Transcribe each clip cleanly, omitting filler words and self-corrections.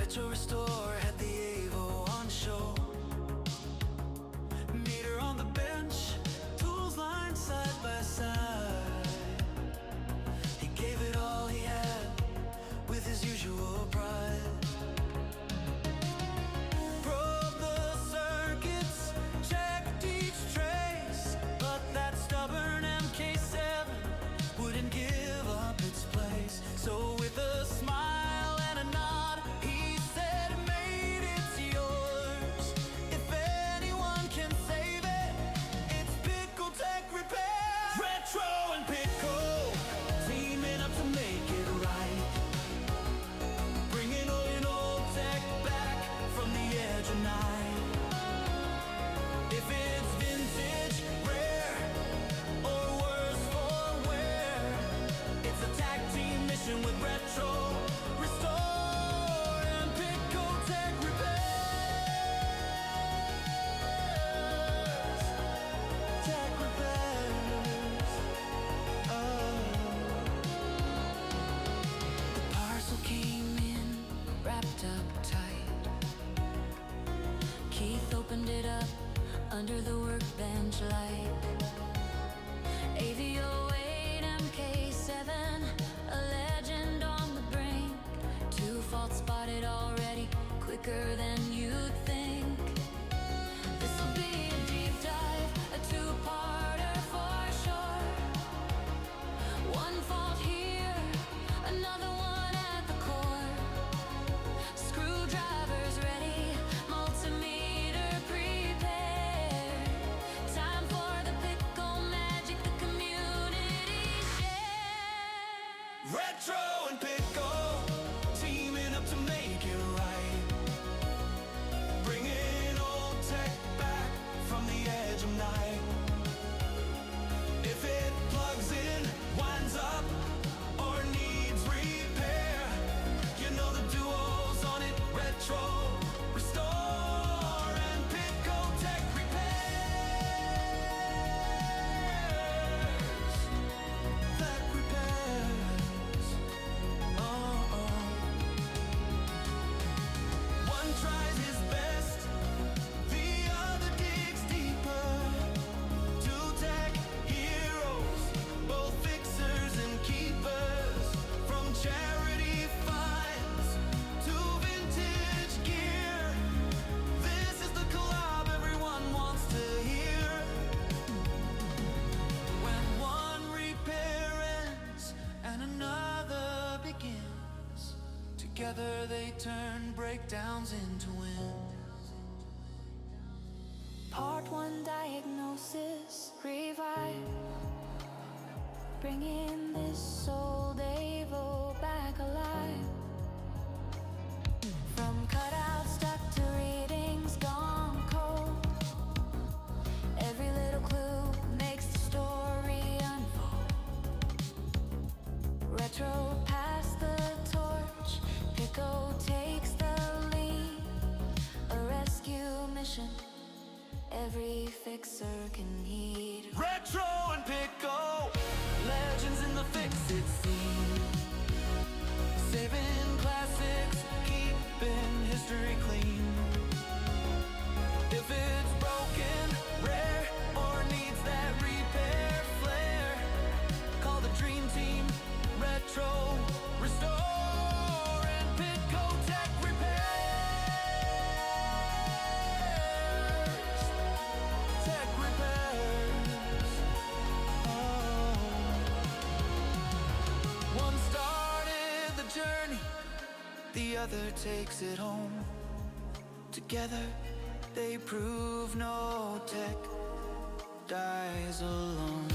Retro Restore had the Evo on show. Meter on the bench, tools lined side by side. He gave it all he had with his usual pride. Probed the circuits, checked each trace, but that stubborn MK7 wouldn't give up its place. So with a smile and a nod, he said, "Mate, it's yours. If anyone can save it, it's Pickle Tech Repair." Retro and Pickle, teaming up to make it right, bringing old tech back from the edge of night. If it's vintage, rare, or worse for wear, it's a tag team mission with Retro Restore and Pickle Tech Repairs. Tech repairs. Oh. The parcel came in wrapped up tight. Keith opened it up under the workbench light. AV08 MK7, a legend on the brink. 2 faults spotted already, quicker than you'd think. This'll be a deep dive, a 2-parter for sure. 1 fault here, another one at the core. Screwdrivers ready, multimeter prepared. Time for the pickle magic the community shares. Retro and Pickle, teaming up to make it right, bringing old tech back from the edge of night. If it plugs in, winds up, or needs repair, you know the duo's on it. Retro Restore and Pickle Tech Repairs. Tech repairs. Oh. One tries his best, the other digs deeper. 2 tech heroes, both fixers and keepers. From charity finds to vintage gear, this is the collab everyone wants to hear. When one repair ends and another begins, together they turn breakdowns into wins. Part 1 diagnosis, revive, bringing this old Evo back alive. From cutouts stuck to readings gone cold, every little clue makes the story unfold. Retro pass the torch, Pickle takes the lead. A rescue mission every fixer can heed. Retro and Pickle, legends in the fix-it scene, saving classics, keeping history clean. If it's broken, rare, or needs that repair flair, call the dream team, Retro Restore and Pickle Tech Repairs. Tech repairs. Oh. One started the journey, the other takes it home. Together they prove no tech dies alone.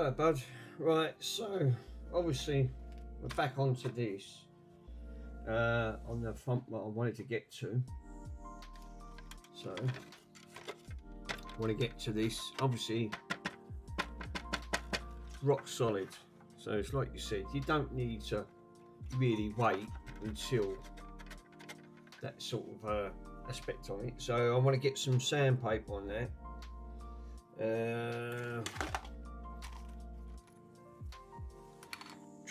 Hello, bud. Right, so obviously we're back onto this on the front what I wanted to get to. So I want to get to this. Obviously, rock solid. So it's like you said, you don't need to really wait until that sort of aspect on it. So I want to get some sandpaper on there.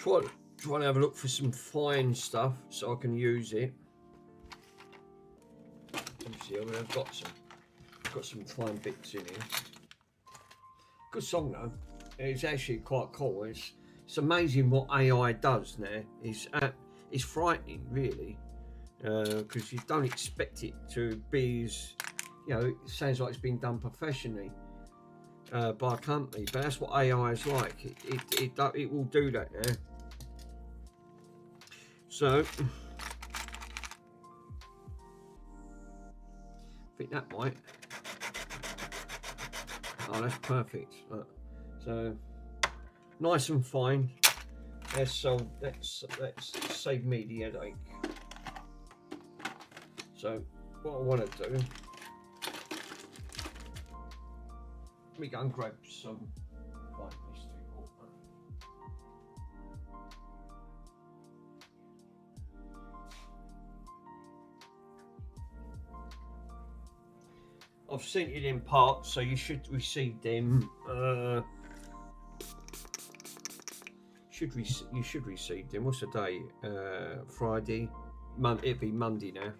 Try to have a look for some fine stuff so I can use it. Obviously, I've got some fine bits in here. Good song though. It's actually quite cool. It's amazing what AI does now. It's frightening really, because you don't expect it to be as, you know, it sounds like it's been done professionally by a company, but that's what AI is like. It will do that now. So I think that might. Oh, that's perfect. Look. So nice and fine. That's save me the headache. So what I want to do, let me go and grab some fine mystery water. I've sent it in parts, so you should receive them. You should receive them. What's the day? Friday. It'd be Monday now.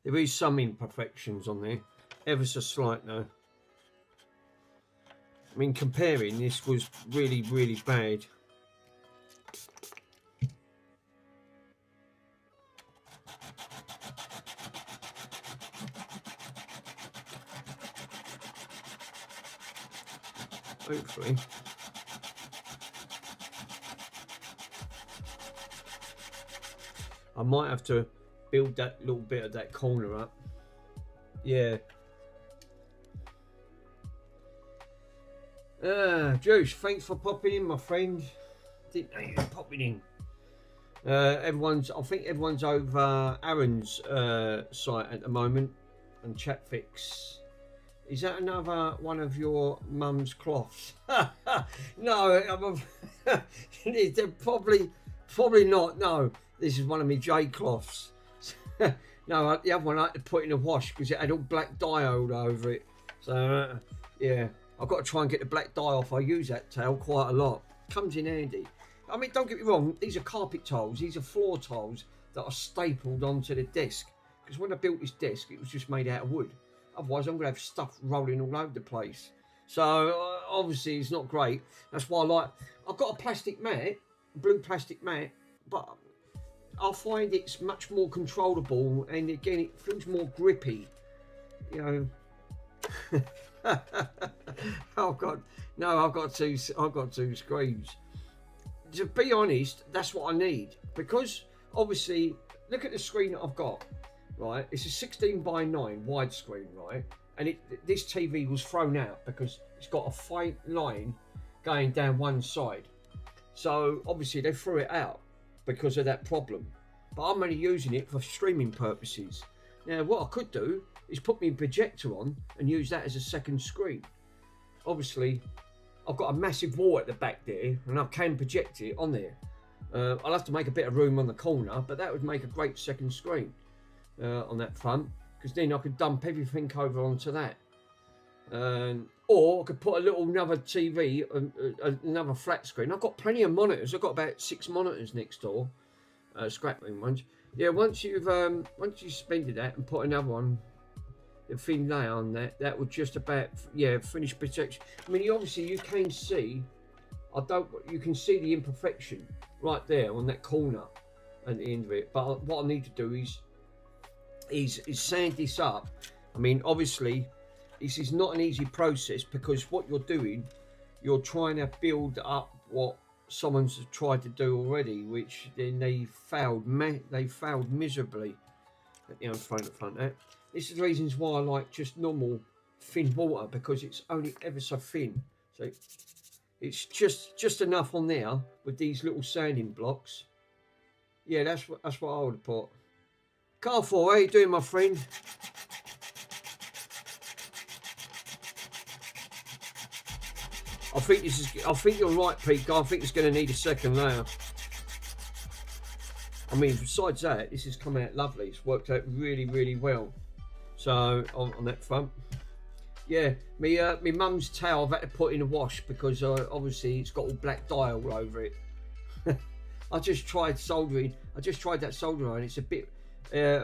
There is some imperfections on there, ever so slight though. I mean, comparing, this was really, really bad. Hopefully. I might have to build that little bit of that corner up. Yeah. Juice, thanks for popping in, my friend. Didn't know you were popping in. I think everyone's over Aaron's site at the moment, and Chatfix. Is that another one of your mum's cloths? No, they're probably not. No, this is one of my J cloths. No, the other one I had to put in a wash because it had all black dye all over it. So yeah, I've got to try and get the black dye off. I use that towel quite a lot. Comes in handy. I mean, don't get me wrong, these are carpet tiles, these are floor tiles that are stapled onto the desk. Because when I built this desk, it was just made out of wood. Otherwise, I'm going to have stuff rolling all over the place. So obviously, it's not great. That's why I've got a plastic mat, a blue plastic mat, but I find it's much more controllable, and again, it feels more grippy. You know. Oh God, no! I've got two screens. To be honest, that's what I need, because obviously, look at the screen that I've got. Right, it's a 16:9 widescreen, right? And this TV was thrown out because it's got a faint line going down one side. So obviously they threw it out because of that problem. But I'm only using it for streaming purposes. Now what I could do is put my projector on and use that as a second screen. Obviously I've got a massive wall at the back there and I can project it on there. I'll have to make a bit of room on the corner, but that would make a great second screen on that front, because then I could dump everything over onto that. Or I could put another TV, another flat screen. I've got plenty of monitors. I've got about 6 monitors next door, scrap room ones. Yeah, once you've suspended that and put another one, a thin layer on that, that would just about finish protection. I mean, obviously you can see, you can see the imperfection right there on that corner at the end of it. But what I need to do is sand this up I mean, obviously, this is not an easy process because what you're doing, you're trying to build up what someone's tried to do already, which then they failed miserably. You know, front that. This is the reasons why I like just normal thin water, because it's only ever so thin. So it's just enough on there with these little sanding blocks. Yeah, that's what I would have put. Carrefour, how you doing, my friend? I think you're right, Pete. I think it's going to need a second layer. I mean, besides that, this has come out lovely. It's worked out really, really well. So on that front, yeah, me mum's towel I've had to put in a wash because obviously it's got all black dye all over it. I just tried soldering. I just tried that soldering. It's a bit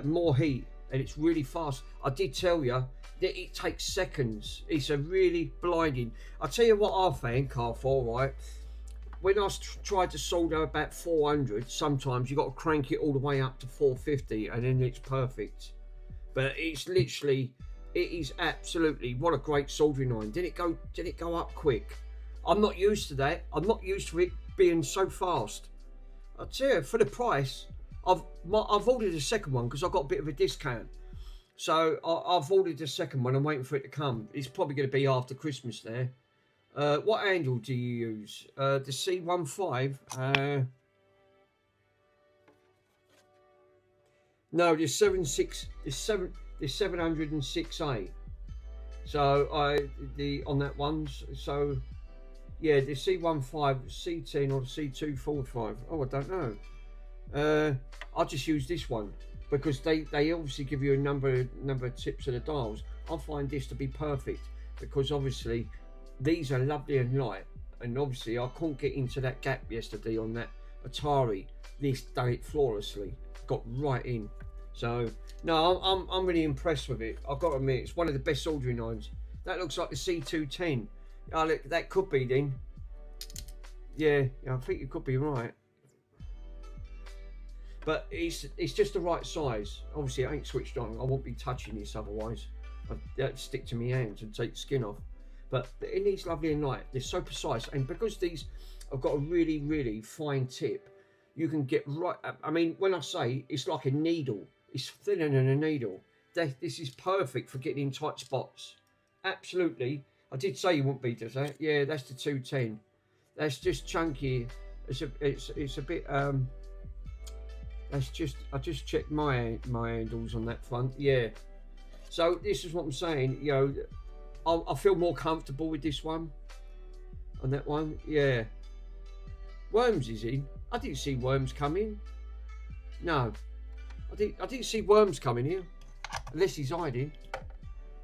more heat and it's really fast. I did tell you that it takes seconds. It's a really blinding. I'll tell you what I found, Carrefour, right? When I tried to solder about 400, sometimes you got to crank it all the way up to 450 and then it's perfect. But it's literally, it is absolutely, what a great soldering iron. Did it go up quick? I'm not used to that. I'm not used to it being so fast. I'll tell you, for the price, I've ordered a second one because I got a bit of a discount. So I've ordered the second one. I'm waiting for it to come. It's probably going to be after Christmas there. What handle do you use? The C15. No, the 706A. So on that one. So yeah, the C15, C10, or the C245. Oh, I don't know. I'll just use this one because they obviously give you a number of tips of the dials. I find this to be perfect because obviously these are lovely and light, and obviously I couldn't get into that gap yesterday on that Atari. This done it flawlessly, got right in. So no, I'm really impressed with it. I've got to admit, it's one of the best soldering irons. That looks like the C210. Oh, look, that could be then. Yeah, I think you could be right. But it's just the right size. Obviously, it ain't switched on. I won't be touching this otherwise. I'd stick to my hands and take the skin off. But it needs lovely and light. They're so precise, and because these have got a really, really fine tip, you can get right. I mean, when I say it's like a needle, it's thinner than a needle. This is perfect for getting in tight spots. Absolutely. I did say you wouldn't beat us, eh? Yeah, that's the 210. That's just chunky. It's a bit. That's just. I just checked my handles on that front. Yeah. So this is what I'm saying. You know, I feel more comfortable with this one. On that one, yeah. Worms is in. I didn't see Worms coming. No, I didn't see Worms coming here, unless he's hiding.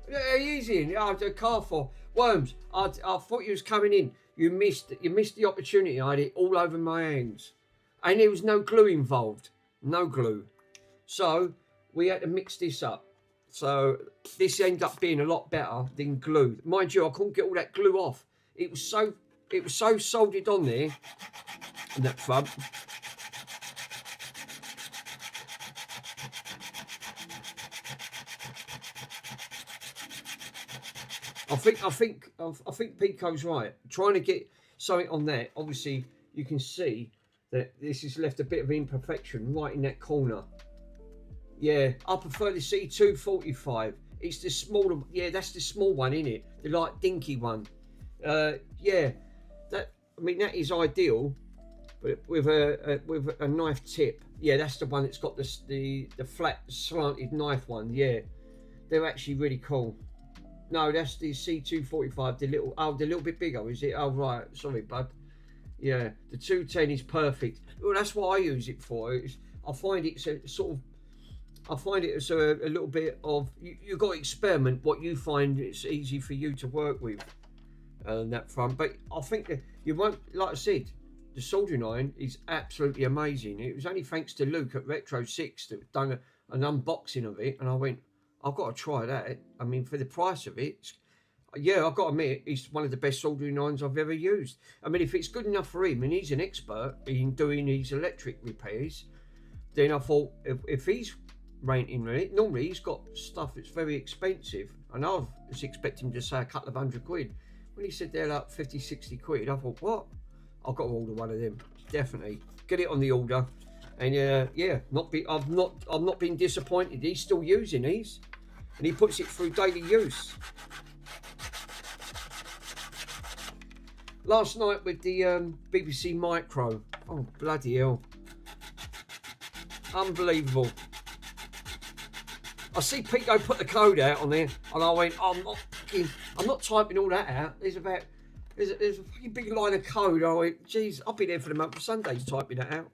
Yeah, he's in. The Carrefour. Worms. I thought you was coming in. You missed the opportunity. I had it all over my hands, and there was no glue involved. No glue. So we had to mix this up. So this ended up being a lot better than glue. Mind you, I couldn't get all that glue off. It was so soldered on there, on that front. I think Pico's right. Trying to get something on there. Obviously, you can see that this has left a bit of imperfection right in that corner. Yeah, I prefer the C245. It's the smaller. Yeah, that's the small one, isn't it? The light dinky one. Yeah, that. I mean, that is ideal, but with a knife tip. Yeah, that's the one that's got the flat slanted knife one. Yeah, they're actually really cool. No, that's the C245. The little bit bigger, is it? Oh right, sorry, bud. Yeah, the 210 is perfect. Well, that's what I use it for. I find it's a sort of. I find it as a little bit of you got to experiment what you find it's easy for you to work with on that front. But I think that you won't, like I said, the soldering iron is absolutely amazing. It was only thanks to Luke at Retro 6 that done an unboxing of it, and I went, I've got to try that. I mean, for the price of it, yeah, I've got to admit, it's one of the best soldering irons I've ever used. I mean, if it's good enough for him, and he's an expert in doing these electric repairs, then I thought if he's ranting really. Normally he's got stuff that's very expensive, and I was expecting him to say a couple of £100. When he said they're like 50, 60 quid, I thought, what? I've got to order one of them. Definitely get it on the order. And yeah, I've not been disappointed. He's still using these, and he puts it through daily use. Last night with the BBC Micro. Oh bloody hell! Unbelievable. I see Pico put the code out on there, and I went, I'm not typing all that out. There's a fucking big line of code. I went, geez, I'll be there for the month of Sundays typing that out.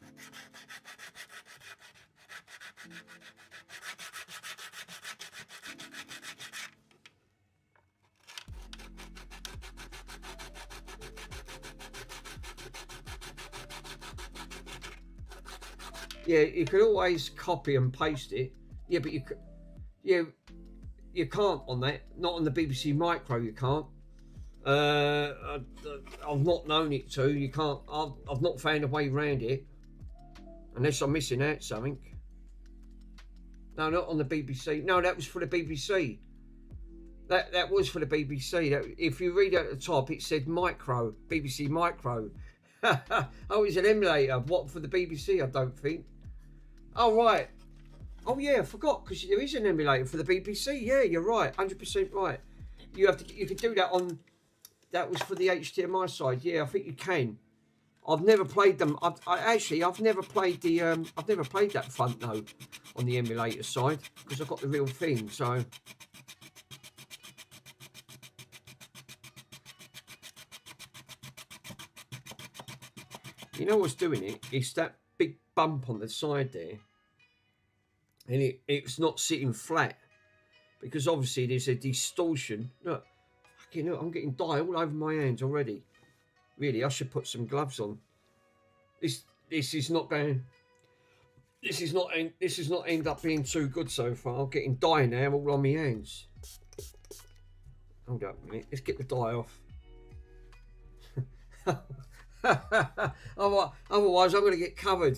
Yeah, you could always copy and paste it. Yeah, but you can't on that. Not on the BBC Micro, you can't. I've not known it to. You can't. I've not found a way around it, unless I'm missing out something. No, not on the BBC. No, that was for the BBC. That was for the BBC. If you read at the top, it said Micro, BBC Micro. Oh, it's an emulator. What, for the BBC? I don't think. Oh right. Oh yeah, I forgot, because there is an emulator for the BBC. Yeah, you're right, 100% right. You can do that on. That was for the HDMI side. Yeah, I think you can. I've never played them. I've never played the. I've never played that front though on the emulator side, because I've got the real thing. So. You know what's doing it? It's that big bump on the side there, and it's not sitting flat, because obviously there's a distortion. Look, fucking look, I'm getting dye all over my hands already. Really, I should put some gloves on. This is not going. This is not end up being too good so far. I'm getting dye now all on my hands. Hold up a minute. Let's get the dye off. Otherwise I'm going to get covered.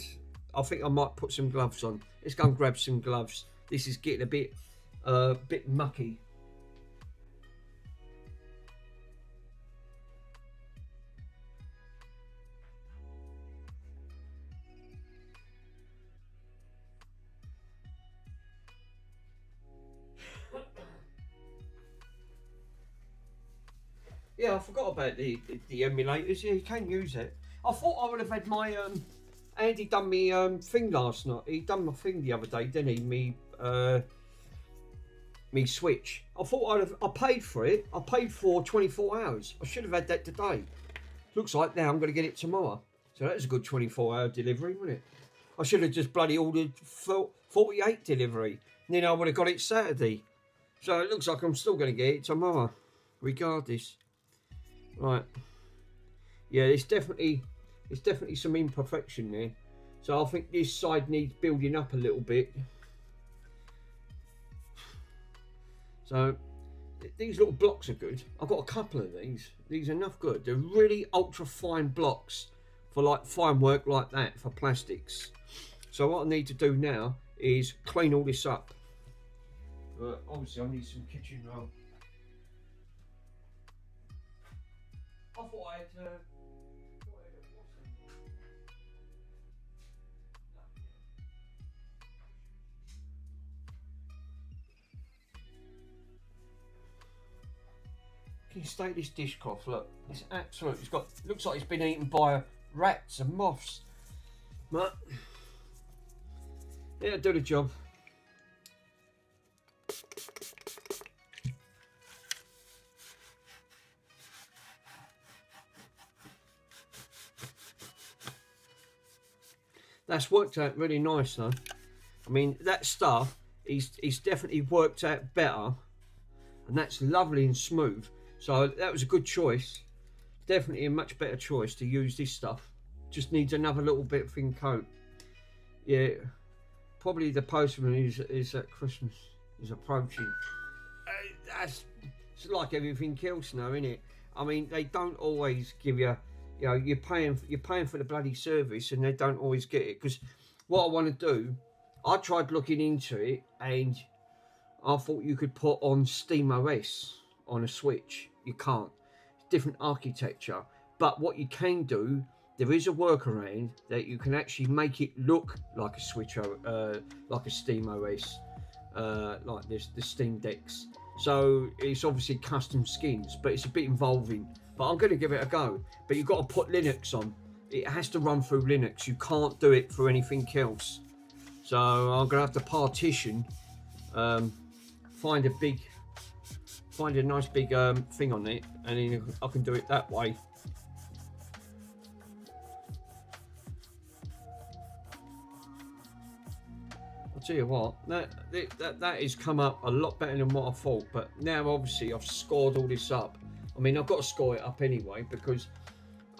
I think I might put some gloves on. Let's go and grab some gloves. This is getting a bit mucky. Yeah, I forgot about the emulators. Yeah, you can use it. I thought I would have had my Andy done me thing last night. He done my thing the other day, didn't he? Me Switch. I thought I paid for it. I paid for 24 hours. I should have had that today. Looks like now I'm going to get it tomorrow. So that's a good 24-hour delivery, wasn't it? I should have just bloody ordered 48 delivery. And then I would have got it Saturday. So it looks like I'm still going to get it tomorrow, regardless. Right. Yeah, it's definitely some imperfection there. So I think this side needs building up a little bit. So these little blocks are good. I've got a couple of these. These are enough good. They're really ultra fine blocks for like fine work like that for plastics. So what I need to do now is clean all this up. Obviously I need some kitchen roll. I thought I had Can you state this dishcloth? Look, it's absolute. Looks like it's been eaten by rats and moths. But yeah, do the job. That's worked out really nice though. I mean, that stuff is definitely worked out better, and that's lovely and smooth. So that was a good choice. Definitely a much better choice to use this stuff. Just needs another little bit of thin coat. Yeah, probably the postman is at Christmas is approaching. It's like everything else now, isn't it? I mean, they don't always give you. You know, you're paying for the bloody service, and they don't always get it. Because what I want to do, I tried looking into it, and I thought you could put on SteamOS on a Switch. You can't. It's different architecture. But what you can do, there is a workaround that you can actually make it look like a Switch, like a SteamOS, like this, the Steam Decks. So it's obviously custom skins, but it's a bit involving. But I'm going to give it a go. But you've got to put Linux on. It has to run through Linux. You can't do it through anything else. So I'm going to have to partition, find a nice big thing on it, and then I can do it that way. I'll tell you what, that has come up a lot better than what I thought. But now obviously I've scored all this up. I mean, I've got to score it up anyway because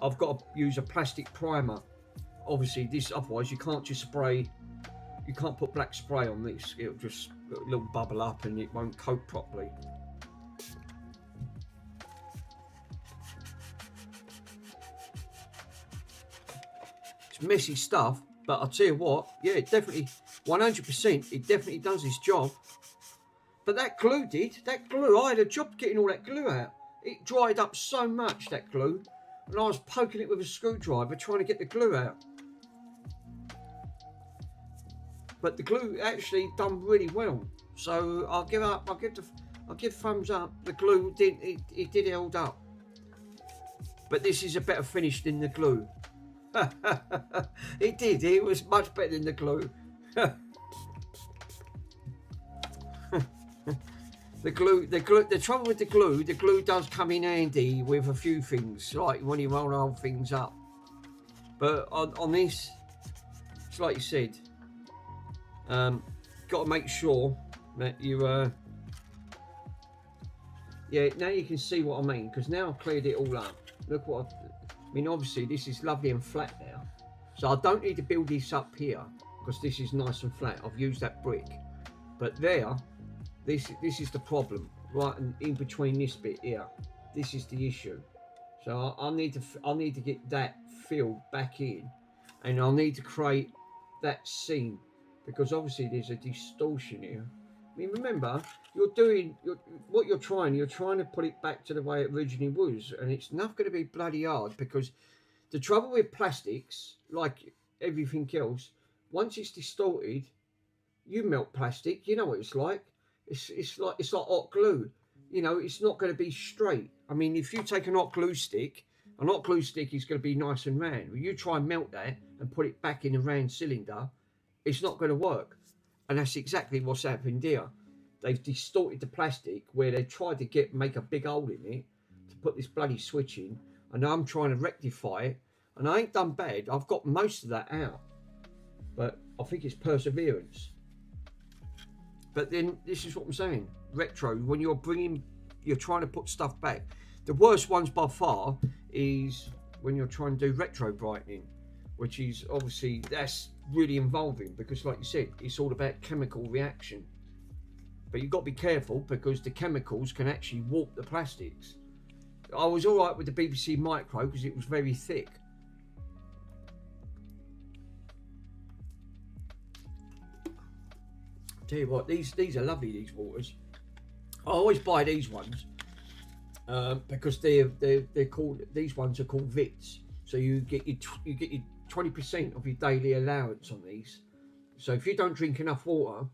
I've got to use a plastic primer. Obviously this, otherwise you can't just spray. You can't put black spray on this. It'll just a little bubble up and it won't coat properly. It's messy stuff, but I'll tell you what, yeah, it definitely, 100%, it definitely does its job. But that glue did, I had a job getting all that glue out. It dried up so much, that glue, and I was poking it with a screwdriver trying to get the glue out. But the glue actually done really well, so I'll give thumbs up. The glue it did hold up, but this is a better finish than the glue. It was much better than the glue. The trouble with the glue does come in handy with a few things, like when you roll old things up. But on this, it's like you said, got to make sure that you yeah, now you can see what I mean, because now I've cleared it all up. Look what I mean. Obviously this is lovely and flat now, so I don't need to build this up here because this is nice and flat. I've used that brick, but there, this is the problem, right? And in between this bit here, this is the issue. So I need to get that filled back in, and I'll need to create that seam, because obviously there's a distortion here. I mean, remember, what you're trying to put it back to the way it originally was, and it's not going to be bloody hard, because the trouble with plastics, like everything else, once it's distorted, you melt plastic. You know what it's like. It's like hot glue. You know, it's not going to be straight. I mean, if you take an hot glue stick is going to be nice and round. When you try and melt that and put it back in a round cylinder, it's not going to work. And that's exactly what's happened here. They've distorted the plastic where they tried to make a big hole in it to put this bloody switch in, and I'm trying to rectify it, and I ain't done bad. I've got most of that out, but I think it's perseverance. But then this is what I'm saying, retro, when you're trying to put stuff back, the worst ones by far is when you're trying to do retro brightening, which is obviously, that's really involving, because like you said, it's all about chemical reaction. But you've got to be careful, because the chemicals can actually warp the plastics. I was all right with the BBC Micro because it was very thick. Tell you what, these are lovely, these waters. I always buy these ones because they're called, these ones are called Vits. So you get your 20% of your daily allowance on these. So if you don't drink enough water,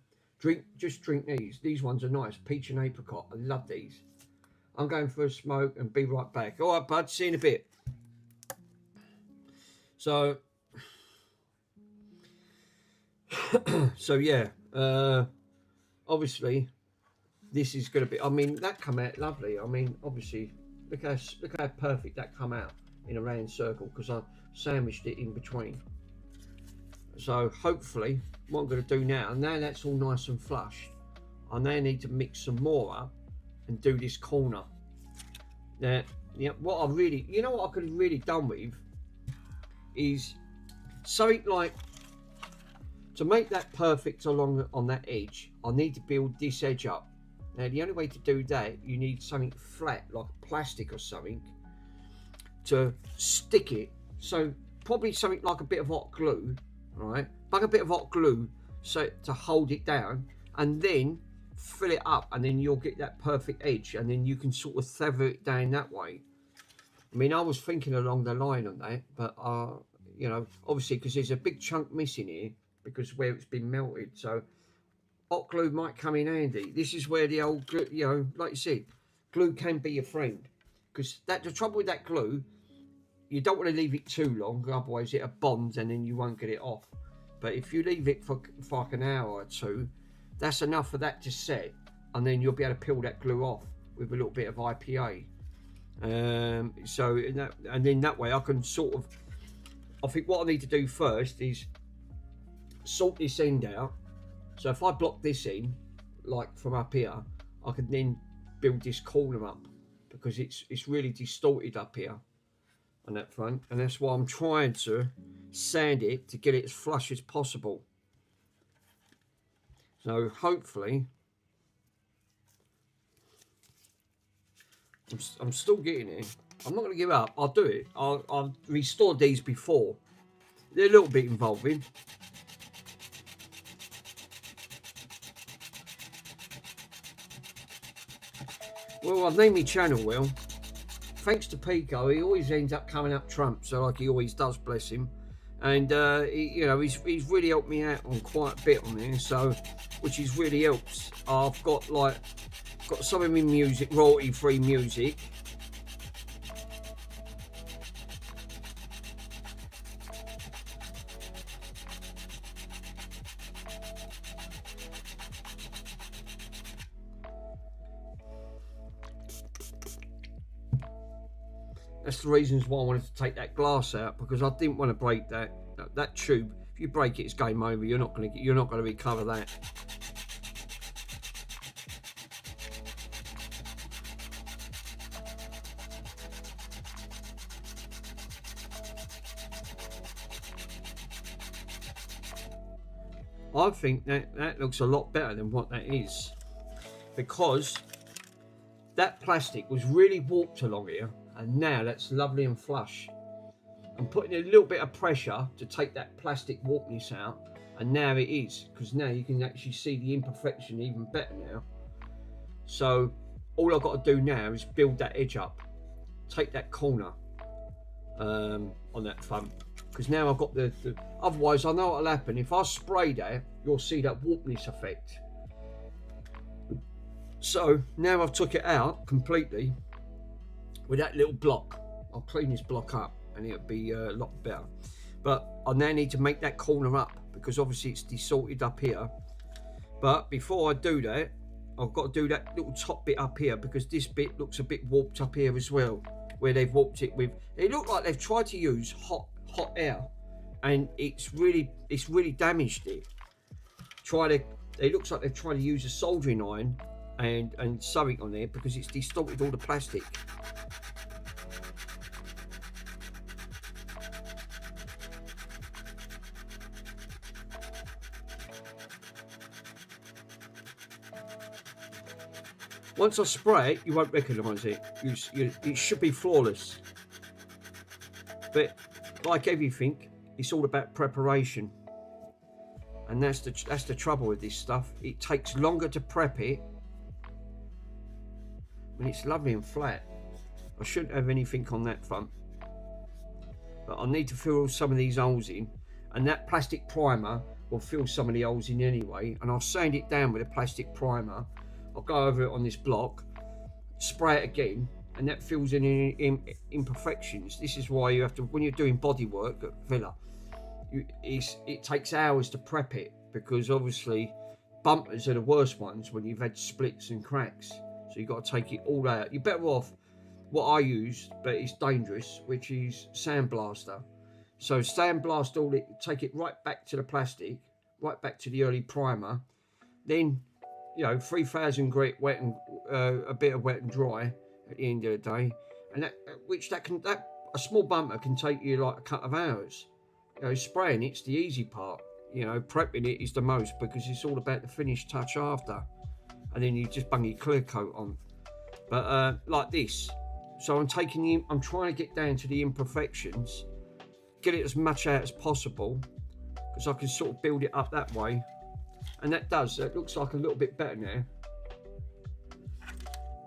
just drink these. These ones are nice, peach and apricot. I love these. I'm going for a smoke and be right back. All right, bud, see you in a bit. So yeah, obviously this is going to be, I mean, that come out lovely. I mean, obviously, look how perfect that come out in a round circle, because I sandwiched it in between. So hopefully what I'm going to do now that's all nice and flush, I now need to mix some more up and do this corner. Now, what I really, you know what I could have really done with is something like, to make that perfect along on that edge, I need to build this edge up. Now the only way to do that, you need something flat like plastic or something to stick it. So probably something like a bit of hot glue, right? Bug a bit of hot glue so to hold it down, and then fill it up, and then you'll get that perfect edge, and then you can sort of feather it down that way. I mean, I was thinking along the line on that, but you know, obviously because there's a big chunk missing here because where it's been melted, so hot glue might come in handy. This is where the old glue, you know, like you said, glue can be your friend, because that the trouble with that glue, you don't want to leave it too long, otherwise it bonds and then you won't get it off. But if you leave it for like an hour or two, that's enough for that to set, and then you'll be able to peel that glue off with a little bit of IPA. So and then that way I can sort of, I think what I need to do first is sort this end out. So if I block this in, like from up here, I can then build this corner up, because it's really distorted up here on that front, and that's why I'm trying to sand it to get it as flush as possible. So hopefully, I'm still getting it. I'm not going to give up. I'll do it. I've restored these before. They're a little bit involving. Well, I've named my channel well. Thanks to Pico, he always ends up coming up trumps, so like he always does, bless him. And you know, he's really helped me out on quite a bit on there, so which is really helps. I've got some of my music, royalty-free music. That's the reasons why I wanted to take that glass out, because I didn't want to break that tube. If you break it, it's game over. You're not going to recover that. I think that looks a lot better than what that is, because that plastic was really warped along here, and now that's lovely and flush. I'm putting a little bit of pressure to take that plastic warpness out, and now it is, because now you can actually see the imperfection even better now. So all I've got to do now is build that edge up, take that corner on that front, because now I've got the otherwise I know what'll happen. If I spray that, you'll see that warpness effect. So now I've took it out completely with that little block. I'll clean this block up and it'll be a lot better. But I now need to make that corner up, because obviously it's distorted up here. But before I do that, I've got to do that little top bit up here, because this bit looks a bit warped up here as well, where they've warped it with, it looked like they've tried to use hot air, and it's really damaged it. It looks like they've tried to use a soldering iron and something on there, because it's distorted all the plastic. Once I spray it, you won't recognise it. It should be flawless. But like everything, it's all about preparation. And that's the trouble with this stuff. It takes longer to prep it. I mean, it's lovely and flat. I shouldn't have anything on that front. But I need to fill some of these holes in. And that plastic primer will fill some of the holes in anyway. And I'll sand it down with a plastic primer. I'll go over it on this block, spray it again, and that fills in imperfections. This is why you have to, when you're doing body work at Villa, it takes hours to prep it, because obviously bumpers are the worst ones when you've had splits and cracks. So you've got to take it all out. You're better off what I use, but it's dangerous, which is sandblaster. So sandblast all it, take it right back to the plastic, right back to the early primer, then 3,000 grit wet and a bit of wet and dry at the end of the day, and a small bumper can take you like a couple of hours. Spraying it's the easy part. Prepping it is the most, because it's all about the finished touch after, and then you just bung your clear coat on. But like this, so I'm trying to get down to the imperfections, get it as much out as possible, because I can sort of build it up that way. And that looks like a little bit better now.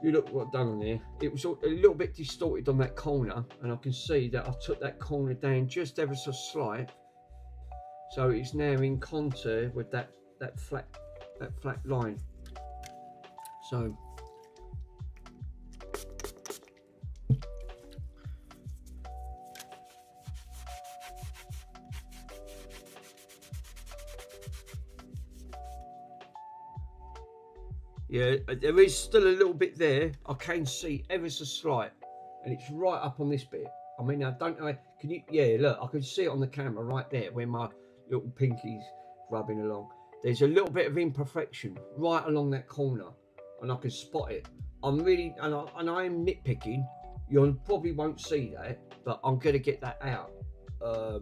You look what I've done on there. It was a little bit distorted on that corner, and I can see that I took that corner down just ever so slight. So it's now in contour with that flat line. So yeah, there is still a little bit there. I can see ever so slight, and it's right up on this bit. I mean, I don't know. Can you? Yeah, look, I can see it on the camera right there where my little pinky's rubbing along. There's a little bit of imperfection right along that corner, and I can spot it. I'm really, and I am nitpicking. You probably won't see that, but I'm gonna get that out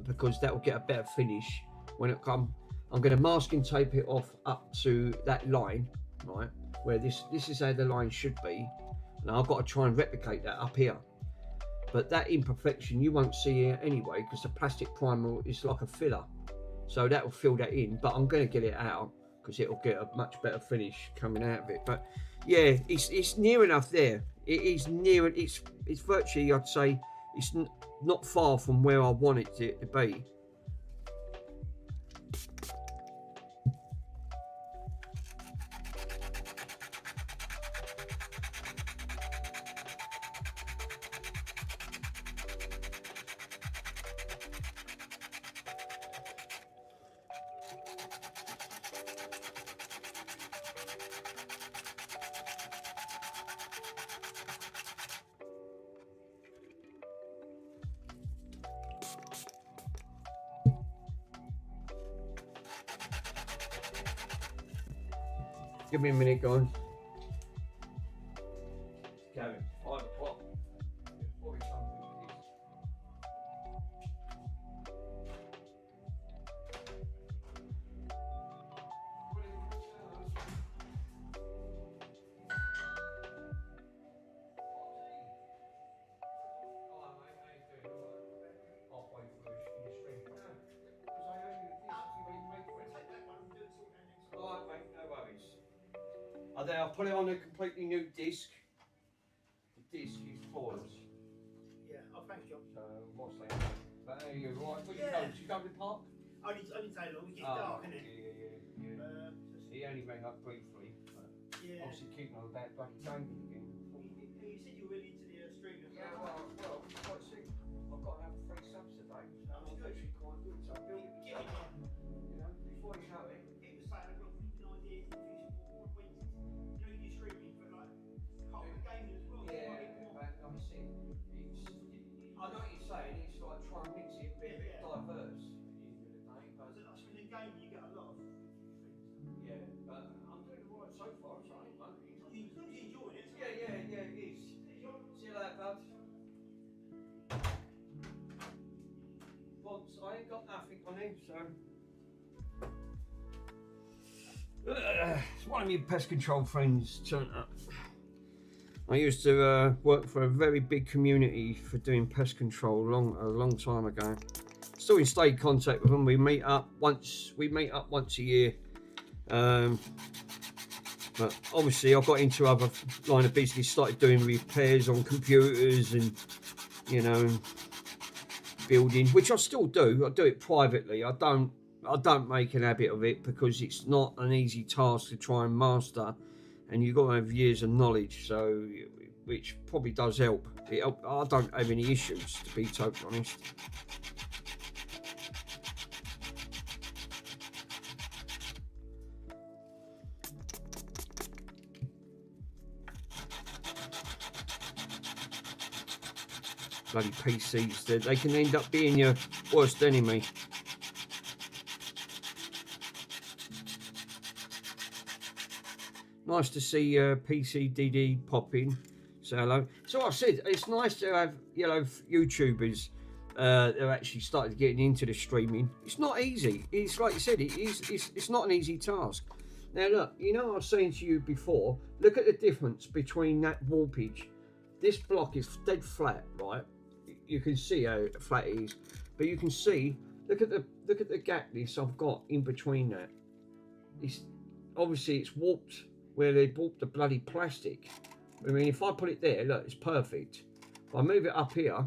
because that will get a better finish when it comes. I'm gonna masking tape it off up to that line, right? Where this is how the line should be. Now I've got to try and replicate that up here. But that imperfection you won't see here anyway, because the plastic primer is like a filler. So that will fill that in, but I'm going to get it out because it'll get a much better finish coming out of it. But yeah, it's near enough there. It is near, it's virtually, I'd say, it's not far from where I want it to be. Give me a minute, guys. Gavin, 5 o'clock. Probably something like this. I'll put it on a completely new disc. The disc is flawless. Yeah, oh thanks John. So what's that? But are you right? Where you Yeah. going? Did you go to the park? Only take long, it's getting dark, isn't it? Yeah. He only rang up briefly. Yeah. Obviously keeping on that bloody game again. You said you were really into the stream as Yeah, well, quite soon. I've got another 3 subs today. So I'm actually quite good. So I'm building Get in there. you know, before you know it. It was saying I've got thinking ideas to finish when you're streaming for like half the game as well. Yeah, but like I said, I know what you're saying, it's like try and mix it, be a bit diverse at the end of the day. But I mean, in the game you get a lot of things. yeah, but I'm doing alright so far, so I ain't moaning. As long as you're enjoying it. Yeah, it is. See you later, bud. Well, so I ain't got nothing on him, so. It's one of my pest control friends turned up. I used to work for a very big community for doing pest control a long time ago. Still in steady contact with them. We meet up once a year. But obviously I got into other line of business, started doing repairs on computers and, you know, building, which I still do. I do it privately. I don't make an habit of it because it's not an easy task to try and master, and you've got to have years of knowledge, so which probably does help. I don't have any issues, to be totally honest. Bloody PCs, they can end up being your worst enemy. Nice to see PCDD pop in. So hello. So I said it's nice to have YouTubers they're actually started getting into the streaming. It's not easy. It's like you said, it's not an easy task. Now look, you know I was saying to you before, look at the difference between that warpage. This block is dead flat, right? You can see how flat it is, but you can see, look at the gapness I've got in between that. it's obviously it's warped where they warped the bloody plastic. I mean, if I put it there, look, it's perfect. If I move it up here,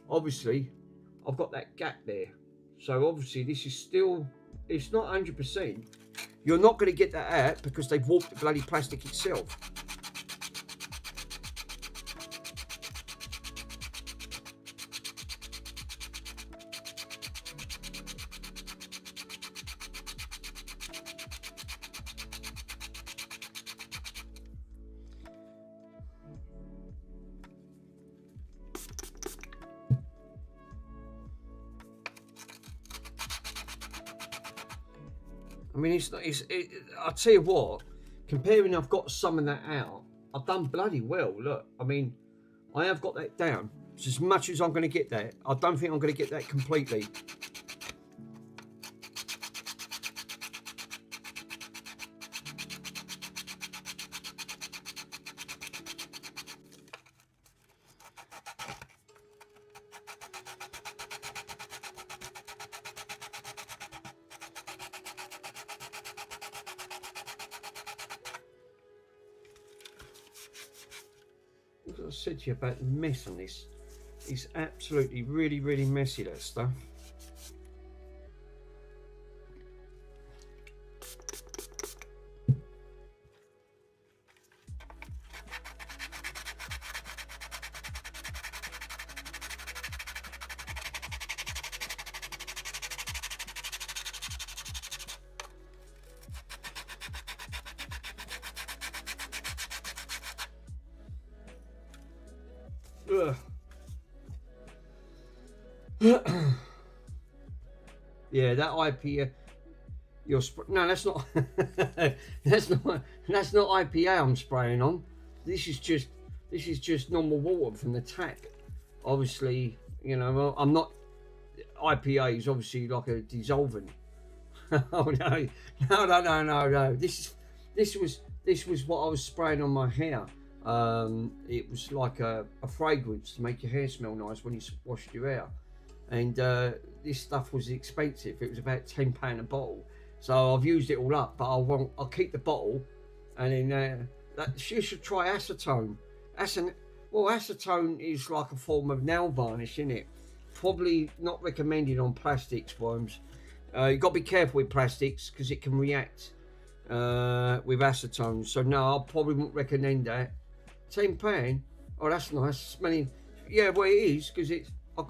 obviously I've got that gap there. So obviously this is still, it's not 100%. You're not going to get that out because they've warped the bloody plastic itself. I mean, I'll tell you what, comparing I've got some of that out, I've done bloody well. Look, I mean, I have got that down. It's as much as I'm going to get that. I don't think I'm going to get that completely. As I said to you about the mess on this, it's absolutely really, really messy, that stuff. Ugh. Yeah, that IPA. No, that's not. that's not IPA I'm spraying on. This is just normal water from the tap. Obviously, you know, I'm not. IPA is obviously like a dissolvent. Oh no. This was what I was spraying on my hair. It was like a fragrance to make your hair smell nice when you washed your hair, and this stuff was expensive. It was about £10 a bottle, so I've used it all up, but I'll keep the bottle, and then you should try acetone. Acetone is like a form of nail varnish, isn't it? Probably not recommended on plastics, worms. You've got to be careful with plastics because it can react with acetone, so no, I probably wouldn't recommend that. £10. Oh, that's nice. Smelling. Yeah, well, it is because I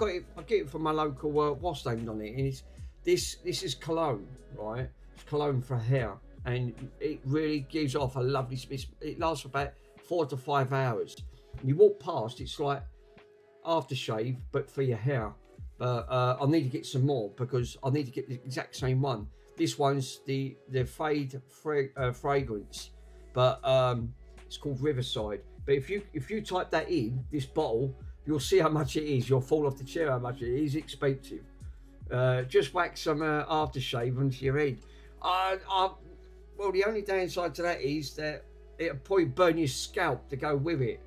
get it from my local wasp named on it, and this is cologne, right? It's cologne for hair, and it really gives off a lovely. It lasts for about 4 to 5 hours. You walk past, it's like aftershave, but for your hair. But I need to get some more because I need to get the exact same one. This one's the Fade fragrance, but it's called Riverside. But if you type that in, this bottle, you'll see how much it is. You'll fall off the chair how much it is. Expensive. Just whack some aftershave onto your head. Well, the only downside to that is that it'll probably burn your scalp to go with it.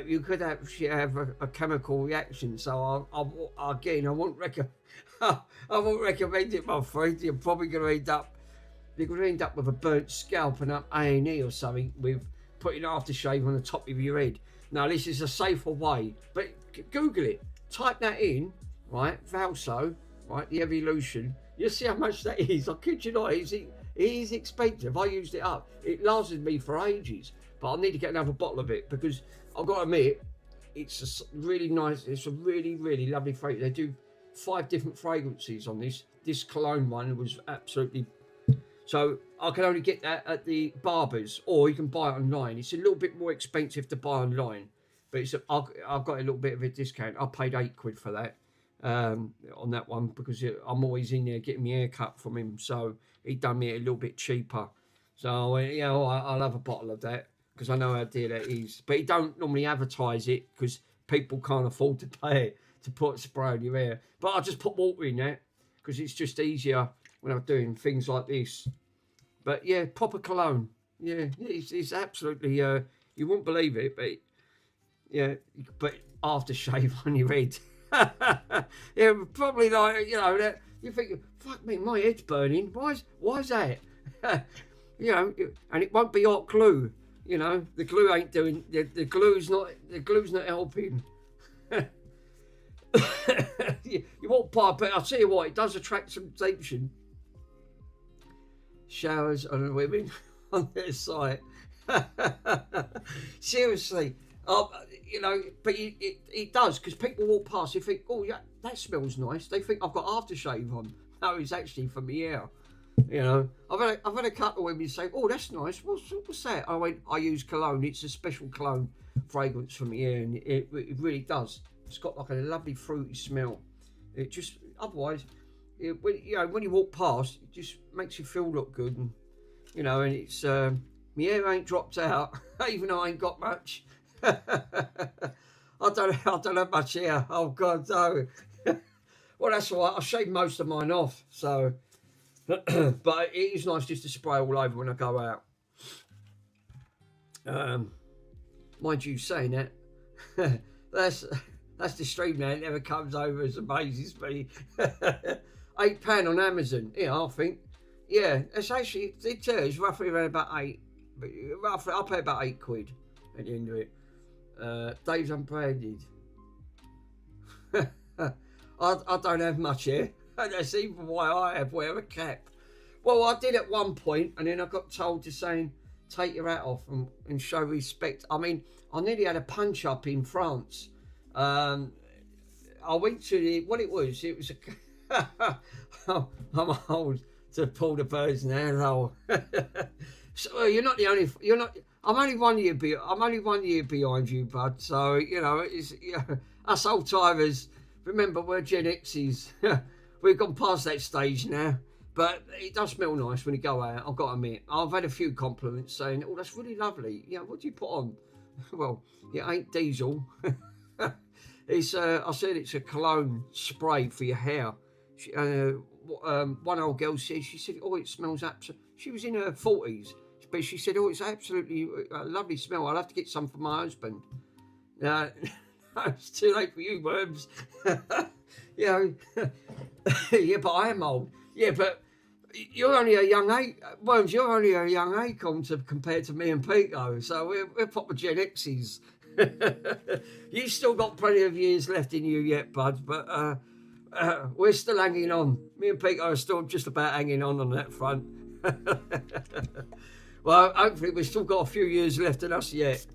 You could actually have a chemical reaction. So I won't recommend it, my friend. You're probably going to end up with a burnt scalp and up A&E or something with putting aftershave on the top of your head. Now, this is a safer way, but Google it. Type that in, right? Valso, right? The Evolution. You'll see how much that is. I kid you not. It is expensive. I used it up. It lasted me for ages, but I need to get another bottle of it because I've got to admit, it's a really nice. It's a really, really lovely fragrance. They do 5 different fragrances on this. This cologne one was absolutely. So I can only get that at the barbers, or you can buy it online. It's a little bit more expensive to buy online, but I've got a little bit of a discount. I paid £8 for that on that one because I'm always in there getting my hair cut from him, so he done me a little bit cheaper. So yeah, I'll have a bottle of that because I know how dear that is. But he don't normally advertise it because people can't afford to pay it to put spray on your hair. But I just put water in that because it's just easier when I'm doing things like this. But yeah, proper cologne. Yeah, it's absolutely, you wouldn't believe it, but yeah, but aftershave on your head. Yeah, probably like, you know, that you think, fuck me, my head's burning. Why's that? You know, and it won't be hot glue. You know, the glue ain't doing. The glue's not helping. You walk by, but I'll tell you what, it does attract some attention. Showers on the women on their site. Seriously, you know, but it does, because people walk past, you think, oh yeah, that smells nice. They think I've got aftershave on. No, it's actually from the air. You know, I've had a couple of women say, oh, that's nice. What's that? I went, I use cologne. It's a special cologne fragrance from the air, and it really does. It's got like a lovely fruity smell. It just, otherwise, when you walk past, it just makes you feel look good, and you know, and it's my hair ain't dropped out, even though I ain't got much. I don't have much hair. Oh God, no. Well, that's all right. I shave most of mine off, so. But it is nice just to spray all over when I go out. Mind you, saying that, that's the stream now. It never comes over as amazes me. £8 on Amazon. Yeah, I think. Yeah, it's actually, it's roughly around about 8. But roughly, I'll pay about £8 at the end of it. Dave's unbranded. I don't have much here. That's even why I wear a cap. Well, I did at one point, and then I got told to say, take your hat off and show respect. I mean, I nearly had a punch up in France. I went to what it was a I'm old to pull the birds now. So you're not the only. I'm only 1 year behind you, bud. So you know, it's us old timers. Remember, we're Gen X's. We've gone past that stage now, but it does smell nice when you go out. I've got to admit, I've had a few compliments saying, "Oh, that's really lovely." Yeah, what do you put on? Well, it ain't diesel. It's I said it's a cologne spray for your hair. One old girl said, she said, "Oh, it smells absolutely." She was in her 40s, but she said, "Oh, it's absolutely a lovely smell. I'll have to get some for my husband." No, it's too late for you, worms. Yeah, yeah, but I am old. Yeah, but you're only a young Worms. You're only a young acorn compared to me and Pico. So we're proper Gen X's. You've still got plenty of years left in you yet, bud. But we're still hanging on. Me and Pico are still just about hanging on that front. Well, hopefully we've still got a few years left in us yet.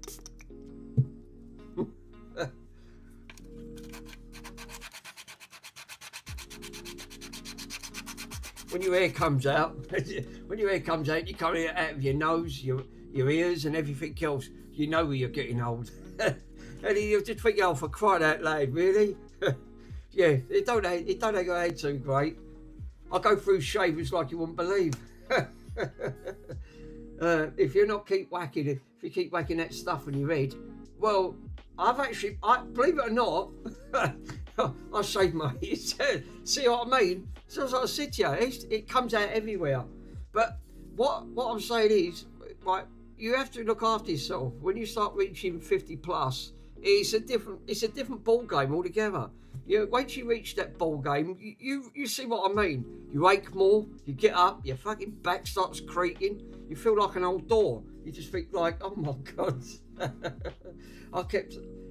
When your hair comes out, you come out of your nose, your ears, and everything else. You know where you're getting old. And you just think, oh, for crying out loud, really? Yeah, it don't go out too great. I go through shavers like you wouldn't believe. If you keep whacking that stuff on your head, well, I believe it or not, I shave my head. See what I mean? So as I said to you, it comes out everywhere. But what I'm saying is, like, you have to look after yourself. When you start reaching 50 plus, it's a different ball game altogether. Once you reach that ball game, you see what I mean. You ache more. You get up. Your fucking back starts creaking. You feel like an old door. You just think like, oh my God.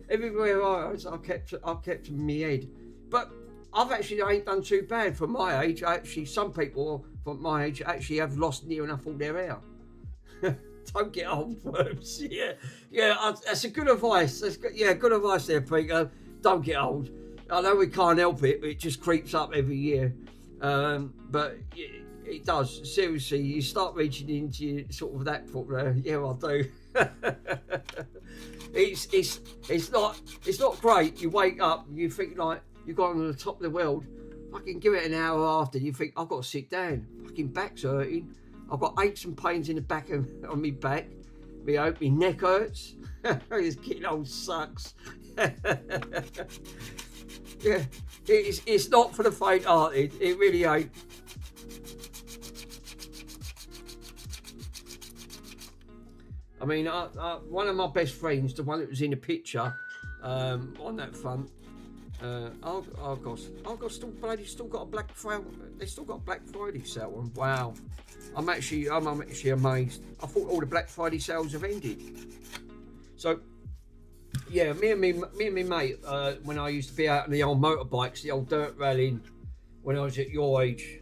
Everywhere I was, I kept in my head. But I ain't done too bad for my age. Some people from my age actually have lost near enough all their hair. Don't get old, Worms. Yeah, that's a good advice. Good advice there, Peter. Don't get old. I know we can't help it, but it just creeps up every year. But it does. Seriously, you start reaching into sort of that foot there. Yeah, I do. It's not great. You wake up, you think like you've got on the top of the world. Fucking give it an hour after, you think I've got to sit down. Fucking back's hurting. I've got aches and pains in the back on my back. My neck hurts. This getting old sucks. Yeah, it's not for the faint-hearted. It really ain't. I mean, one of my best friends, the one that was in the picture, on that front. Still got a Black Friday. They still got a Black Friday sale on. Wow. I'm actually amazed. I thought all the Black Friday sales have ended. So yeah, me and me mate, when I used to be out on the old motorbikes, the old dirt rallying, when I was at your age,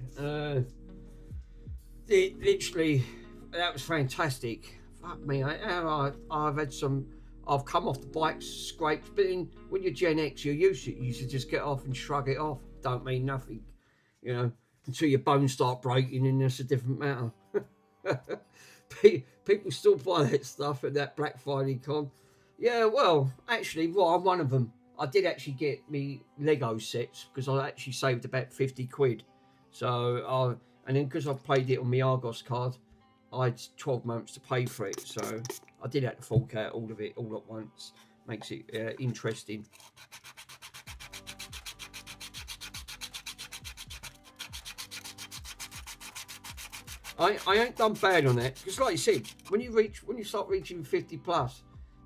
it literally, that was fantastic. Fuck me, I've had some. I've come off the bikes, scraped, but then when you're Gen X, you're used to it. You should just get off and shrug it off. Don't mean nothing, you know, until your bones start breaking, and that's a different matter. People still buy that stuff at that Black Friday con. Yeah, well, actually, well, I'm one of them. I did actually get me Lego sets because I actually saved about 50 quid. So, and then because I played it on my Argos card, I had 12 months to pay for it. So I did have to fork out all of it all at once. Makes it interesting. I ain't done bad on that because, like you said, when you start reaching 50 plus,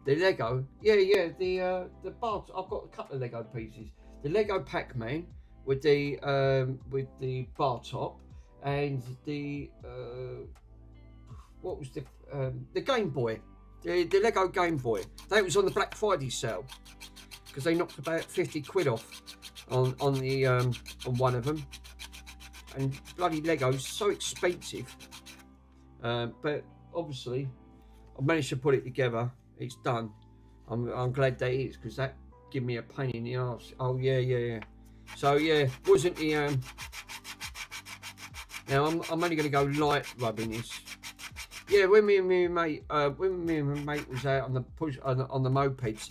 the Lego, the bar. I've got a couple of Lego pieces. The Lego Pac-Man with the bar top, and the what was the Game Boy, the Lego Game Boy. That was on the Black Friday sale because they knocked about 50 quid off on one of them. And bloody Lego's so expensive, but obviously I managed to put it together. It's done. I'm glad that it is because that gave me a pain in the arse. Oh yeah. So yeah, wasn't the Now I'm only going to go light rubbing this. Yeah, when me and my mate was out on the on the mopeds,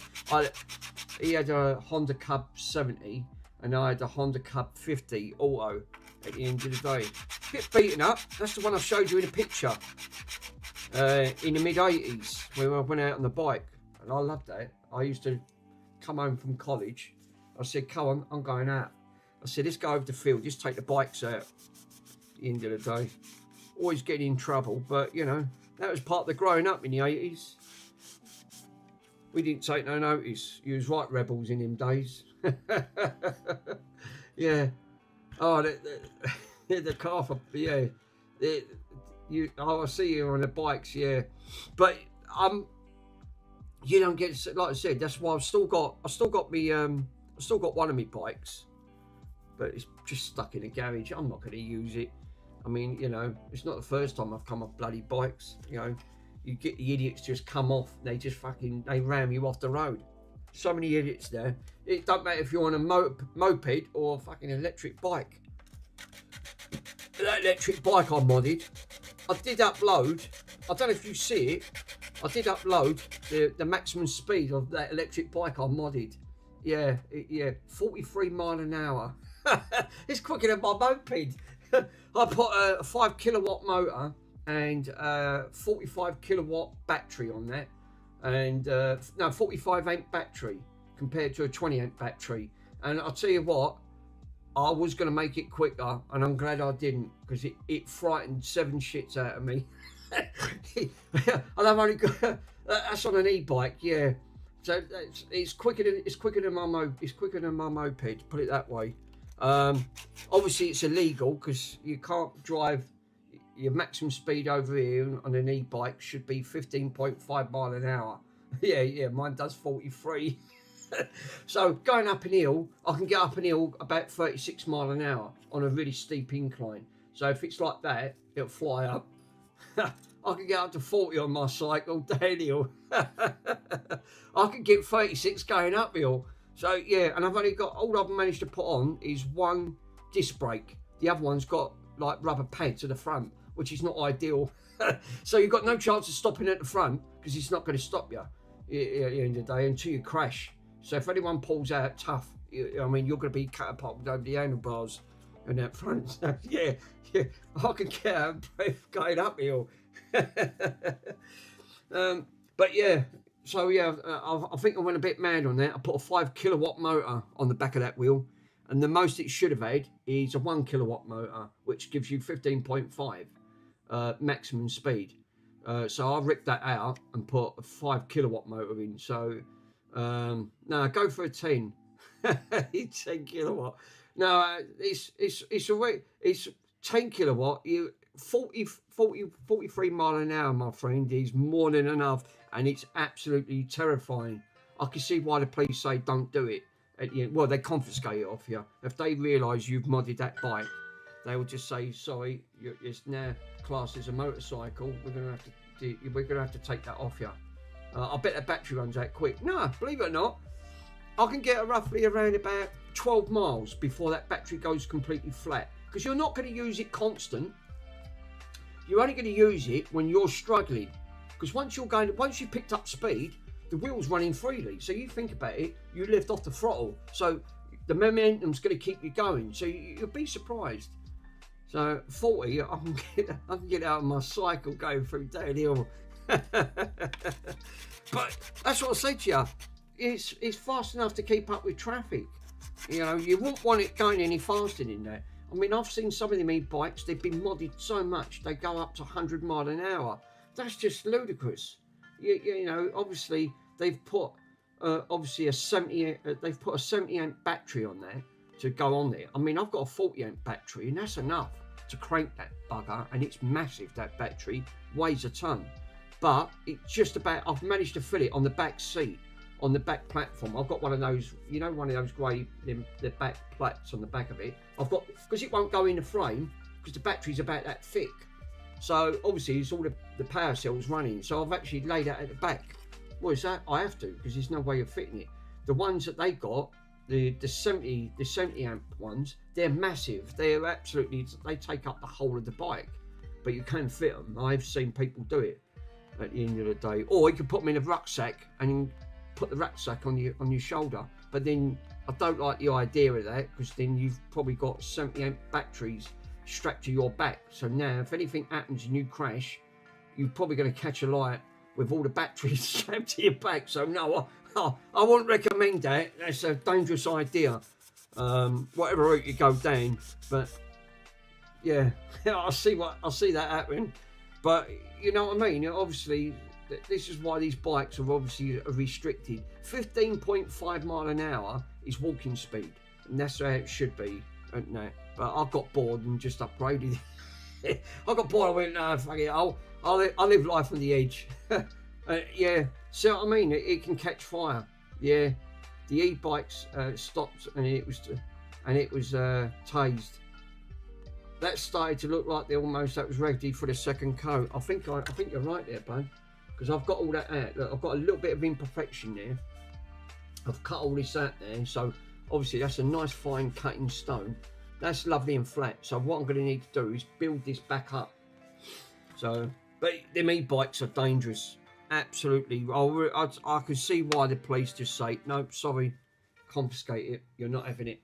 he had a Honda Cub 70 and I had a Honda Cub 50 Auto. At the end of the day, bit beaten up. That's the one I showed you in a picture in the mid 80s when I went out on the bike, and I loved that. I used to come home from college. I said, "Come on, I'm going out." I said, "Let's go over the field. Just take the bikes out." At the end of the day, always getting in trouble, but you know that was part of the growing up in the 80s. We didn't take no notice. You was right rebels in them days. Yeah. Oh, the car for I see you on the bikes, yeah, but you don't get, like I said. That's why I still got one of my bikes, but it's just stuck in a garage. I'm not going to use it. I mean, you know, it's not the first time I've come off bloody bikes. You know, you get the idiots just come off. They ram you off the road. So many idiots there. It don't matter if you're on a moped or a fucking electric bike. That electric bike I modded, I did upload. I don't know if you see it. I did upload the maximum speed of that electric bike I modded. Yeah, 43 mile an hour. It's quicker than my moped. I put a 5 kilowatt motor and 45 kilowatt battery on that. And 45 amp battery compared to a 20 amp battery. And I'll tell you what, I was going to make it quicker, and I'm glad I didn't, because it frightened seven shits out of me. And I've only got that's on an e-bike, yeah. So it's quicker than my moped. Put it that way. Obviously, it's illegal because you can't drive. Your maximum speed over here on an e-bike should be 15.5 mile an hour. Yeah, mine does 43. So going up an hill, I can get up an hill about 36 mile an hour on a really steep incline. So if it's like that, it'll fly up. I can get up to 40 on my cycle downhill. I can get 36 going uphill. So yeah, and all I've managed to put on is one disc brake. The other one's got like rubber pads to the front, which is not ideal. So you've got no chance of stopping at the front because it's not going to stop you at the end of the day until you crash. So if anyone pulls out tough, I mean, you're going to be catapulted over the handlebars in that front. So, yeah, I can get out of breath going uphill. But yeah, so yeah, I think I went a bit mad on that. I put a 5 kilowatt motor on the back of that wheel, and the most it should have had is a 1 kilowatt motor, which gives you 15.5 maximum speed. So I ripped that out and put a 5 kilowatt motor in. So no, go for a 10. 10 kilowatt. No, it's 10 kilowatt, 43 mile an hour, my friend, is more than enough, and it's absolutely terrifying. I can see why the police say don't do it. Well, they confiscate it off you. If they realise you've modded that bike, they will just say, sorry, it's now classed as a motorcycle. We're gonna have to take that off you. I bet the battery runs out quick. No, believe it or not, I can get roughly around about 12 miles before that battery goes completely flat. Because you're not going to use it constant. You're only going to use it when you're struggling. Because once you've picked up speed, the wheel's running freely. So you think about it, you lift off the throttle. So the momentum's going to keep you going. So you'll be surprised. So 40, I can get out of my cycle going through downhill. But that's what I said to you. It's fast enough to keep up with traffic. You know, you wouldn't want it going any faster than that. I mean, I've seen some of them e-bikes, they've been modded so much, they go up to 100 mile an hour. That's just ludicrous. You know, obviously, they've put a 70 amp battery on there to go on there. I mean, I've got a 40 amp battery, and that's enough to crank that bugger, and it's massive, that battery, weighs a ton. But it's just about, I've managed to fit it on the back seat, on the back platform. I've got one of those, you know, one of those grey, the back plates on the back of it. I've got, because it won't go in the frame, because the battery's about that thick. So obviously it's all the power cells running. So I've actually laid that at the back. Well, is that? I have to, because there's no way of fitting it. The ones that they got, the 70 amp ones, they're massive. They're absolutely, they take up the whole of the bike. But you can fit them. I've seen people do it at the end of the day. Or you can put them in a rucksack and put the rucksack on your shoulder. But then I don't like the idea of that, because then you've probably got 70 amp batteries strapped to your back. So now if anything happens and you crash, you're probably going to catch a light with all the batteries strapped to your back. So no, I wouldn't recommend that. That's a dangerous idea, whatever route you go down. But yeah, I see that happening. But you know what I mean? Obviously, this is why these bikes are obviously restricted. 15.5 mile an hour is walking speed, and that's how it should be, isn't it? But I got bored and just upgraded. I got bored. I went, no, fuck it. I'll live life on the edge. Yeah, see what I mean? It can catch fire. Yeah, the e-bikes stopped, and it was tased. That started to look like that was ready for the second coat. I think you're right there, bud, because I've got all that out. Look, I've got a little bit of imperfection there. I've cut all this out there, so obviously that's a nice fine cutting stone. That's lovely and flat. So what I'm going to need to do is build this back up. So, but them e-bikes are dangerous. Absolutely. I can see why the police just say, no, sorry, confiscate it. You're not having it.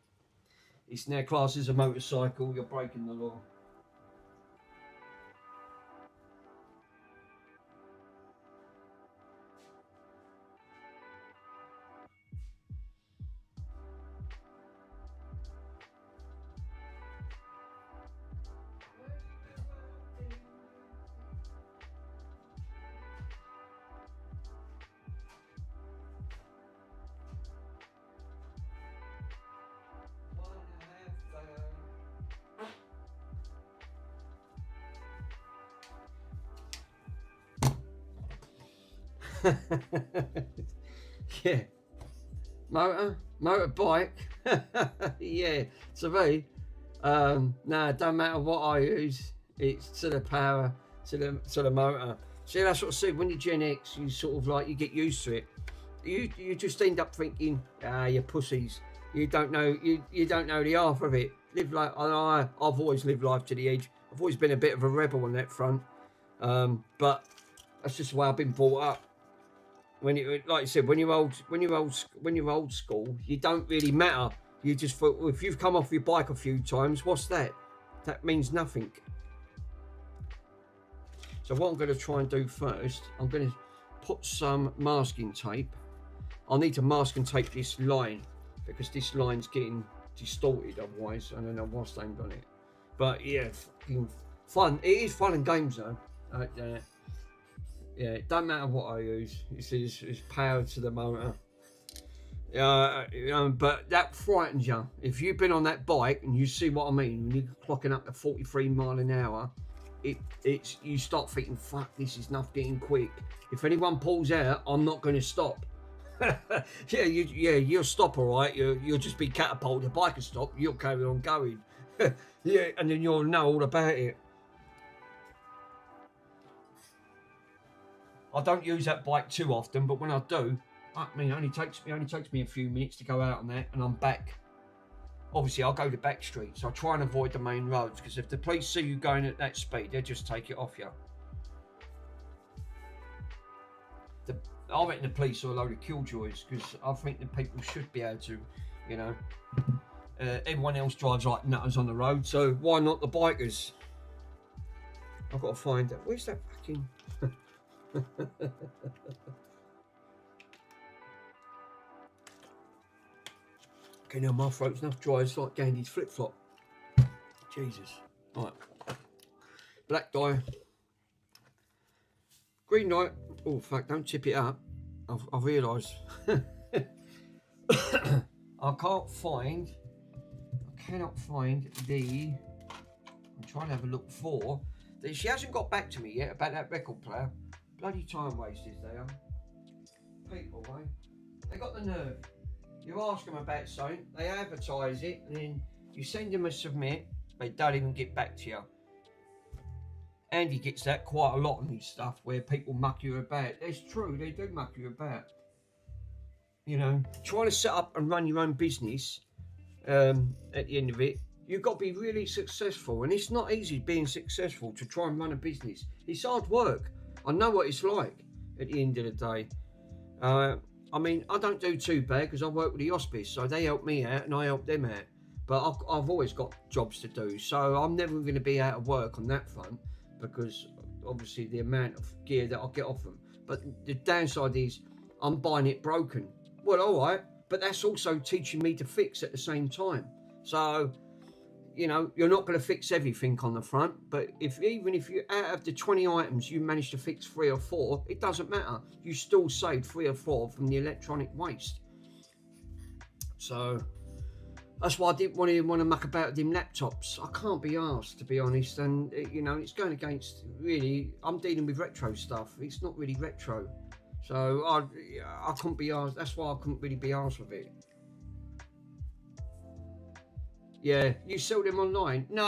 It's now classed as a motorcycle. You're breaking the law. Yeah, motorbike. Yeah, to me, no, it don't matter what I use. It's to the power, to the motor. See, that's what I said. When you're Gen X, you sort of like, you get used to it. You just end up thinking, you pussies. You don't know the half of it. Live life. I've always lived life to the edge. I've always been a bit of a rebel on that front. But that's just the way I've been brought up. When you, like you said, when you're old school, you don't really matter. You just thought, well, if you've come off your bike a few times, what's that? That means nothing. So what I'm going to try and do first, I'm going to put some masking tape. I'll need to mask and tape this line, because this line's getting distorted otherwise. I don't know what's aimed on it. But yeah, fun. It is fun and games though. Yeah, it don't matter what I use. It's power to the motor. But that frightens you. If you've been on that bike and you see what I mean, when you're clocking up to 43 mile an hour, it's you start thinking, fuck, this is enough getting quick. If anyone pulls out, I'm not going to stop. You'll stop, all right. You'll just be catapulted. The bike will stop. You'll carry on going. Yeah, and then you'll know all about it. I don't use that bike too often, but when I do, I mean, it only takes me a few minutes to go out on that, and I'm back. Obviously, I'll go to back streets. I try and avoid the main roads, because if the police see you going at that speed, they'll just take it off you. I reckon the police are a load of killjoys, because I think that people should be able to, you know. Everyone else drives like nutters on the road, so why not the bikers? I've got to find it. Where's that fucking... Okay, now my throat's enough dry, it's like Gandhi's flip-flop. Jesus. Right. Black dye. Green light. Oh, fuck, don't tip it up. I've realised. I cannot find the... I'm trying to have a look for... She hasn't got back to me yet about that record player. Bloody time wasters they are. People, eh? They got the nerve. You ask them about something, they advertise it, and then you send them a submit, they don't even get back to you. Andy gets that quite a lot on his stuff, where people muck you about. It's true, they do muck you about. You know, trying to set up and run your own business, at the end of it, you've got to be really successful, and it's not easy being successful to try and run a business. It's hard work. I know what it's like at the end of the day. I mean, I don't do too bad because I work with the hospice, so they help me out and I help them out. But I've always got jobs to do, so I'm never going to be out of work on that front, because obviously the amount of gear that I get off them. But the downside is I'm buying it broken. Well, all right, but that's also teaching me to fix at the same time. So, you know, you're not going to fix everything on the front, but even if you, out of the 20 items, you manage to fix 3 or 4, it doesn't matter. You still save 3 or 4 from the electronic waste. So that's why I didn't want to muck about with them laptops. I can't be arsed, to be honest, and you know, it's going against, really, I'm dealing with retro stuff. It's not really retro. So I couldn't be arsed. That's why I couldn't really be arsed with it. Yeah, you sell them online? No,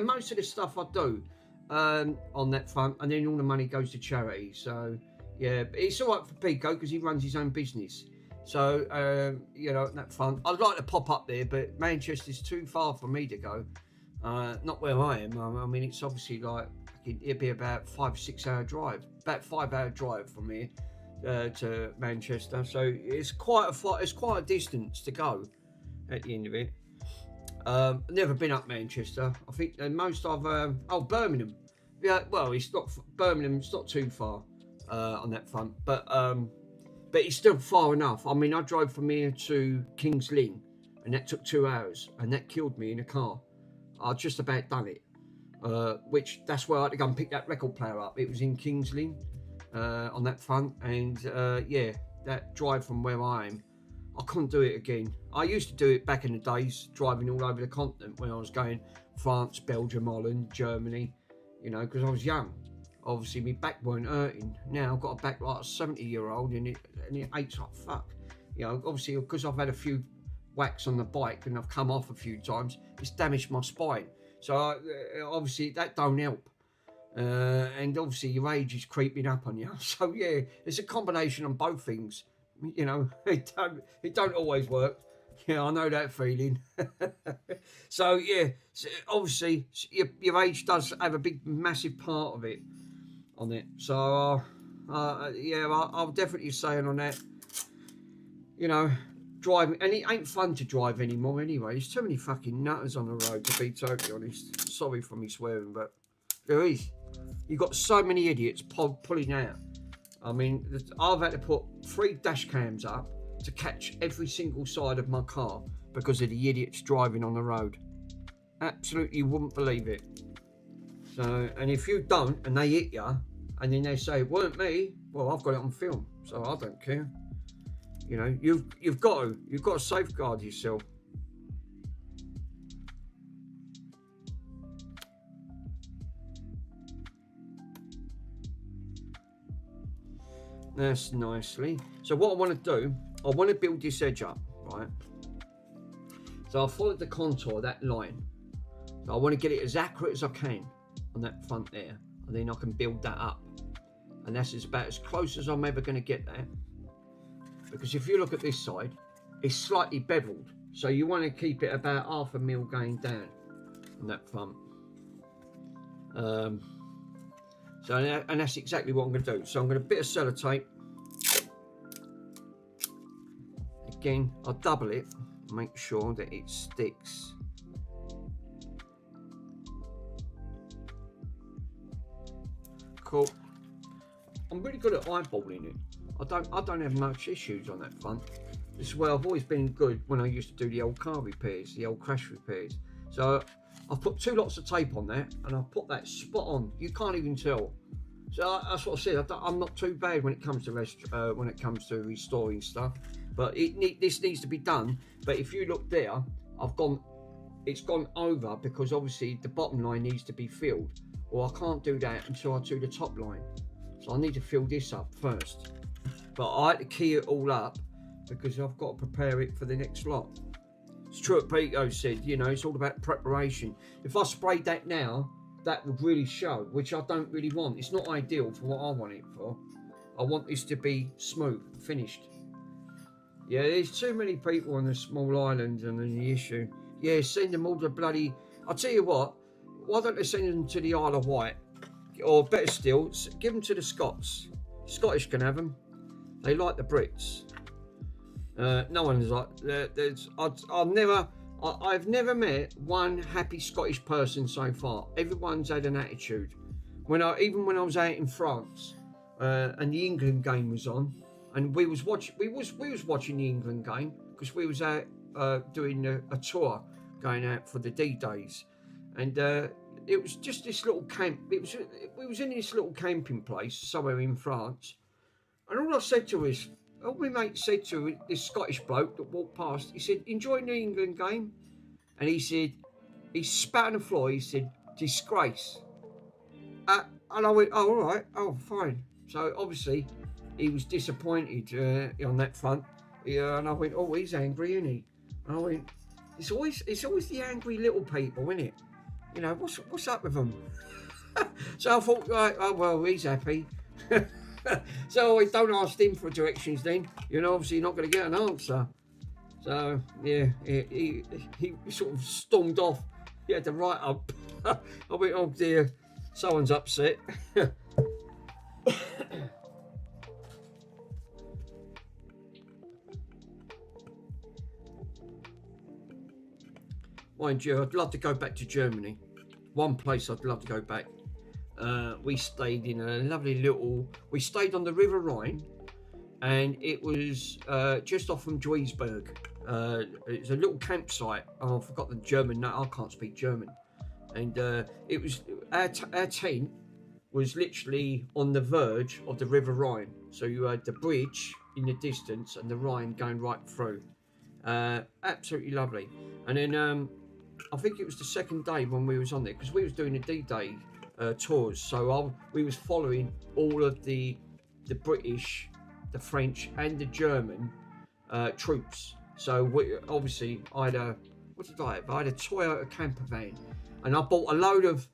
most of the stuff I do on that front, and then all the money goes to charity. So yeah, but it's all right for Pico because he runs his own business. So you know, that front, I'd like to pop up there, but Manchester's too far for me to go. Not where I am. I mean, it's obviously like it'd be about 5-6 hour drive, about 5 hour drive from here to Manchester. So it's quite a distance to go at the end of it. I've never been up Manchester. I think the most I've Birmingham. Yeah, well, it's not Birmingham. It's not too far on that front, but it's still far enough. I mean, I drove from here to Kings Lynn, and that took 2 hours, and that killed me in a car. I just about done it. Which that's where I had to go and pick that record player up. It was in Kings Lynn on that front, and yeah, that drive from where I am, I couldn't do it again. I used to do it back in the days, driving all over the continent when I was going France, Belgium, Holland, Germany, you know, because I was young. Obviously, my back weren't hurting. Now I've got a back like a 70-year-old, and it aches like fuck. You know, obviously, because I've had a few whacks on the bike and I've come off a few times, it's damaged my spine. So obviously, that don't help. And obviously, your age is creeping up on you. So yeah, it's a combination on both things. You know, it don't always work. Yeah, I know that feeling. So yeah, obviously your age does have a massive part of it on it. So yeah, I'll definitely say on that. You know, driving, and it ain't fun to drive anymore anyway. There's too many fucking nutters on the road, to be totally honest. Sorry for me swearing, but there is. You've got so many idiots pulling out. I mean, I've had to put 3 dash cams up to catch every single side of my car because of the idiots driving on the road. Absolutely, you wouldn't believe it. So, and if you don't, and they hit you, and then they say, it weren't me, well, I've got it on film, so I don't care. You know, you've got to safeguard yourself. That's nicely. So what I want to do, I want to build this edge up, right? So I followed the contour of that line. So I want to get it as accurate as I can on that front there, and then I can build that up. And that's about as close as I'm ever going to get there. Because if you look at this side, it's slightly beveled. So you want to keep it about 1/2 mil going down on that front. So, and that's exactly what I'm going to do. So I'm going to bit of sellotape. Again, I'll double it, make sure that it sticks. Cool. I'm really good at eyeballing it. I don't have much issues on that front. This is where I've always been good when I used to do the old car repairs, the old crash repairs. So I've put 2 lots of tape on there, and I've put that spot on. You can't even tell. So that's what I said. I'm not too bad when it comes to restoring stuff, but this needs to be done. But if you look there, it's gone over because obviously the bottom line needs to be filled. Well, I can't do that until I do the top line. So I need to fill this up first. But I had to key it all up because I've got to prepare it for the next lot. Stuart Pico said, you know, it's all about preparation. If I sprayed that now, that would really show, which I don't really want. It's not ideal for what I want it for. I want this to be smooth, finished. Yeah, there's too many people on a small island and the issue. Yeah, send them all to bloody... I'll tell you what, why don't they send them to the Isle of Wight? Or better still, give them to the Scots. Scottish can have them. They like the Brits. No one's like... I've never met one happy Scottish person so far. Everyone's had an attitude. Even when I was out in France, and the England game was on, and we was watching the England game because we was out doing a tour, going out for the D-Days, and it was just this little camp. We was in this little camping place somewhere in France, and all my mate said to this Scottish bloke that walked past, he said, "Enjoying the England game?" And he said, he spat on the floor, he said, "Disgrace." And I went, "Oh, all right, oh, fine." So obviously he was disappointed on that front. Yeah, and I went, "Oh, he's angry, isn't he?" And I went, it's always the angry little people, isn't it? You know, what's up with them? So I thought, right, oh, well, he's happy. So I don't ask him for directions then. You know, obviously you're not going to get an answer. So, yeah, he sort of stormed off. He had to write up. I went, oh dear, someone's upset. Mind you, I'd love to go back to Germany. One place I'd love to go back. We stayed in a lovely we stayed on the River Rhine, and it was just off from Duisburg. It's a little campsite. Oh, I forgot the German. No, I can't speak German. And it was our tent was literally on the verge of the River Rhine. So you had the bridge in the distance and the Rhine going right through. Absolutely lovely. And then I think it was the second day when we was on there, because we was doing the D-Day tours. So we was following all of the British, the French, and the German troops. So obviously I had a Toyota camper van, and I bought a load of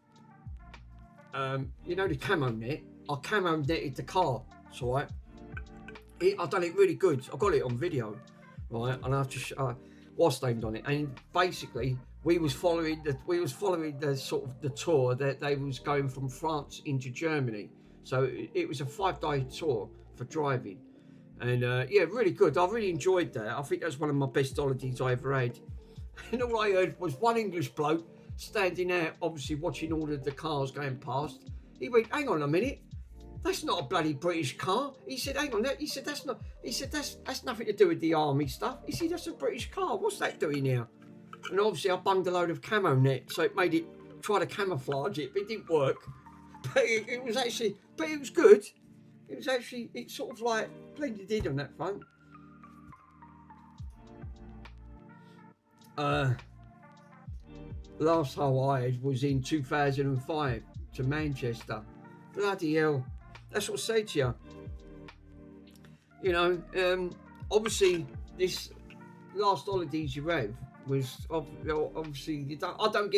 the camo net. I camo netted the car. It's all right. I've done it really good. I got it on video, right? And I've just was named on it. And basically, we was following the sort of the tour that they was going from France into Germany. So it was a 5-day tour for driving, and yeah, really good. I really enjoyed that. I think that's one of my best holidays I ever had. And all I heard was one English bloke standing out, obviously watching all of the cars going past. He went, "Hang on a minute. That's not a bloody British car." He said, "Hang on, he said that's not." He said, "That's nothing to do with the army stuff." He said, "That's a British car. What's that doing here?" And obviously, I bunged a load of camo net, so it made it try to camouflage it, but it didn't work. But it was good. It sort of like blended in on that front. Last hole I had was in 2005 to Manchester. Bloody hell. That's what I say to you. You know, obviously this last holidays you have was obviously you don't. I don't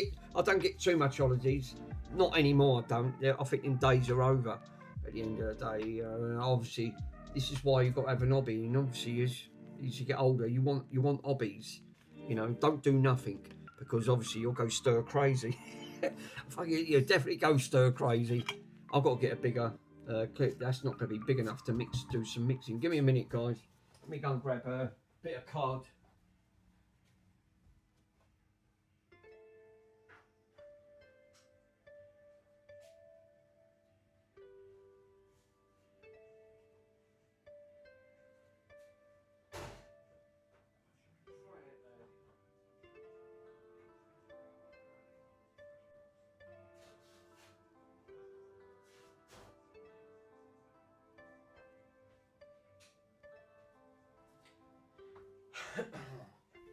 get too much holidays. Not anymore. I don't. I think them days are over. At the end of the day, obviously this is why you've got to have an hobby. And obviously as you get older, you want hobbies. You know, don't do nothing because obviously you'll go stir crazy. You definitely go stir crazy. I've got to get a bigger clip. That's not going to be big enough to do some mixing. Give me a minute, guys. Let me go and grab a bit of card.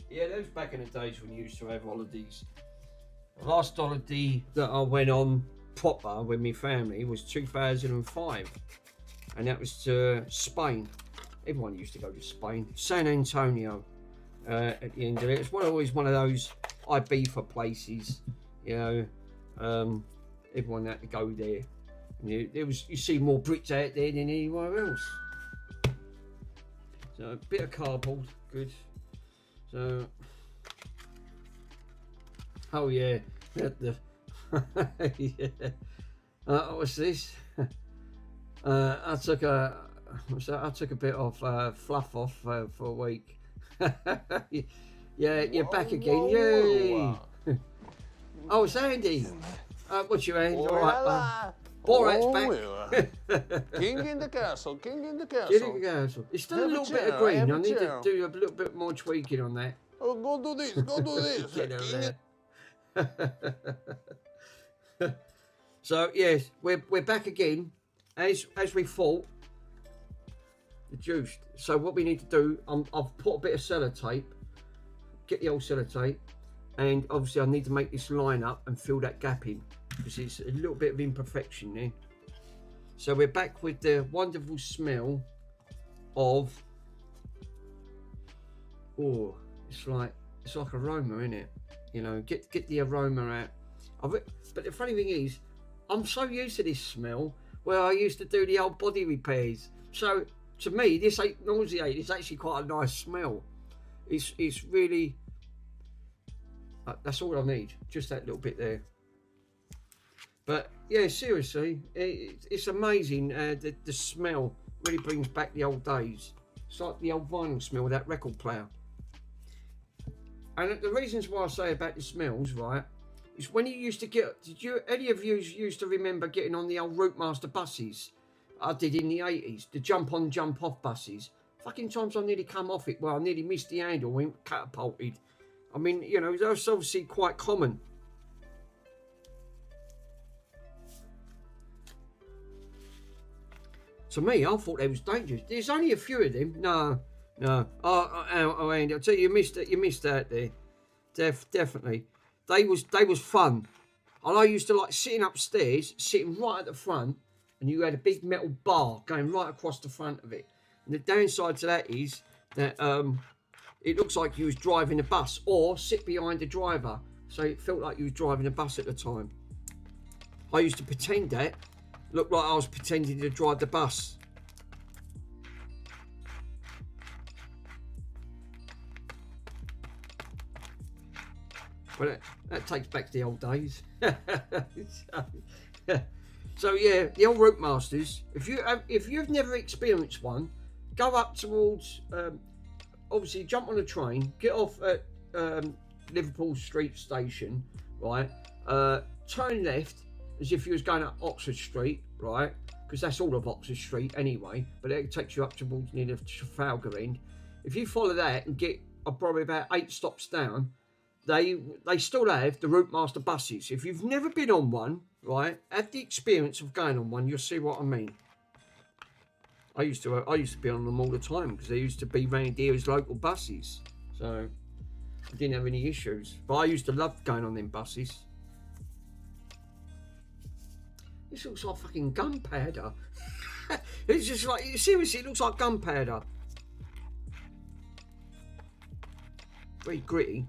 Yeah, those back in the days when you used to have holidays. The last holiday that I went on proper with my family was 2005, and that was to Spain. Everyone used to go to Spain. San Antonio. At the end of it, it's always one of those Ibiza places. You know, everyone had to go there. And you see more Brits out there than anywhere else. So a bit of cardboard, good. So, oh yeah, yeah. What's this? I took a bit of fluff off for a week. Yeah, you're back again. Yay! Oh, it's Andy. What's your hand? All right, bud. Borat's back. King in the castle, king in the castle. King in the castle. It's still a little bit of green. I need to do a little bit more tweaking on that. Oh, go do this, go do this. Get over there. So yes, we're back again, as we thought. The juice. So what we need to do, I've put a bit of sellotape. Get the old sellotape, and obviously I need to make this line up and fill that gap in, because it's a little bit of imperfection there. So we're back with the wonderful smell of, oh, it's like aroma, isn't it? You know, get the aroma out. But the funny thing is, I'm so used to this smell where I used to do the old body repairs. So to me, this ain't nauseating. It's actually quite a nice smell. It's really, that's all I need. Just that little bit there. But yeah, seriously, it's amazing. The smell really brings back the old days. It's like the old vinyl smell of that record player. And the reasons why I say about the smells, right, is when you used to get, any of you used to remember getting on the old Routemaster buses? I did in the 80s, the jump on, jump off buses. Fucking times I nearly come off it, well, I nearly missed the handle, went catapulted. I mean, you know, that's obviously quite common. To me, I thought they was dangerous. There's only a few of them. No. Oh, Andy, I'll tell you, you missed that there. Definitely. They was fun. And I used to like sitting upstairs, sitting right at the front, and you had a big metal bar going right across the front of it. And the downside to that is that it looks like you was driving a bus, or sit behind the driver, so it felt like you was driving a bus at the time. I used to pretend that. Looked like I was pretending to drive the bus. But that takes back to the old days. So yeah, the old Routmasters. If you've never experienced one, go up towards. Obviously, jump on a train, get off at Liverpool Street Station, right? Turn left as if you was going up Oxford Street, right? Because that's all of Oxford Street anyway. But it takes you up towards near the Trafalgar end. If you follow that and get probably about 8 stops down, they still have the Routemaster buses. If you've never been on one, right, have the experience of going on one, you'll see what I mean. I used to be on them all the time because they used to be round here as local buses. So I didn't have any issues. But I used to love going on them buses. This looks like fucking gunpowder. It's just like, seriously, it looks like gunpowder. Very gritty.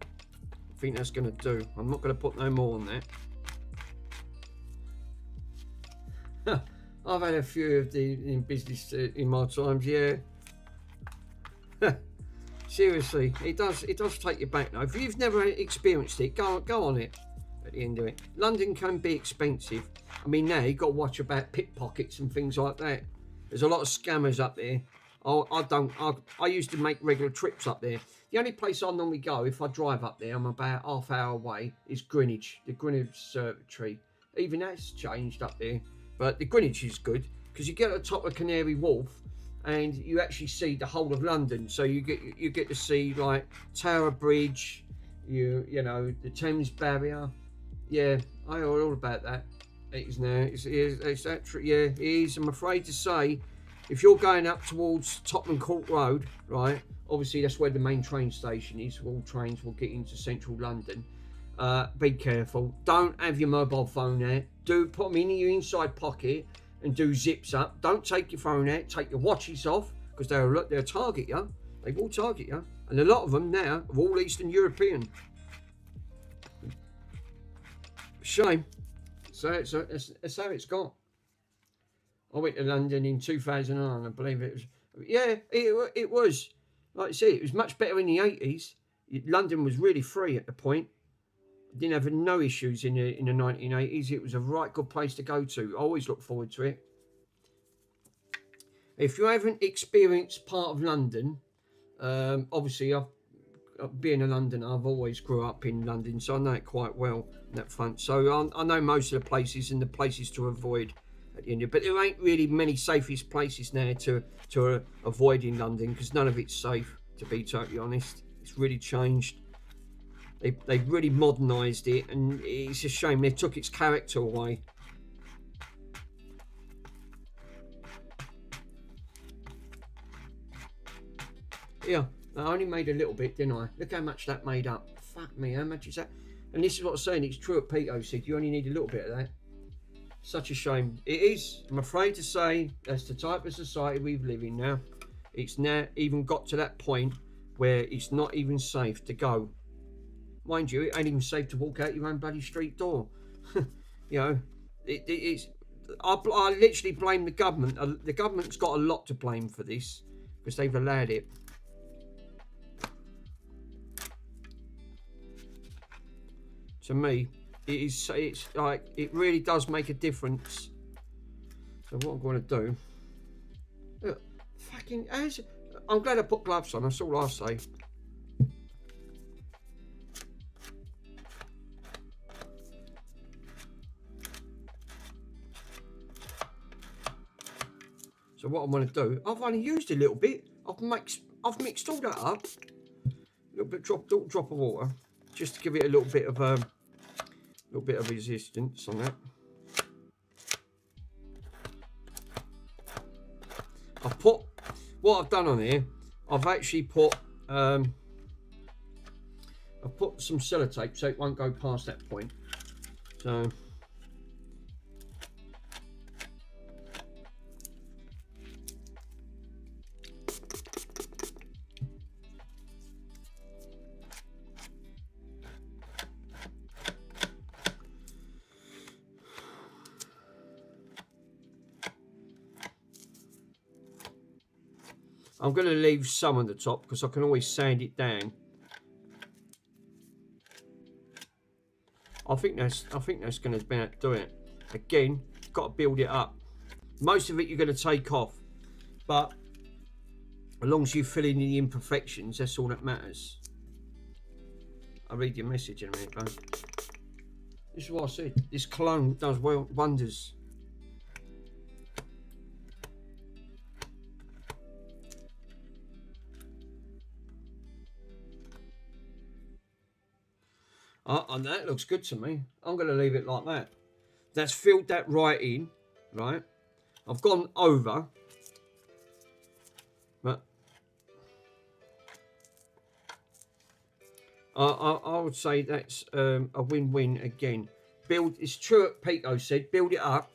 I think that's going to do. I'm not going to put no more on that. I've had a few of the in business in my times, yeah. Seriously, it does take you back now. If you've never experienced it, go on it. At the end of it, London can be expensive. I mean, now you've got to watch about pickpockets and things like that. There's a lot of scammers up there. I used to make regular trips up there. The only place I normally go if I drive up there, I'm about half hour away, is Greenwich, the Greenwich Observatory. Even that's changed up there, but the Greenwich is good because you get at the top of Canary Wharf and you actually see the whole of London. So you get to see like Tower Bridge, you know, the Thames Barrier. Yeah, I know all about that. It is now. It's actually, yeah, it is. I'm afraid to say, if you're going up towards Tottenham Court Road, right? Obviously, that's where the main train station is. All trains will get into central London. Be careful. Don't have your mobile phone out. Put them in your inside pocket and do zips up. Don't take your phone out. Take your watches off because they'll target you. They will target you, and a lot of them now are all Eastern European. Shame. So that's how it's got. I went to London in 2009, I believe it was. Yeah, it was. Like I said, it was much better in the 80s. London was really free at the point. Didn't have no issues in the 1980s. It was a right good place to go to. I always look forward to it. If you haven't experienced part of London, obviously being a Londoner, I've always grew up in London, so I know it quite well in that front. So I know most of the places and the places to avoid at the end of it. But there ain't really many safest places now to avoid in London because none of it's safe, to be totally honest. It's really changed. They've really modernised it, and it's a shame they took its character away. Yeah, I only made a little bit, didn't I? Look how much that made up. Fuck me, how much is that? And this is what I'm saying, it's true what Peter said, you only need a little bit of that. Such a shame. It is, I'm afraid to say, that's the type of society we live in now. It's now even got to that point where it's not even safe to go. Mind you, it ain't even safe to walk out your own bloody street door. You know, it's. I literally blame the government. The government's got a lot to blame for this because they've allowed it. To me, it's like it really does make a difference. So what I'm going to do? Look, fucking. I'm glad I put gloves on. That's all I'll say. So what I'm going to do, I've only used a little bit. I've mixed all that up. A little bit drop of water, just to give it a little bit of resistance on that. I've put what I've done on here. I've actually put I've put some sellotape so it won't go past that point. So. I'm going to leave some on the top because I can always sand it down. I think that's going to about do it. Again, got to build it up. Most of it you're going to take off, but as long as you fill in the imperfections, that's all that matters. I'll read your message in a minute, bro. This is what I said. This cologne does wonders. And that looks good to me. I'm going to leave it like that. That's filled that right in, right? I've gone over, but I would say that's a win-win again. Build. It's true what Pico said. Build it up.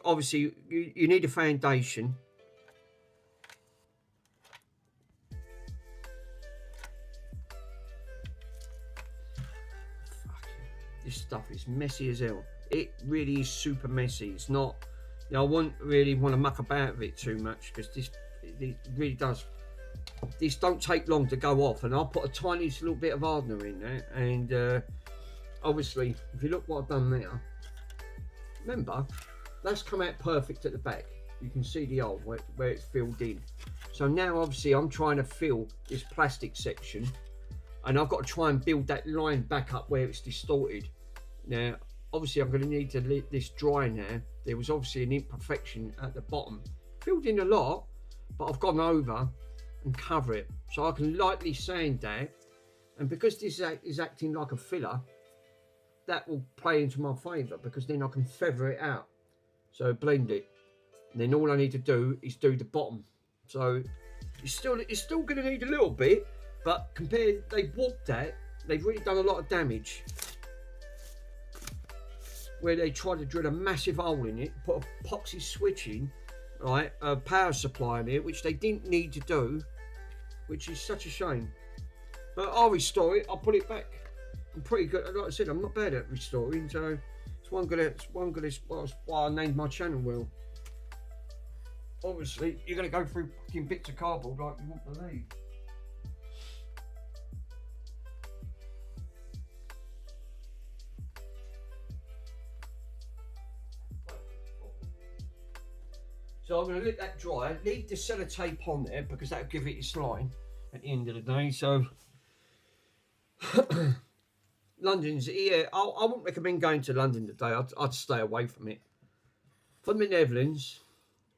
Obviously, you need a foundation. This stuff is messy as hell. It really is super messy. It's not. You know, I wouldn't really want to muck about with it too much because it really does. This don't take long to go off, and I'll put a tiny little bit of hardener in there. And obviously, if you look what I've done there, remember that's come out perfect at the back. You can see the hole where it's filled in. So now, obviously, I'm trying to fill this plastic section. And I've got to try and build that line back up where it's distorted. Now, obviously, I'm going to need to let this dry now. There was obviously an imperfection at the bottom. Filled in a lot, but I've gone over and cover it. So I can lightly sand that. And because this is acting like a filler, that will play into my favour because then I can feather it out. So blend it. And then all I need to do is do the bottom. So it's still going to need a little bit. But compared, they've walked that, they've really done a lot of damage. Where they tried to drill a massive hole in it, put a epoxy switch in, right, a power supply in it, which they didn't need to do, which is such a shame. But I'll restore it, I'll put it back. I'm pretty good, like I said, I'm not bad at restoring, so it's one good, that's why I named my channel Will. Obviously, you're going to go through fucking bits of cardboard like you won't believe. So I'm going to let that dry, leave the sellotape on there because that'll give it its line at the end of the day. So London's, yeah, I wouldn't recommend going to London today. I'd stay away from it. From the Netherlands,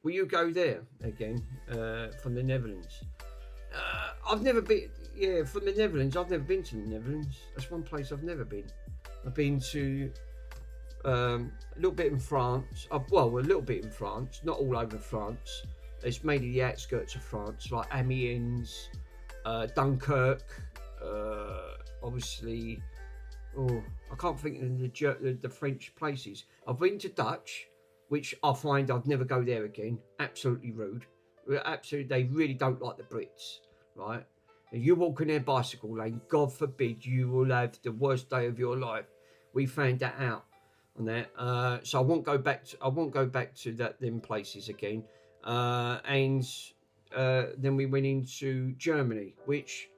will you go there again? From the Netherlands, I've never been. Yeah, from the Netherlands, I've never been to the Netherlands. That's one place I've never been. I've been to a little bit in France. Well, a little bit in France, not all over France. It's mainly the outskirts of France, like Amiens, Dunkirk. Obviously, I can't think of the French places. I've been to Dutch, which I find I'd never go there again. Absolutely rude. Absolutely, they really don't like the Brits, right? If you walk in their bicycle lane, God forbid, you will have the worst day of your life. We found that out on that, so I won't go back to them places again. And then we went into Germany, which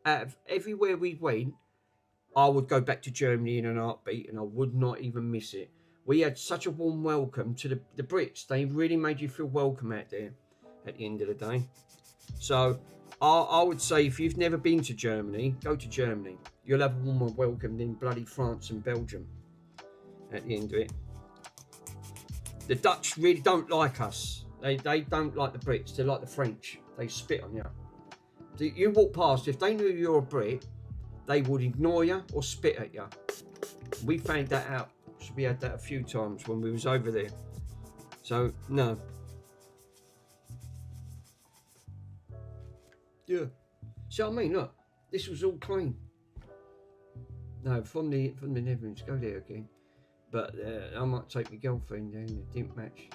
out of everywhere we went, I would go back to Germany in an heartbeat, and I would not even miss it. We had such a warm welcome to the Brits. They really made you feel welcome out there at the end of the day. So I would say if you've never been to Germany, go to Germany. You'll have a warmer welcome than bloody France and Belgium at the end of it. The Dutch really don't like us. They don't like the Brits. They like the French. They spit on you. You walk past, if they knew you're a Brit, they would ignore you or spit at you. We found that out. So we had that a few times when we was over there. So no. Yeah. See what I mean? Look, this was all clean. No, from the Netherlands, go there again. But I might take my girlfriend down. It didn't match.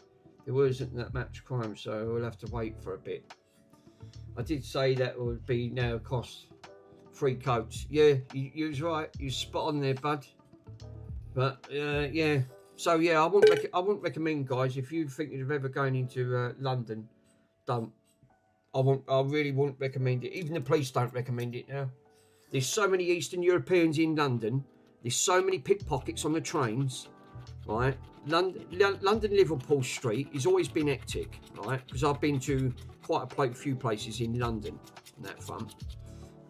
There wasn't that much crime, so we'll have to wait for a bit. I did say that would be now cost 3 coats. Yeah, you was right. You spot on there, bud. But yeah. So yeah, I wouldn't recommend, guys, if you think of ever going into London, don't. I really wouldn't recommend it. Even the police don't recommend it now. There's so many Eastern Europeans in London. There's so many pickpockets on the trains, right? London-Liverpool Street has always been hectic, right? Because I've been to quite a few places in London on that front.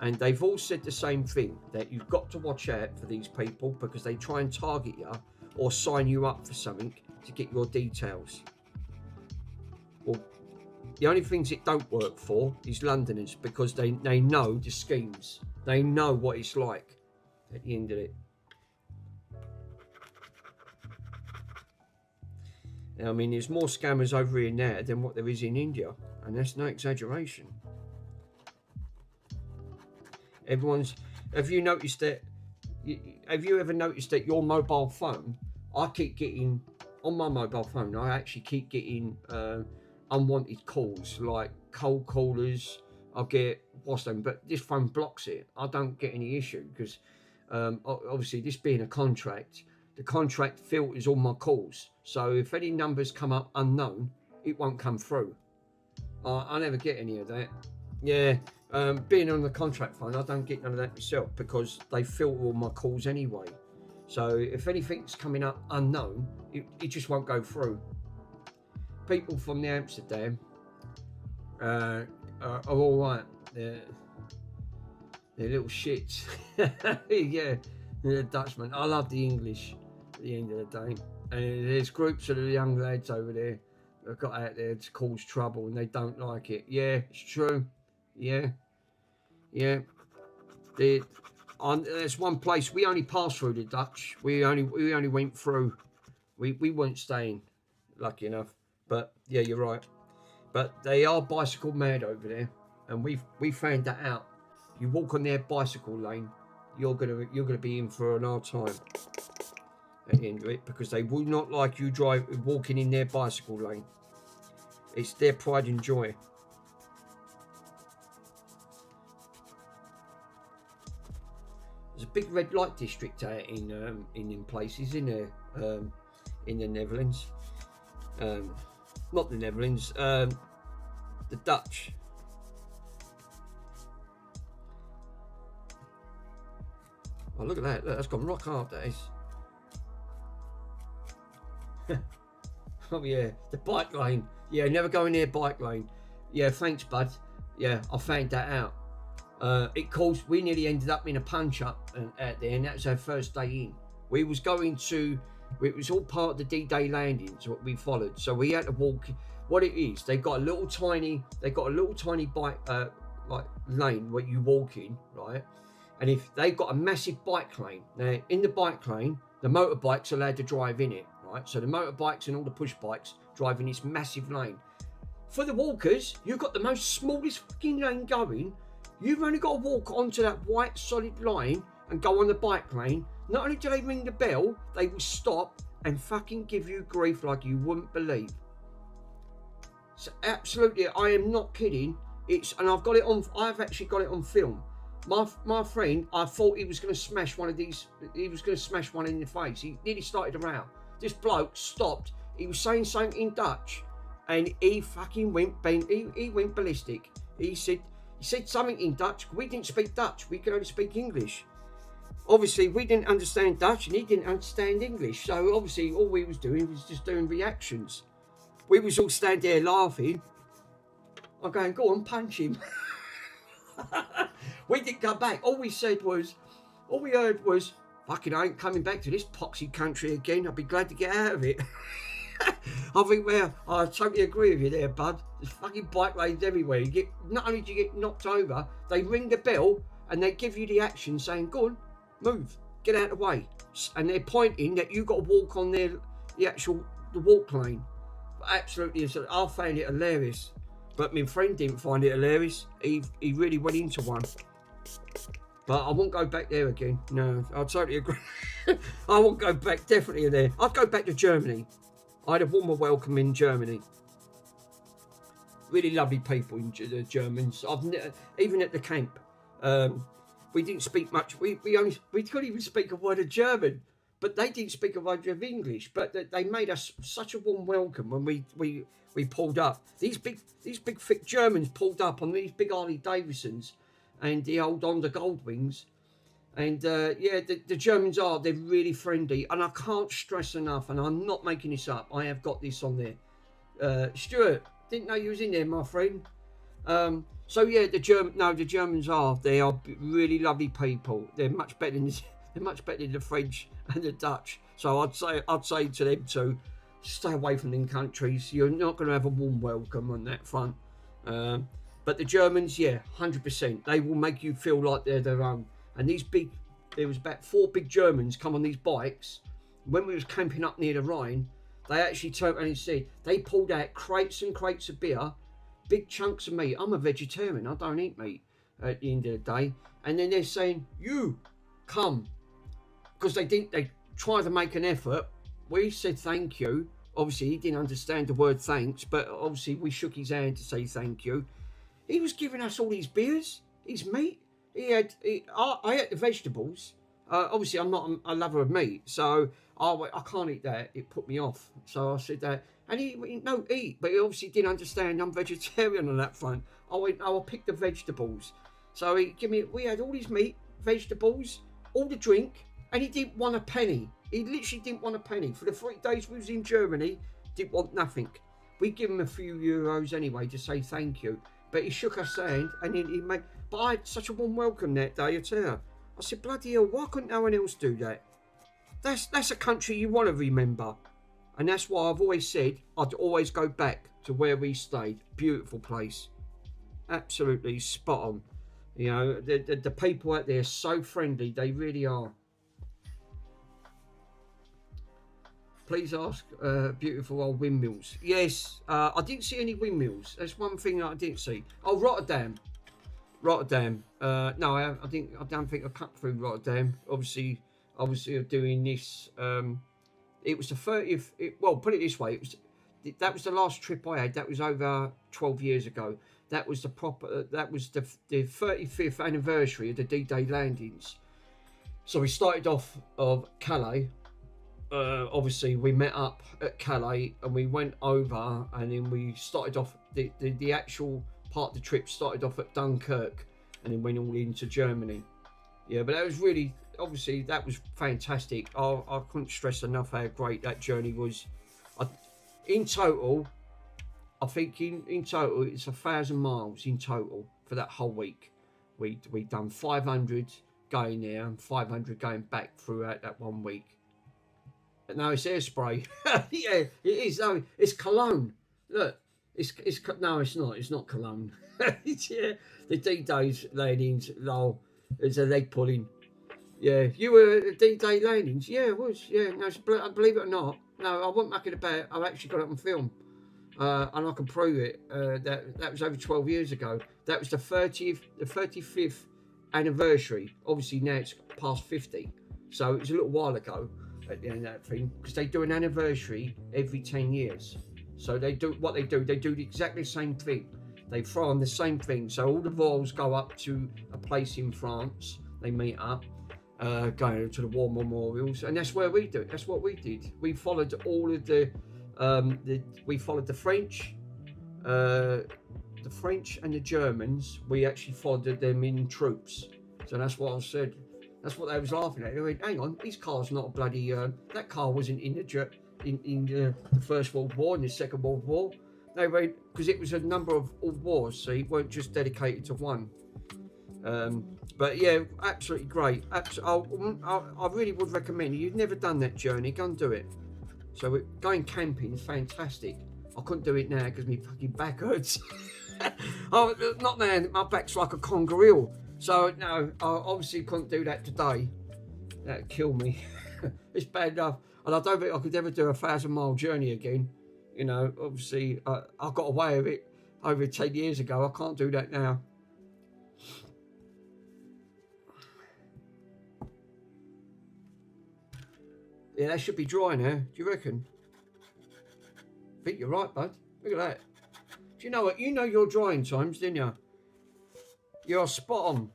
And they've all said the same thing, that you've got to watch out for these people because they try and target you or sign you up for something to get your details. Well, the only things it don't work for is Londoners because they know the schemes. They know what it's like at the end of it. I mean, there's more scammers over here now than what there is in India, and that's no exaggeration. Everyone's have you noticed that? Have you ever noticed that your mobile phone? I keep getting on my mobile phone. I actually keep getting unwanted calls, like cold callers. I get what's them, but this phone blocks it. I don't get any issue because obviously this being a contract, the contract filters all my calls. So if any numbers come up unknown, it won't come through. I never get any of that. Yeah, being on the contract phone, I don't get none of that myself because they filter all my calls anyway. So if anything's coming up unknown, it just won't go through. People from the Amsterdam are all right. They're little shits. Yeah, they're Dutchmen. I love the English at the end of the day. And there's groups of the young lads over there that got out there to cause trouble and they don't like it. Yeah, it's true. Yeah. There's one place we only passed through the Dutch. We only went through. We weren't staying, lucky enough. But yeah, you're right. But they are bicycle mad over there, and we found that out. You walk on their bicycle lane, you're gonna be in for an hard time at the end of it because they will not like you walking in their bicycle lane. It's their pride and joy. There's a big red light district out in places in there, in the Netherlands. Not the Netherlands, the Dutch. Oh, look at that. Look, that's gone rock hard, that is. Oh, yeah. The bike lane. Yeah, never go in their bike lane. Yeah, thanks, bud. Yeah, I found that out. We nearly ended up in a punch-up out there, and that was our first day in. We was going to... It was all part of the D-Day landings what we followed, so we had to walk. What it is, they got a little tiny bike like lane where you walk in, right? And if they've got a massive bike lane, now in the bike lane, the motorbikes are allowed to drive in it, right? So the motorbikes and all the push bikes drive in this massive lane. For the walkers, you've got the most smallest fucking lane going. You've only got to walk onto that white solid line and go on the bike lane. Not only do they ring the bell, they will stop and fucking give you grief like you wouldn't believe. So absolutely, I am not kidding. And I've got it on. I've actually got it on film. My friend, I thought he was going to smash one of these. He was going to smash one in the face. He nearly started a row. This bloke stopped. He was saying something in Dutch, and he fucking went. He went ballistic. He said something in Dutch. We didn't speak Dutch. We could only speak English. Obviously, we didn't understand Dutch and he didn't understand English. So obviously, all we was doing was just doing reactions. We was all standing there laughing. I'm going, go on, punch him. We didn't go back. All we heard was, fucking, I ain't coming back to this poxy country again. I'll be glad to get out of it. I think, well, I totally agree with you there, bud. There's fucking bike lanes everywhere. Not only do you get knocked over, they ring the bell and they give you the action saying, go on, move, get out of the way. And they're pointing that you've got to walk on the walk lane. Absolutely, I found it hilarious. But my friend didn't find it hilarious. He really went into one. But I won't go back there again. No, I totally agree. I won't go back definitely there. I'd go back to Germany. I had a warmer welcome in Germany. Really lovely people in the Germans. Even at the camp. We didn't speak much. We couldn't even speak a word of German, but they didn't speak a word of English. But they made us such a warm welcome when we pulled up. These big thick Germans pulled up on these big Harley Davidsons and the old Honda Goldwings. And the Germans they're really friendly, and I can't stress enough. And I'm not making this up. I have got this on there. Stuart, didn't know you was in there, my friend. So yeah, the Germans they are really lovely people. They're much better than the French and the Dutch. So I'd say to them to stay away from them countries. You're not going to have a warm welcome on that front. But the Germans, 100%. They will make you feel like they're their own. And there was about 4 big Germans come on these bikes. When we was camping up near the Rhine, they actually turned around and said they pulled out crates and crates of beer. Big chunks of meat. I'm a vegetarian. I don't eat meat. at the end of the day. And then they're saying, you come, because they tried to make an effort. We said thank you. Obviously, he didn't understand the word thanks, but obviously we shook his hand to say thank you. He was giving us all his beers, his meat. I ate the vegetables. Obviously, I'm not a lover of meat, so I can't eat that. It put me off. So I said that. And he no, eat. But he obviously didn't understand I'm vegetarian on that front. I went, I'll pick the vegetables. So we had all his meat, vegetables, all the drink, and he didn't want a penny. He literally didn't want a penny. For the 3 days we was in Germany, didn't want nothing. We give him a few euros anyway to say thank you. But he shook us hand, and he made. But I had such a warm welcome that day, I tell you. I said, bloody hell, why couldn't no one else do that? That's a country you want to remember. And that's why I've always said I'd always go back to where we stayed. Beautiful place. Absolutely spot on. You know, the people out there are so friendly. They really are. Please ask beautiful old windmills. Yes, I didn't see any windmills. That's one thing that I didn't see. Oh, Rotterdam. No, I don't think I cut through Rotterdam. Obviously doing this. It was the 30th. Well, put it this way. That was the last trip I had. That was over 12 years ago. That was the 35th anniversary of the D-Day landings. So we started off of Calais. Obviously we met up at Calais and we went over, and then we started off the actual part of the trip started off at Dunkirk and then went all into Germany. Yeah, but that was really, obviously that was fantastic. I couldn't stress enough how great that journey was. In total, I think in total it's 1,000 miles in total for that whole week. We done 500 going there and 500 going back throughout that 1 week. No, it's hairspray. Yeah, it is. No, it's cologne. Look, no, it's not. It's not cologne. Yeah, the D-Day's landings. Lol, it's a leg pulling. Yeah, you were at D-Day landings. Yeah, it was. Yeah, no, believe it or not. No, I wasn't mucking about. I've actually got it on film, and I can prove it. That was over 12 years ago. That was the 35th anniversary. Obviously now it's past 50, so it was a little while ago. At the end of that thing, because they do an anniversary every 10 years. So they do exactly the same thing. They throw on the same thing. So all the royals go up to a place in France. They meet up, going to the war memorials, and that's where we do it. That's what we did. We followed all of we followed the French and the Germans. We actually followed them in troops. So that's what I said. That's what they was laughing at. They went, hang on, his car's not a bloody... that car wasn't in the First World War and the Second World War. They went, because it was a number of wars, so it weren't just dedicated to one. But yeah, absolutely great. I really would recommend it. You've never done that journey, go and do it. So going camping is fantastic. I couldn't do it now because my fucking back hurts. Oh, not now, my back's like a kangaroo. So no, I obviously couldn't do that today. That'd kill me. It's bad enough, and I don't think I could ever do a 1,000-mile journey again. You know, obviously I got away with it over 10 years ago. I can't do that now. Yeah, that should be dry now. Do you reckon? I think you're right, bud. Look at that. Do you know what? You know your drying times, didn't you? You're spot on.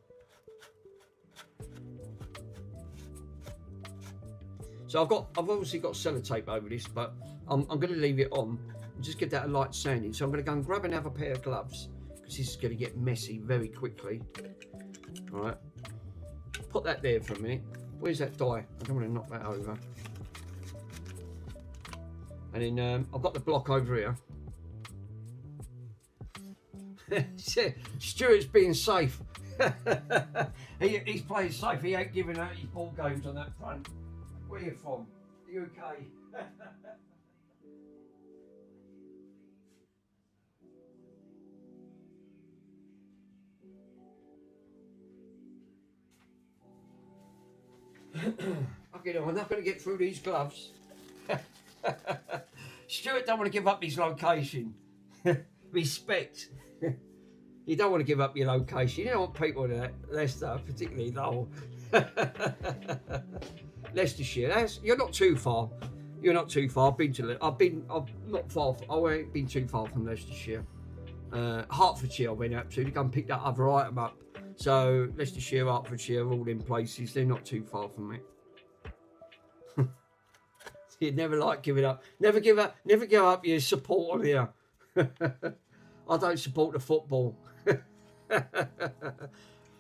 So I've obviously got sellotape over this, but I'm going to leave it on and just give that a light sanding. So I'm going to go and grab another pair of gloves because this is going to get messy very quickly. All right. Put that there for a minute. Where's that die? I don't want to knock that over. And then I've got the block over here. Stuart's being safe. He's playing safe. He ain't giving out his ball games on that front. Where are you from? The UK. Okay, no, I'm not going to get through these gloves. Stuart don't want to give up his location. Respect. You don't want to give up your location. You don't want people in Leicester, particularly though. Leicestershire. You're not too far. You're not too far. I'm not far. I ain't been too far from Leicestershire. Hertfordshire I went up to go and pick that other item up. So Leicestershire, Hertfordshire, all in places. They're not too far from me. You'd never like giving up. Never give up. Never give up your support on here. I don't support the football.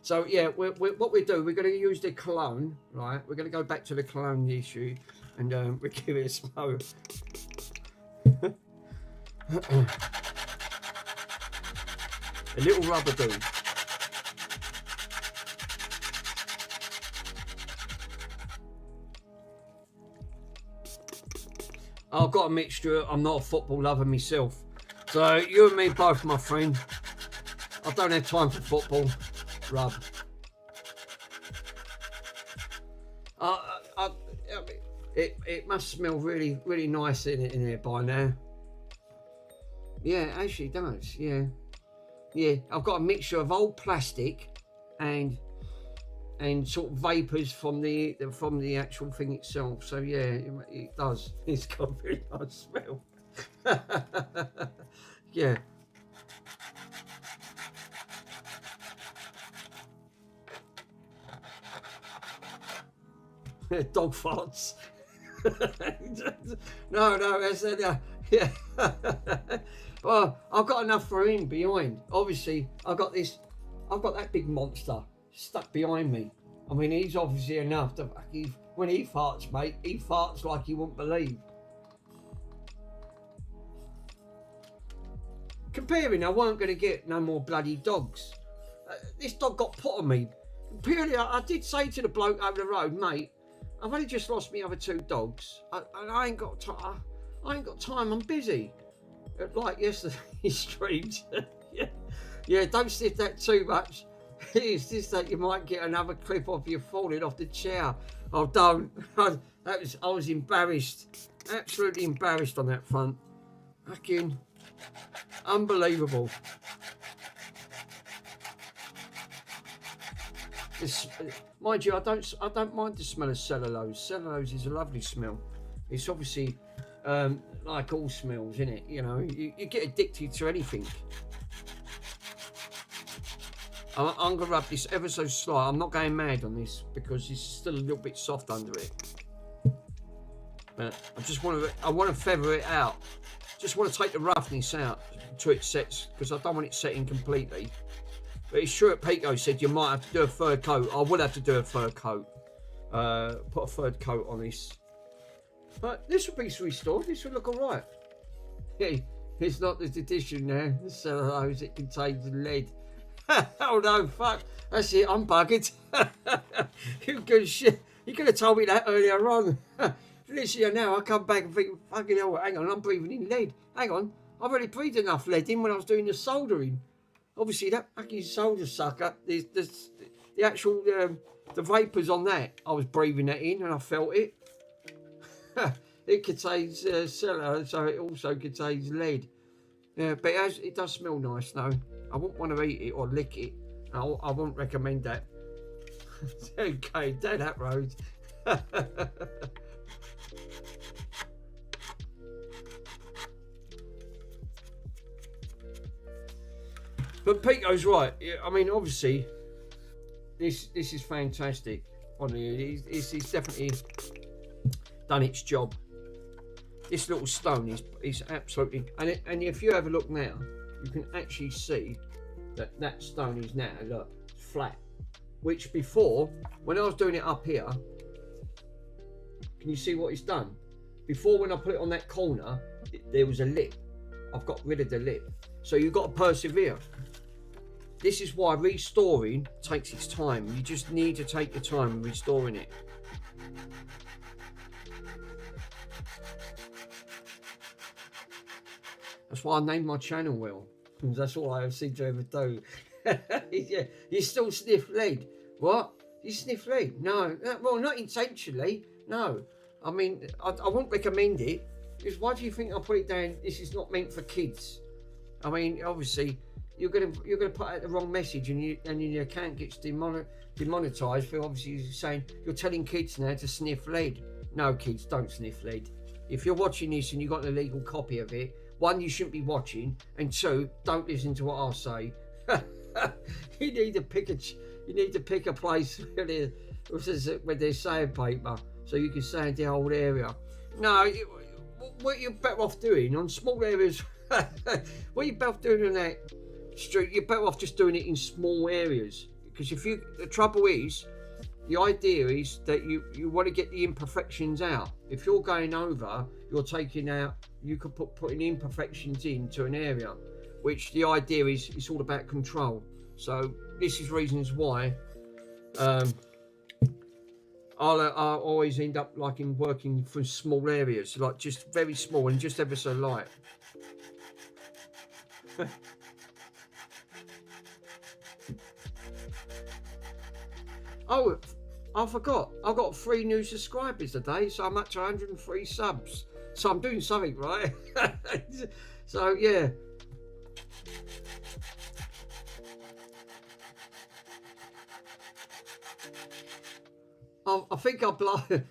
So yeah, what we do, we're going to use the cologne, right? We're going to go back to the cologne issue, and we'll give it a smell. A little rubber do. I've got a mixture. I'm not a football lover myself. So you and me both, my friend. I don't have time for football. Rub. It must smell really, really nice in here by now. Yeah, it actually does. Yeah. Yeah, I've got a mixture of old plastic and sort of vapours from the actual thing itself. So yeah, it does. It's got a very nice smell. Yeah. Dog farts. no, that's yeah. Well, I've got enough for him behind. Obviously, I've got that big monster stuck behind me. I mean, he's obviously enough to. When he farts, mate, he farts like you wouldn't believe. Comparing, I weren't going to get no more bloody dogs. This dog got put on me. Purely, I did say to the bloke over the road, mate, I've only just lost my other 2 dogs, and I ain't got time. I'm busy. Like yesterday, he screamed. yeah, don't sniff that too much. It's just that you might get another clip of you falling off the chair. Oh, don't. I was embarrassed. Absolutely embarrassed on that front. Fucking unbelievable. Mind you, I don't mind the smell of cellulose. Cellulose is a lovely smell. It's obviously like all smells, isn't it? You know, you get addicted to anything. I'm gonna rub this ever so slight. I'm not going mad on this because it's still a little bit soft under it. But I want to feather it out. Just want to take the roughness out until it sets, because I don't want it setting completely. But it's true, Pico said you might have to do a third coat. I will have to do a third coat. Put a third coat on this. But this will be restored. This will look alright. Hey, it's not this edition now. The cellulose, it contains lead. Oh no, fuck. That's it, I'm buggered. You good shit. You could have told me that earlier on. Listen, now I come back and think, fucking hell, hang on, I'm breathing in lead. Hang on, I've already breathed enough lead in when I was doing the soldering. Obviously, that fucking solder sucker, the actual, the vapours on that, I was breathing that in and I felt it. It contains cellulose, so it also contains lead. Yeah, but it does smell nice though. I wouldn't want to eat it or lick it. I wouldn't recommend that. Okay, down that road. But Pico's right. I mean, obviously, this is fantastic. It's definitely done its job. This little stone is absolutely, and if you have a look now, you can actually see that stone is now, look, flat. Which before, when I was doing it up here, can you see what it's done? Before, when I put it on that corner, there was a lip. I've got rid of the lip. So you've got to persevere. This is why restoring takes its time. You just need to take your time in restoring it. That's why I named my channel Will. That's all I seem to ever do. Yeah, you still sniff lead. What? You sniff lead? No. Well, not intentionally. No. I mean, I wouldn't recommend it. Because why do you think I put it down? This is not meant for kids. I mean, obviously, you're gonna put out the wrong message, and your account gets demonetized for obviously saying you're telling kids now to sniff lead. No, kids, don't sniff lead. If you're watching this and you've got an illegal copy of it, one, you shouldn't be watching, and two, don't listen to what I say. You need to pick a place where there's sandpaper, so you can sand the whole area. No, what you're better off doing on small areas. What you're better off doing on that street, you're better off just doing it in small areas. Because the trouble is, the idea is that you want to get the imperfections out. If you're going over, you're taking out, you could putting imperfections into an area, which the idea is it's all about control. So this is reasons why I'll always end up liking working for small areas, like just very small and just ever so light. Oh, I forgot. I've got 3 new subscribers today, so I'm up to 103 subs. So I'm doing something right. So yeah. I think I blasted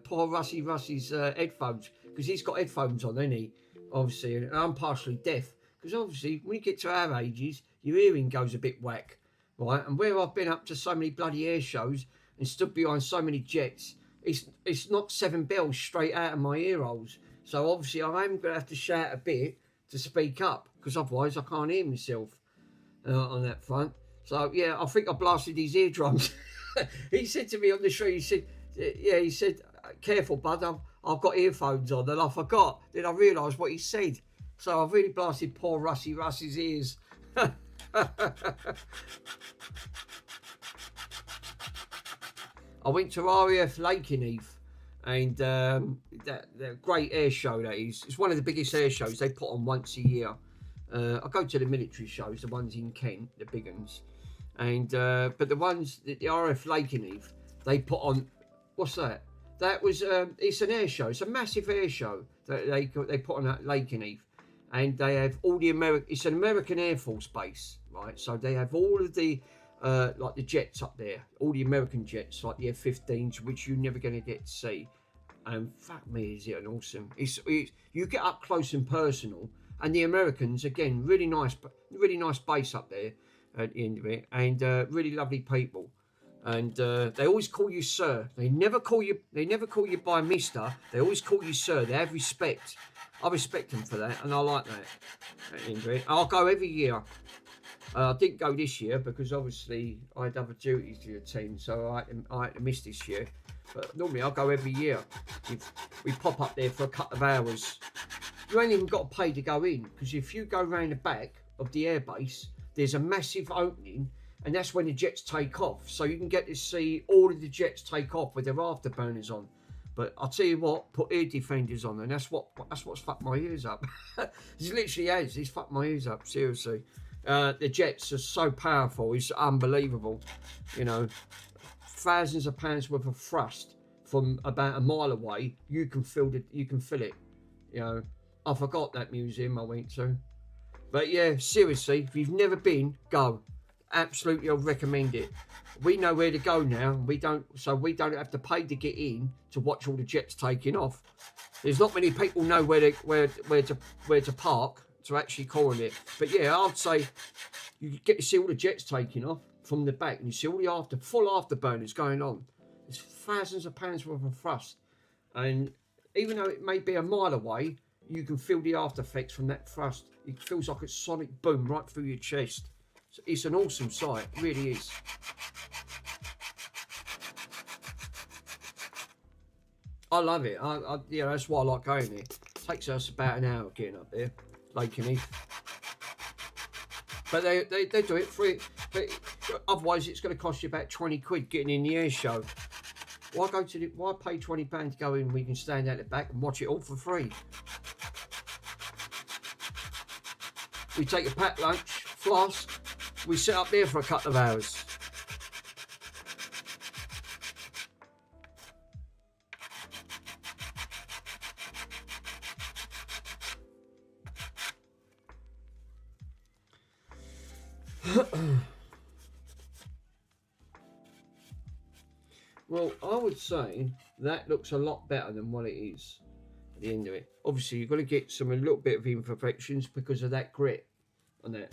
poor Russie's headphones, because he's got headphones on, hasn't he? Obviously, and I'm partially deaf, because obviously when you get to our ages, your hearing goes a bit whack, right? And where I've been up to so many bloody air shows and stood behind so many jets, it's knocked 7 bells straight out of my ear holes. So obviously I am going to have to shout a bit to speak up, because otherwise I can't hear myself on that front. So yeah, I think I blasted his eardrums. He said to me on the street, he said, careful bud, I've got earphones on, and I forgot. Then I realised what he said. So I've really blasted poor Russie's ears. I went to RAF Lakenheath, and the great air show that is. It's one of the biggest air shows they put on once a year. I go to the military shows, the ones in Kent, the big ones. And but the ones the RAF Lakenheath, they put on, what's that? That was it's an air show. It's a massive air show that they put on at Lakenheath, and they have all the It's an American Air Force base, right? So they have all of the like the jets up there, all the American jets, like the F-15s, which you're never going to get to see. And fuck me, is it an awesome? It's you get up close and personal, and the Americans again, really nice base up there at the end of it, and really lovely people, and they always call you sir. They never call you by Mister. They always call you sir. They have respect. I respect them for that, and I like that at the end of it. I'll go every year. I didn't go this year because obviously I had other duties to attend, so I had to miss this year. But normally I'll go every year. We pop up there for a couple of hours. You ain't even got to pay to go in, because if you go round the back of the airbase, there's a massive opening, and that's when the jets take off. So you can get to see all of the jets take off with their afterburners on. But I'll tell you what, put ear defenders on, and that's what's fucked my ears up. It literally has. It's fucked my ears up, seriously. The jets are so powerful, it's unbelievable. You know, thousands of pounds worth of thrust from about a mile away. You can feel it. You know, I forgot that museum I went to. But yeah, seriously, if you've never been, go. Absolutely, I'll recommend it. We know where to go now. We don't have to pay to get in to watch all the jets taking off. There's not many people know where to park to actually call it. But yeah, I'd say you get to see all the jets taking off from the back, and you see all the full afterburners going on. There's thousands of pounds worth of thrust, and even though it may be a mile away, you can feel the after effects from that thrust. It feels like a sonic boom right through your chest. So it's an awesome sight, it really is. I love it. Yeah, that's why I like going there. It takes us about an hour getting up there, Lakenheath. But they do it free. But otherwise, it's going to cost you about 20 quid getting in the air show. Why pay £20 to go in? We can stand out the back and watch it all for free. We take a packed lunch, flask. We sit up there for a couple of hours. Well, I would say that looks a lot better than what it is at the end of it. Obviously, you've got to get a little bit of imperfections because of that grit on that.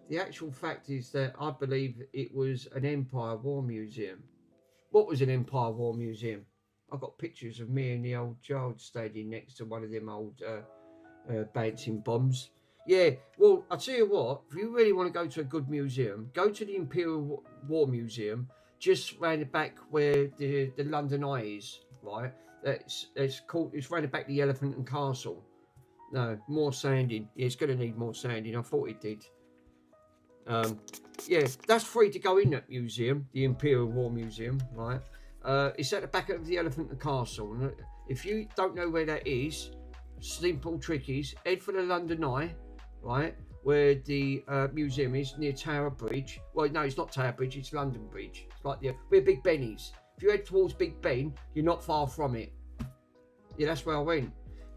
The actual fact is that I believe it was an Empire War Museum. What was an Empire War Museum? I've got pictures of me and the old child standing next to one of them old bouncing bombs. Yeah, well, I'll tell you what, if you really want to go to a good museum, go to the Imperial War Museum, just round the back where the London Eye is, right? It's round the back of the Elephant and Castle. No, more sanding. Yeah, it's going to need more sanding. I thought it did. Yeah, that's free to go in that museum, the Imperial War Museum, right? It's at the back of the Elephant and Castle. And if you don't know where that is, simple trick is head for the London Eye, right? Where the museum is near Tower Bridge. Well, no, it's not Tower Bridge, it's London Bridge. It's like where Big Ben is. If you head towards Big Ben, you're not far from it. Yeah, that's where I went.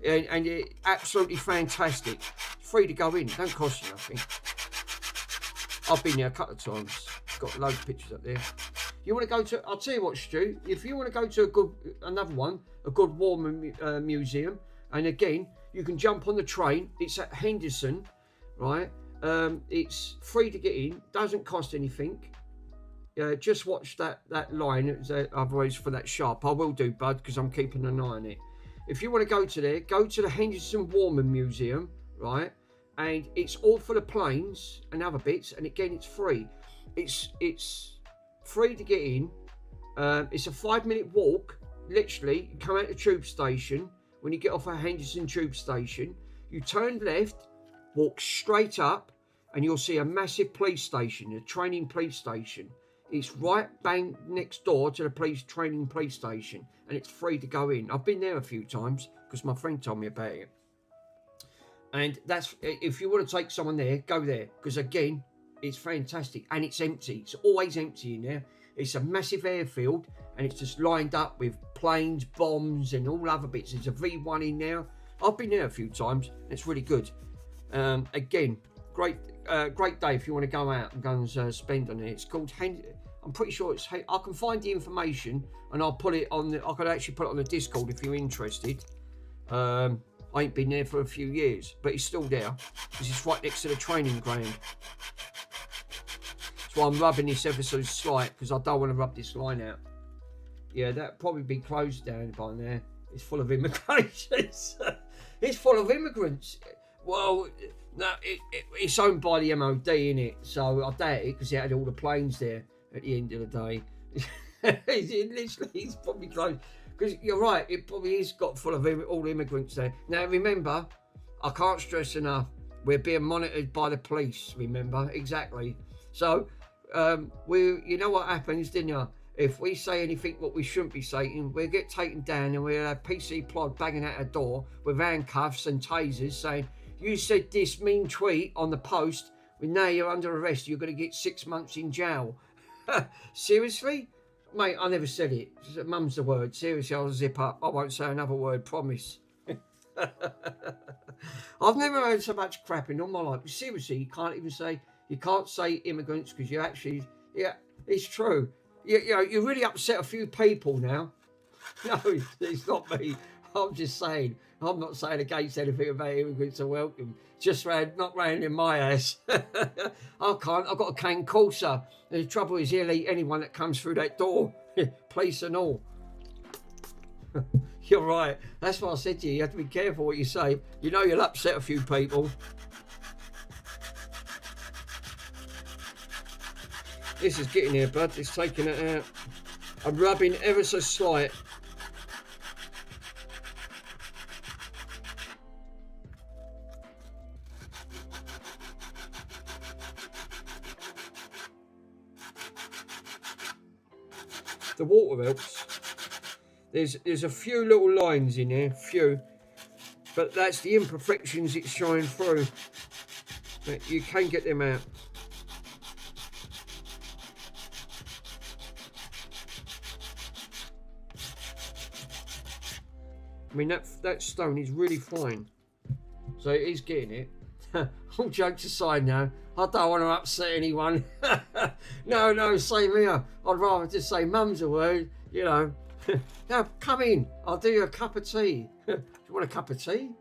And it's absolutely fantastic. It's free to go in, don't cost you nothing. I've been there a couple of times. Got loads of pictures up there. You want to go to? I'll tell you what, Stu. If you want to go to a good war museum, and again, you can jump on the train. It's at Henderson, right? It's free to get in. Doesn't cost anything. Just watch that line. Otherwise, for that sharp, I will do, bud, because I'm keeping an eye on it. If you want to go to there, go to the Henderson Warman Museum, right? And it's all for the planes and other bits. And again, it's free. It's free to get in. It's a 5-minute walk. Literally, you come out the tube station. When you get off at Henderson tube station, you turn left, walk straight up, and you'll see a massive police station, a training police station. It's right bang next door to the training police station, and it's free to go in. I've been there a few times because my friend told me about it. And that's, if you want to take someone there, go there, because again, it's fantastic and it's empty. It's always empty in there. It's a massive airfield and it's just lined up with planes, bombs, and all other bits. There's a V1 in there. I've been there a few times. It's really good. Again, great day if you want to go out and go and spend on it. It's called I'm pretty sure it's. I can find the information and I'll put it on. I could actually put it on the Discord if you're interested. I ain't been there for a few years, but it's still there because it's right next to the training ground. That's why I'm rubbing this ever so slight, because I don't want to rub this line out. Yeah, that'd probably be closed down by now. It's full of immigrants. It's full of immigrants. Well, no, it's owned by the MOD, innit? So I doubt it, because it had all the planes there at the end of the day. It's probably closed. Because you're right, it probably is got full of all the immigrants there. Now remember, I can't stress enough, we're being monitored by the police, remember? Exactly. So, you know what happens, didn't you? If we say anything what we shouldn't be saying, we'll get taken down and we'll have PC Plod banging at our door with handcuffs and tasers saying, you said this mean tweet on the post, well, now you're under arrest, you're going to get 6 months in jail. Seriously? Mate, I never said it. Mum's the word. Seriously, I'll zip up. I won't say another word, promise. I've never heard so much crap in all my life. Seriously, you can't say immigrants because you actually, yeah, it's true. You really upset a few people now. No, it's not me. I'm just saying. I'm not saying against anything about immigrants are welcome. Just not round in my ass. I can't. I've got a cane Corsa. The trouble is he'll eat anyone that comes through that door. Police and all. You're right. That's what I said to you. You have to be careful what you say. You know you'll upset a few people. This is getting here, bud. It's taking it out. I'm rubbing ever so slight. The water helps. There's a few little lines in there, but that's the imperfections it's showing through. But you can get them out. I mean that stone is really fine, so it is getting it. all jokes aside now, I don't want to upset anyone. No, same here. I'd rather just say mum's a word, you know. Now, come in. I'll do you a cup of tea. Do you want a cup of tea?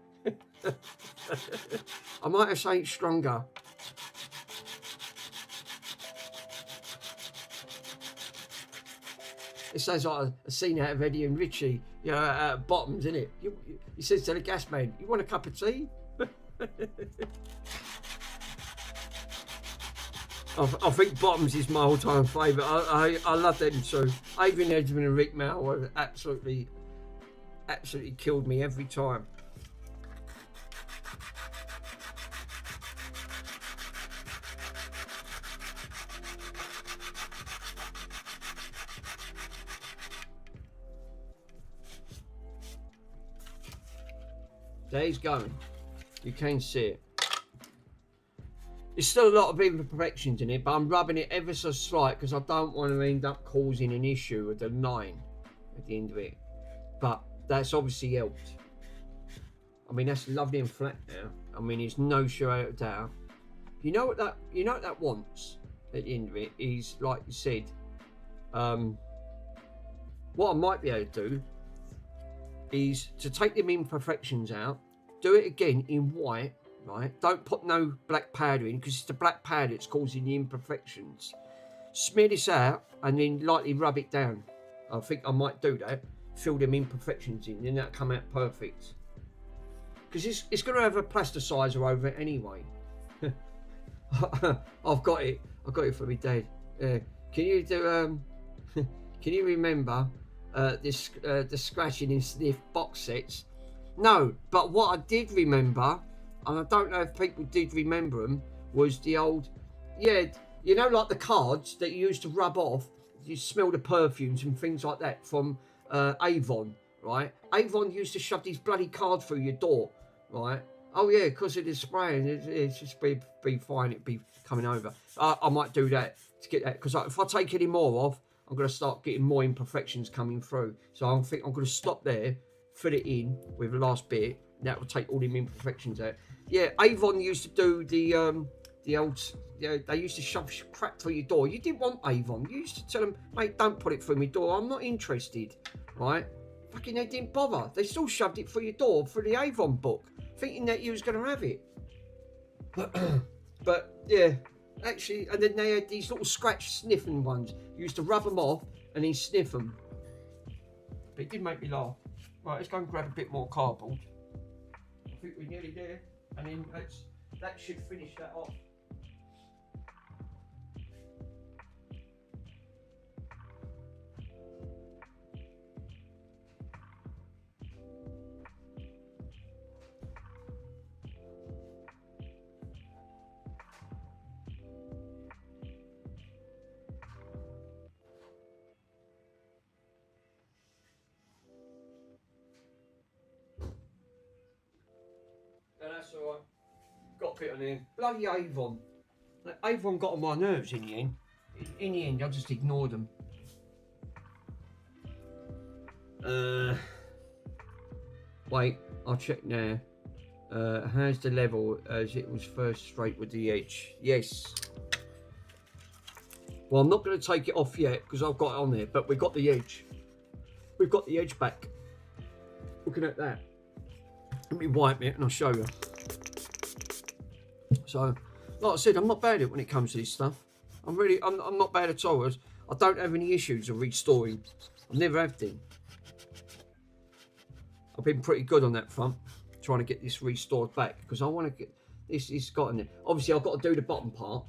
I might have something stronger. It sounds like a scene out of Eddie and Richie, you know, at Bottoms, isn't it? He says to the gas man, you want a cup of tea? I think Bottoms is my all-time favourite. I love them too. Adrian Edgman and Rick Mel have absolutely killed me every time. There he's going. You can see it. There's still a lot of imperfections in it, but I'm rubbing it ever so slight because I don't want to end up causing an issue with the line at the end of it. But that's obviously helped. I mean, that's lovely and flat now. I mean, there's no shadow of doubt. You know what that wants at the end of it is, like you said, what I might be able to do is to take them imperfections out, do it again in white, right? Don't put no black powder in because it's the black powder that's causing the imperfections. Smear this out and then lightly rub it down. I think I might do that. Fill them imperfections in, then that'll come out perfect. Because it's going to have a plasticizer over it anyway. I've got it for my dad. Can you do? Can you remember the scratching and sniff box sets? No, but what I did remember, and I don't know if people did remember them, was the old, yeah, you know, like the cards that you used to rub off. You smell the perfumes and things like that from Avon, right? Avon used to shove these bloody cards through your door, right? Oh yeah, because of the spray, and it's just be fine. It'd be coming over. I might do that to get that, because if I take any more off, I'm going to start getting more imperfections coming through. So I think I'm going to stop there, fill it in with the last bit. That will take all them imperfections out. Yeah, Avon used to do the old, you know, they used to shove crap through your door. You didn't want Avon. You used to tell them, mate, don't put it through my door. I'm not interested, right? Fucking they didn't bother. They still shoved it through your door through the Avon book, thinking that you was going to have it. But yeah, actually, and then they had these little scratch sniffing ones. You used to rub them off and then sniff them. But it did make me laugh. Right, let's go and grab a bit more cardboard. I think we're nearly there, and then that should finish that off. That's alright. Got a bit on there. Bloody Avon. Like, Avon got on my nerves in the end. In the end, I just ignored them. Wait, I'll check now. How's the level as it was first straight with the edge? Yes. Well, I'm not going to take it off yet because I've got it on there, but we've got the edge. We've got the edge back. Looking at that. Let me wipe it and I'll show you. So, like I said, I'm not bad at it when it comes to this stuff. I'm not bad at all. I don't have any issues of restoring. I've never had them. I've been pretty good on that front, trying to get this restored back because I want to get this. It's got in there. Obviously, I've got to do the bottom part,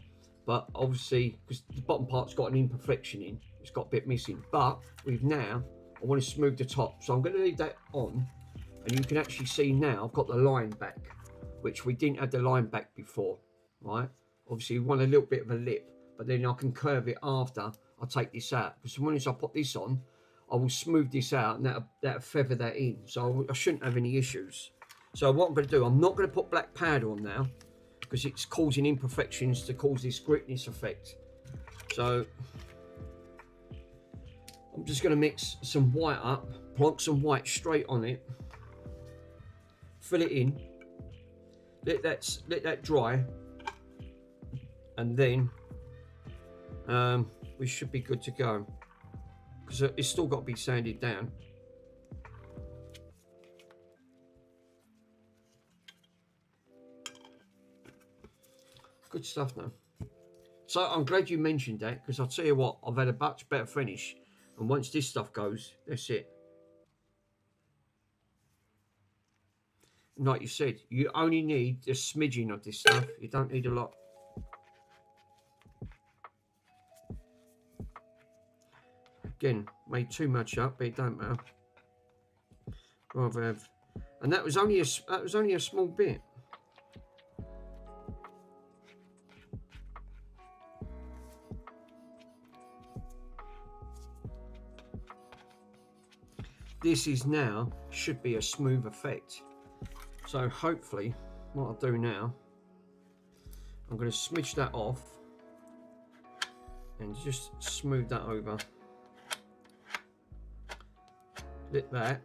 but obviously, because the bottom part's got an imperfection in, it's got a bit missing. But with now, I want to smooth the top, so I'm going to leave that on. And you can actually see now I've got the line back, which we didn't have the line back before, right? Obviously we want a little bit of a lip, but then I can curve it after I take this out. Because as I put this on, I will smooth this out and that'll feather that in. So I shouldn't have any issues. So what I'm going to do, I'm not going to put black powder on now because it's causing imperfections to cause this gritness effect. So I'm just going to mix some white up, plonk some white straight on it. Fill it in, let that dry, and then we should be good to go, because it's still got to be sanded down. Good stuff now. So I'm glad you mentioned that, because I'll tell you what, I've had a much better finish, and once this stuff goes, that's it. Like you said, you only need a smidgen of this stuff. You don't need a lot. Again, made too much up, but it don't matter. Rather have, and that was only a small bit. This is now should be a smooth effect. So hopefully, what I'll do now, I'm going to smidge that off and just smooth that over. Lit that.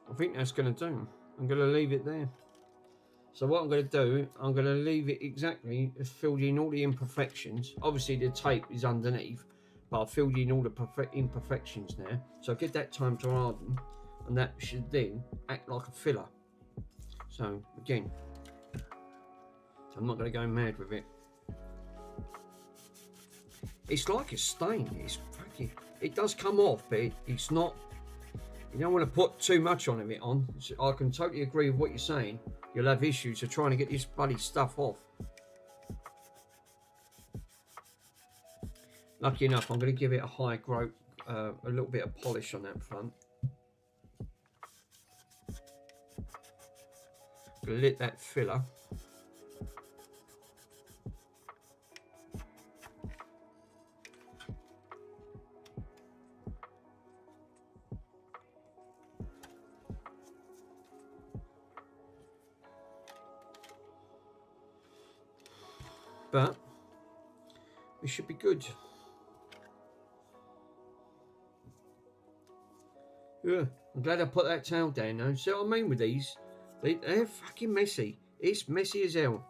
I think that's going to do. I'm going to leave it there. So what I'm going to do, I'm going to leave it exactly, filled in all the imperfections. Obviously the tape is underneath, but I've filled in all the imperfections now. So I'll get that time to harden, and that should then act like a filler. So again, I'm not going to go mad with it. It's like a stain. It's fucking, it does come off, but it's not. You don't want to put too much on it on. I can totally agree with what you're saying. You'll have issues of trying to get this bloody stuff off. Lucky enough, I'm going to give it a high growth, a little bit of polish on that front. Gonna lit that filler. But we should be good. Yeah, I'm glad I put that towel down now. See what I mean with these? They're fucking messy. It's messy as hell.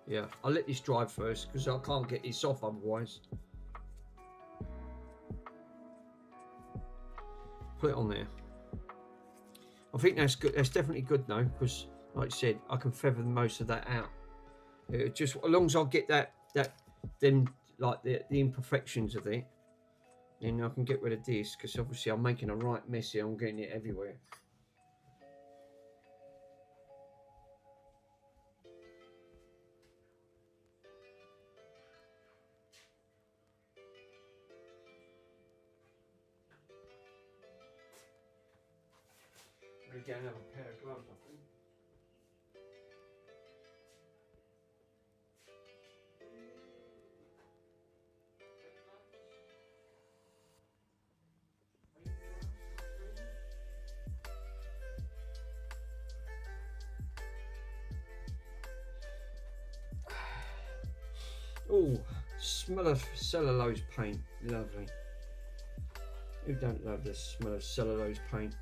Yeah, I'll let this dry first because I can't get this off otherwise. Put it on there. I think that's good. That's definitely good now because, like I said, I can feather most of that out. Just as long as I get them like the imperfections of it, then I can get rid of this because obviously I'm making a right mess here. I'm getting it everywhere. I'm going to have a pair of gloves, I think. Oh, smell of cellulose paint. Lovely. Who don't love the smell of cellulose paint?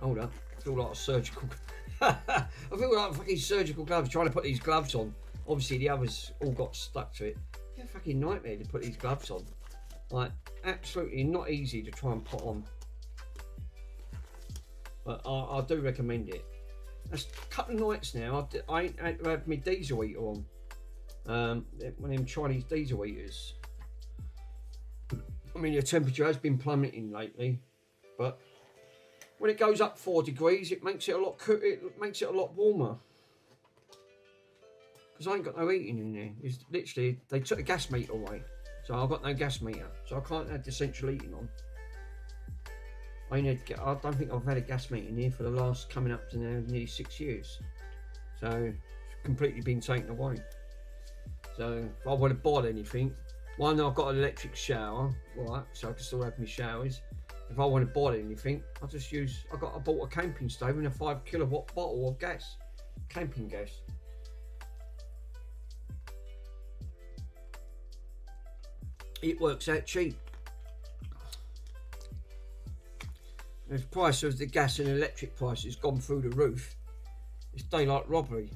Hold up, I feel like a surgical. I feel like fucking surgical gloves trying to put these gloves on. Obviously, the others all got stuck to it. Yeah, fucking nightmare to put these gloves on. Like, absolutely not easy to try and put on. But I do recommend it. That's a couple of nights now. I ain't had to have my diesel heater on. One of them Chinese diesel heaters. I mean, the temperature has been plummeting lately, but when it goes up 4 degrees, it makes it a lot warmer. Because I ain't got no heating in there. It's literally, they took the gas meter away, so I've got no gas meter, so I can't have the central heating on. I don't think I've had a gas meter in here for the last, coming up to now, nearly 6 years. So it's completely been taken away. So if I want to buy anything, one, I've got an electric shower, right, so I can still have my showers. If I want to buy anything, I just use, I bought a camping stove and a 5 kilowatt bottle of gas, camping gas. It works out cheap. The price of the gas and electric price has gone through the roof. It's daylight robbery.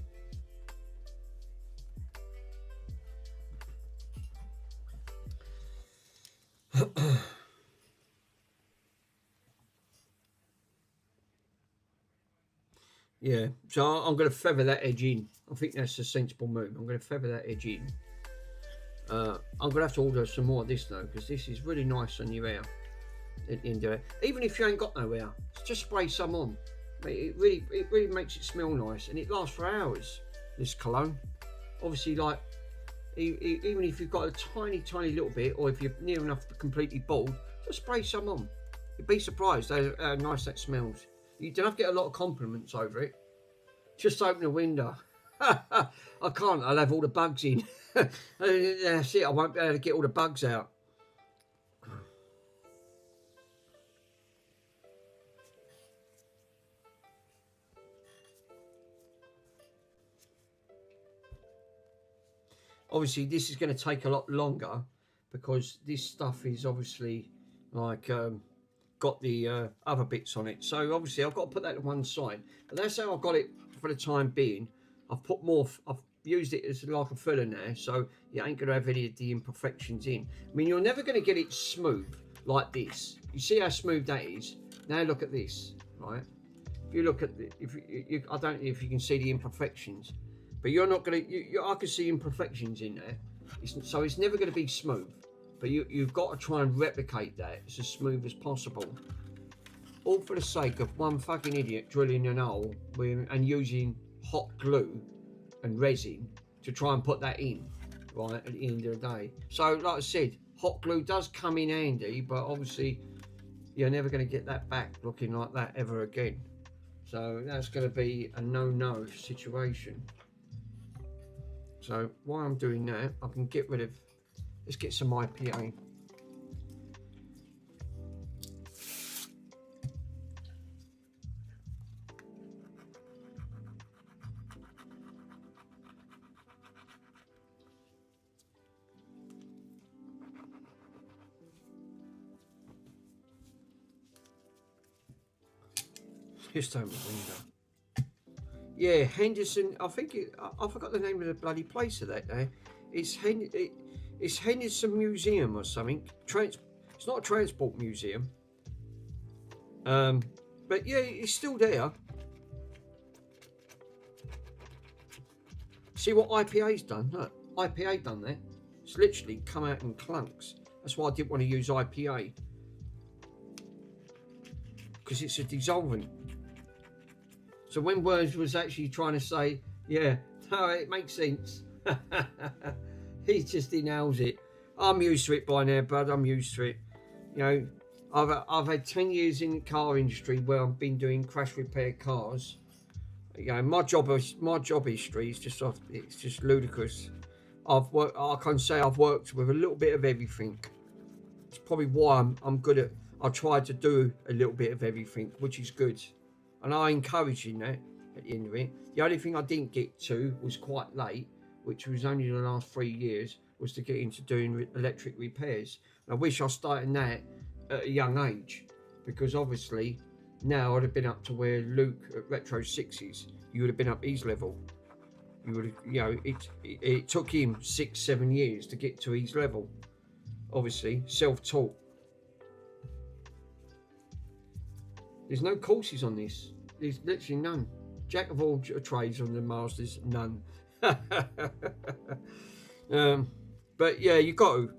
Yeah, so I'm going to feather that edge in. I think that's a sensible move. I'm going to feather that edge in. I'm going to have to order some more of this though, because this is really nice on your hair. At the end of it, even if you ain't got no hair, just spray some on. It really makes it smell nice, and it lasts for hours. This cologne, obviously, like even if you've got a tiny little bit, or if you're near enough to completely bald, just spray some on. You'd be surprised how nice that smells. You don't have to get a lot of compliments over it. Just open the window. I can't, I'll have all the bugs in. That's it, I won't be able to get all the bugs out. Obviously, this is going to take a lot longer because this stuff is obviously like got the other bits on it. So obviously, I've got to put that to one side. But that's how I've got it for the time being. I've put more. I've used it as like a filler now, so you ain't going to have any of the imperfections in. I mean, you're never going to get it smooth like this. You see how smooth that is? Now look at this, right? If you look at the, I don't know if you can see the imperfections. But you're not going to, I can see imperfections in there. So it's never going to be smooth. But you've got to try and replicate that as smooth as possible. All for the sake of one fucking idiot drilling an hole and using hot glue and resin to try and put that in, right, at the end of the day. So like I said, hot glue does come in handy, but obviously you're never going to get that back looking like that ever again. So that's going to be a no-no situation. So while I'm doing that, I can get rid of, let's get some IPA. Just open the window. Yeah, Henderson. I think I forgot the name of the bloody place of that now. It's Henderson Museum or something. It's not a transport museum. But yeah, it's still there. See what IPA's done? Look, IPA done that. It's literally come out in clunks. That's why I didn't want to use IPA, because it's a dissolvent. So when Worms was actually trying to say, yeah, no, it makes sense. He just nails it. I'm used to it by now, bud. I'm used to it. You know, I've had 10 years in the car industry where I've been doing crash repair cars. You know, my job history is just it's just ludicrous. I can say I've worked with a little bit of everything. It's probably why I'm good at. I try to do a little bit of everything, which is good. And I encourage in that at the end of it. The only thing I didn't get to was quite late, which was only the last 3 years, was to get into doing electric repairs. And I wish I started that at a young age, because obviously now I'd have been up to where Luke at Retro 6s, you would have been up his level. You would have, you know, it took him 6-7 years to get to his level. Obviously, self-taught. There's no courses on this. There's literally none. Jack of all trades on the Masters, none. But yeah, you got to.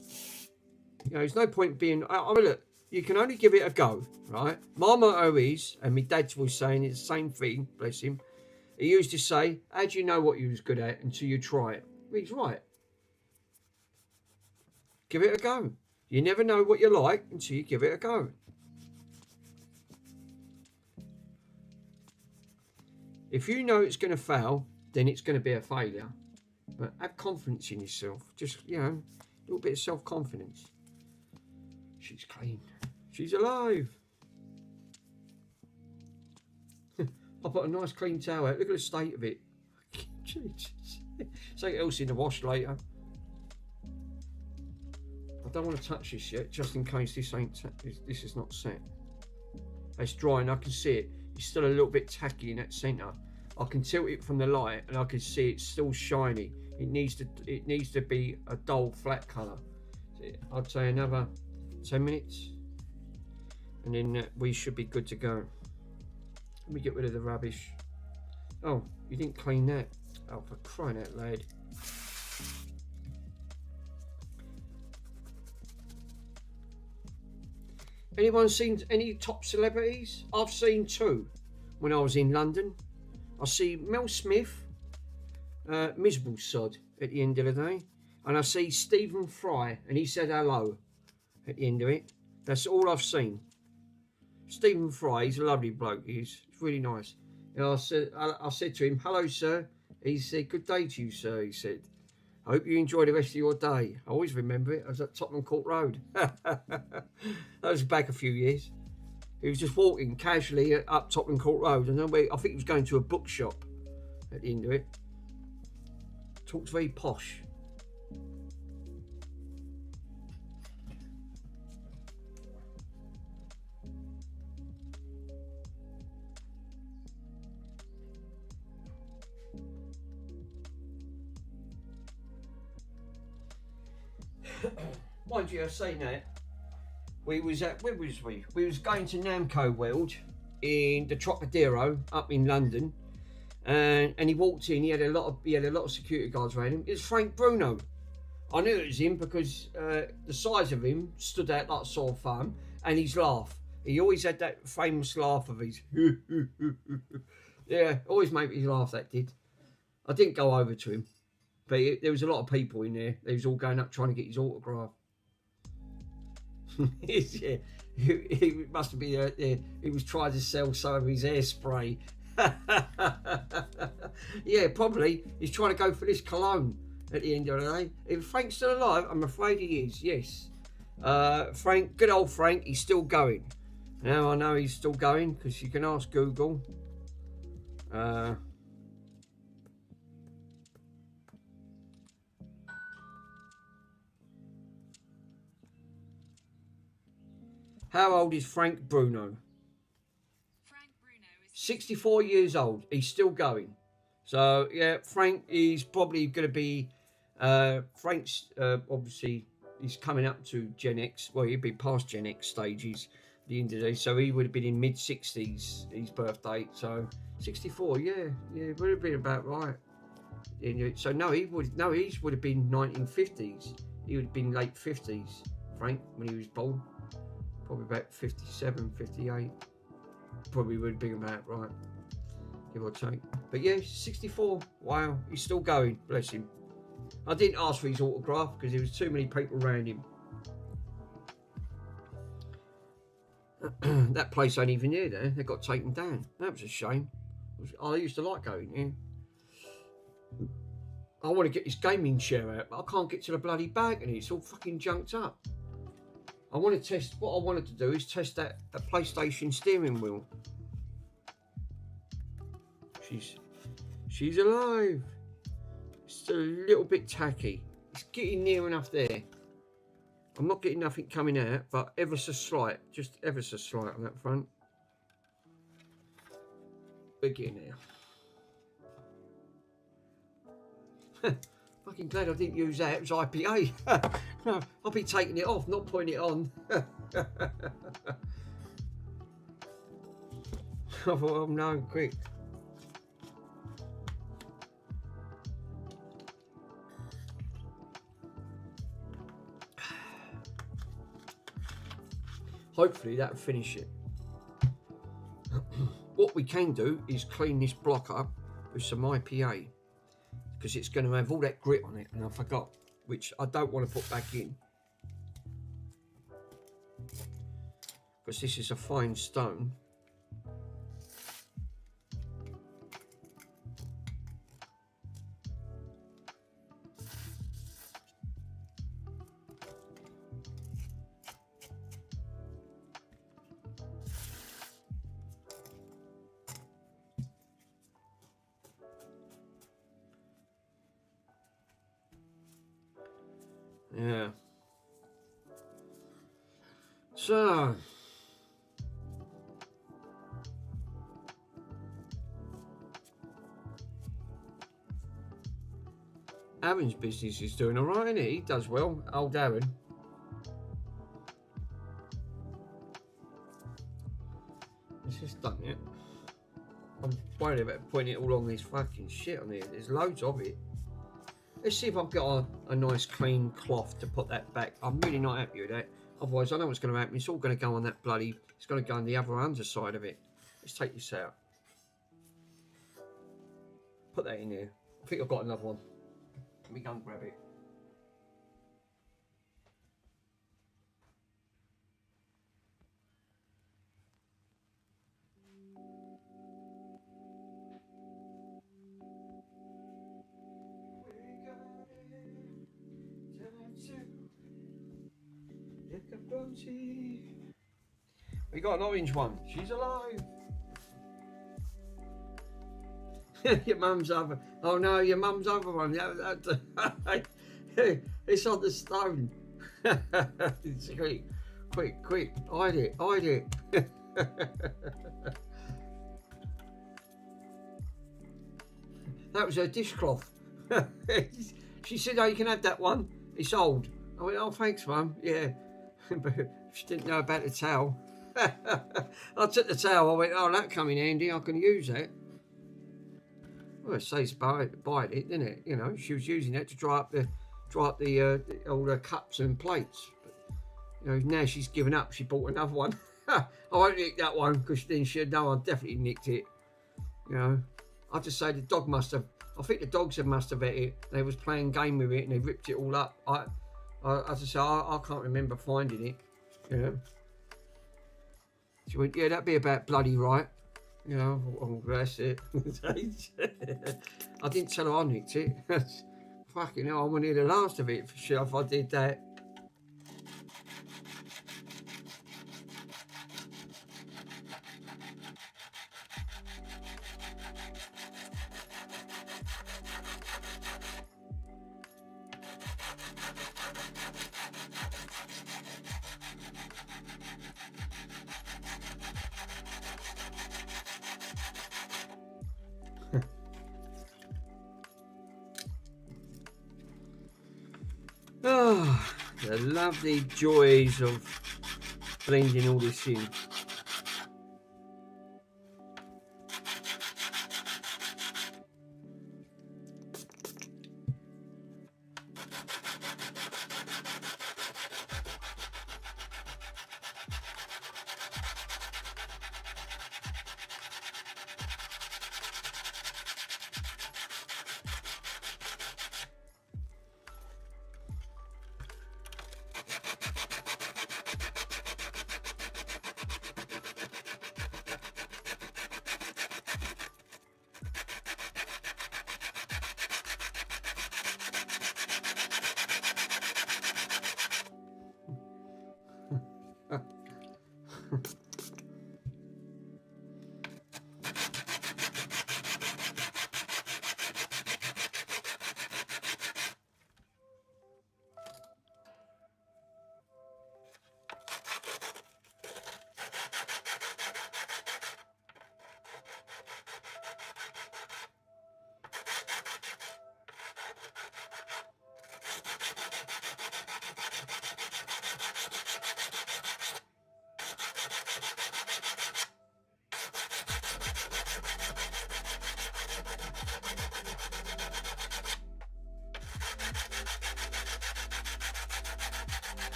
You know, there's no point being. I mean, look, you can only give it a go, right? My motto is, and my dad was saying it's the same thing, bless him. He used to say, how do you know what you was good at until you try it? Well, he's right. Give it a go. You never know what you like until you give it a go. If you know it's going to fail, then it's going to be a failure. But have confidence in yourself. Just, you know, a little bit of self-confidence. She's clean. She's alive. I put a nice clean towel out. Look at the state of it. Jesus. Something else in the wash later. I don't want to touch this yet, just in case this ain't this is not set. It's drying. I can see it. It's still a little bit tacky in that centre. I can tilt it from the light, and I can see it's still shiny. It needs to be a dull flat colour. I'd say another 10 minutes, and then we should be good to go. Let me get rid of the rubbish. Oh, you didn't clean that. Oh, for crying out loud. Anyone seen any top celebrities? I've seen two when I was in London. I see Mel Smith, miserable sod at the end of the day, and I see Stephen Fry, and he said hello at the end of it. That's all I've seen. Stephen Fry, he's a lovely bloke. He's really nice. And I said to him, hello, sir. He said, good day to you, sir. He said, I hope you enjoy the rest of your day. I always remember it. I was at Tottenham Court Road. That was back a few years. He was just walking casually up Tottenham Court Road. And I think he was going to a bookshop at the end of it. Talks very posh. Mind you, I say that we was at, where was we? We was going to Namco World in the Trocadero up in London, and he walked in. He had a lot of security guards around him. It was Frank Bruno. I knew it was him because the size of him stood out like a sore thumb, and his laugh. He always had that famous laugh of his. Yeah, always made me laugh. That did. I didn't go over to him. But there was a lot of people in there. They was all going up trying to get his autograph. Yeah, he must have been he was trying to sell some of his hairspray. Yeah, probably. He's trying to go for this cologne at the end of the day. If Frank's still alive, I'm afraid he is, yes. Frank, good old Frank, he's still going. Now I know he's still going because you can ask Google. How old is Frank Bruno? Frank Bruno is 64 years old. He's still going. So, yeah, Frank is probably going to be... Frank's, obviously, he's coming up to Gen X. Well, he'd be past Gen X stages at the end of the day. So he would have been in mid-60s, his birthday. So, 64, yeah, would have been about right. So, no, he would have been 1950s. He would have been late 50s, Frank, when he was born. Probably about 57, 58. Probably would have been about right, give or take. But yeah, 64. Wow, he's still going. Bless him. I didn't ask for his autograph because there was too many people around him. That place ain't even near there. They got taken down. That was a shame. I used to like going there. I want to get this gaming chair out, but I can't get to the bloody bag and it's all fucking junked up. I want to test, what I wanted to do is test that PlayStation steering wheel. She's alive. It's a little bit tacky. It's getting near enough there. I'm not getting nothing coming out, but ever so slight, just ever so slight on that front. We're getting there. Fucking glad I didn't use that. It was IPA. No, I'll be taking it off, not putting it on. I thought, oh no, quick. hopefully that'll finish it. What we can do is clean this block up with some IPA, because it's going to have all that grit on it, and I forgot, which I don't want to put back in, because this is a fine stone. Yeah. So Aaron's business is doing all right, isn't it? He does well, old Aaron. Is this done yet? I'm worried about putting it all on this fucking shit on here. There's loads of it. Let's see if I've got a nice clean cloth to put that back. I'm really not happy with that. Otherwise, I know what's going to happen. It's all going to go on that bloody... It's going to go on the other underside of it. Let's take this out. Put that in here. I think I've got another one. Let me go and grab it. We got an orange one. She's alive. Your mum's other. Oh no, your mum's other one. It's on the stone. It's quick, hide it. That was her dishcloth. She said, "Oh, you can have that one. It's old." I went, "Oh, thanks, Mum." Yeah, but she didn't know about the towel. I took the towel. I went, "Oh, that come in handy. I can use that." Well, it says bite it, didn't it? You know, she was using that to dry up the all the cups and plates. But, you know, now she's given up. She bought another one. I won't nick that one, because then she'd know I definitely nicked it. You know, I just say the dog must have. I think the dogs must have ate it. They was playing game with it and they ripped it all up. I just say I can't remember finding it. You know. She went, "Yeah, that'd be about bloody right." You know, oh, that's it. I didn't tell her I nicked it. Fucking hell, I wouldn't hear the last of it for sure if I did that. Oh, the lovely joys of blending all this in.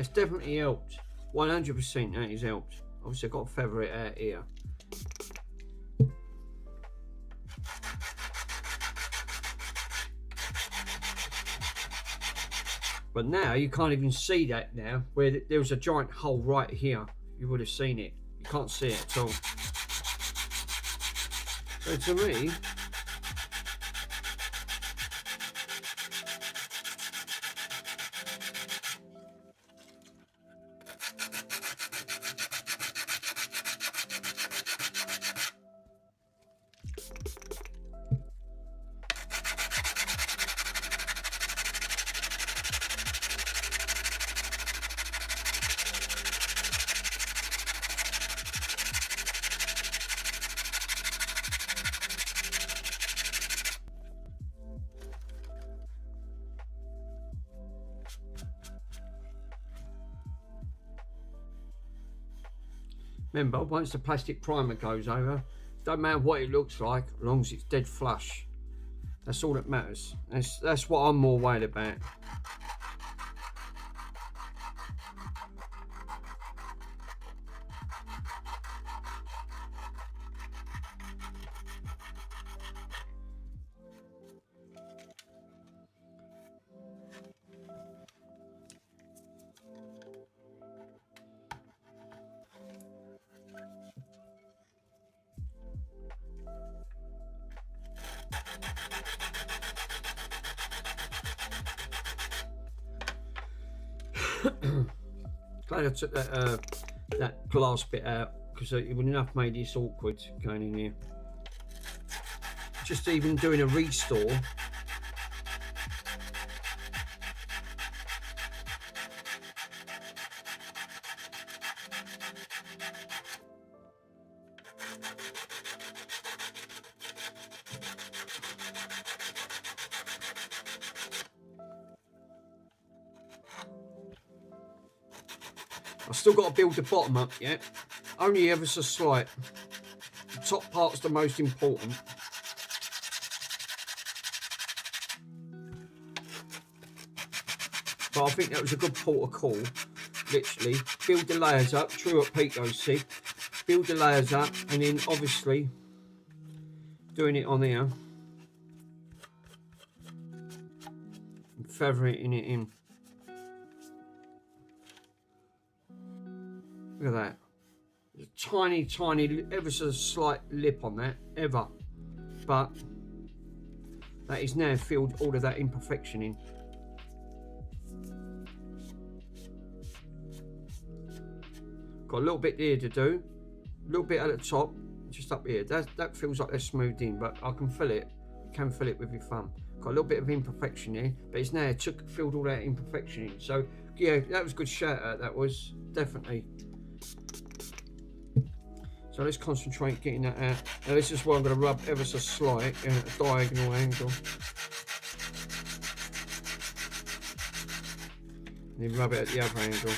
That's definitely helped. 100% that has helped. Obviously I've got to feather it out here. But now you can't even see that now, where there was a giant hole right here. You would have seen it. You can't see it at all. So to me, remember, once the plastic primer goes over, don't matter what it looks like, as long as it's dead flush. That's all that matters. That's what I'm more worried about. Glad I took that glass bit out, because it would enough made this awkward going in here. Just even doing a restore. I've still got to build the bottom up yet. Only ever so slight. The top part's the most important. But I think that was a good port of call. Literally, build the layers up. True what Pico said. Build the layers up, and then obviously doing it on here and feathering it in. Look at that. There's a tiny, tiny, ever so slight lip on that, ever. But that is now filled all of that imperfection in. Got a little bit here to do. A little bit at the top, just up here. That feels like they're smoothed in, but I can fill it. You can fill it with your thumb. Got a little bit of imperfection here, but it's now filled all that imperfection in. So yeah, that was a good shout out. That was definitely. So let's concentrate getting that out. Now this is where I'm going to rub ever so slight at a diagonal angle. And then rub it at the other angle.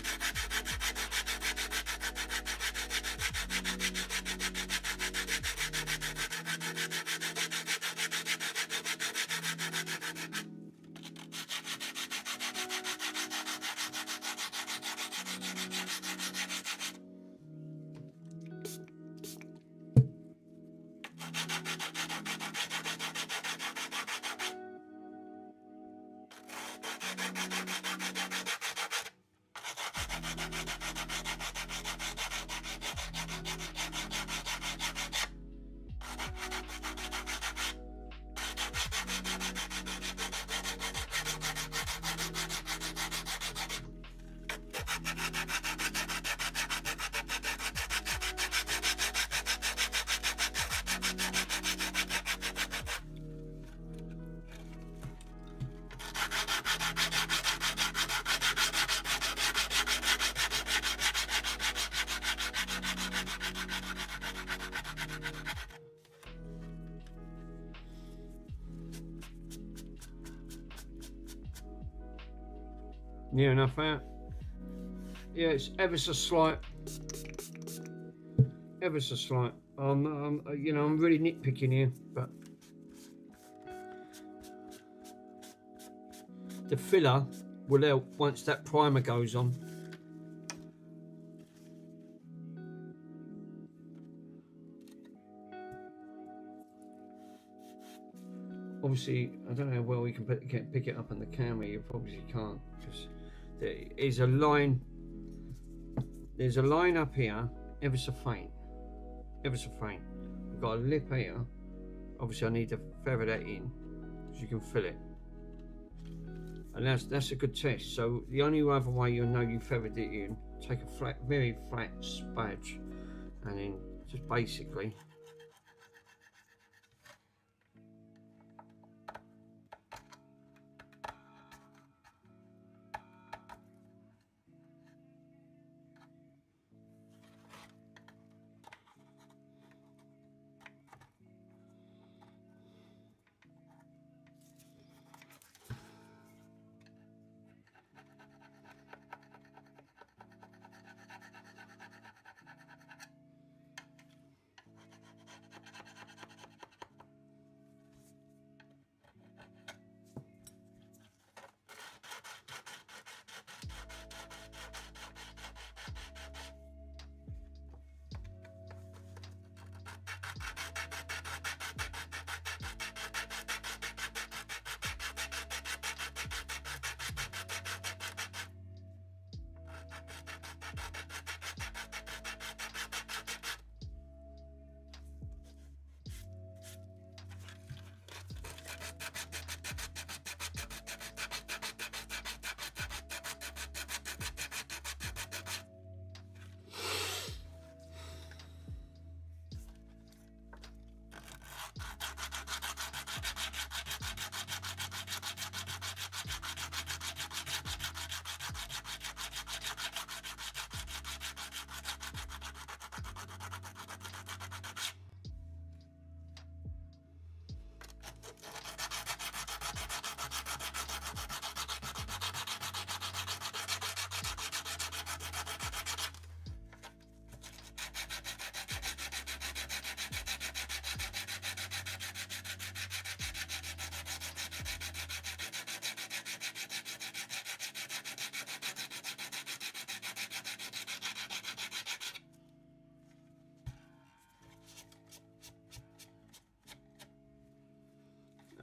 Near enough out. Yeah, it's ever so slight. Ever so slight. You know, I'm really nitpicking here, but the filler will help once that primer goes on. obviously, I don't know how well you can pick it up on the camera. You probably can't, because there is a line. There's a line up here, ever so faint. Ever so faint. We've got a lip here. Obviously, I need to feather that in, so you can feel it. And that's a good test. So the only other way you'll know you feathered it in, take a flat, very flat sponge, and then just basically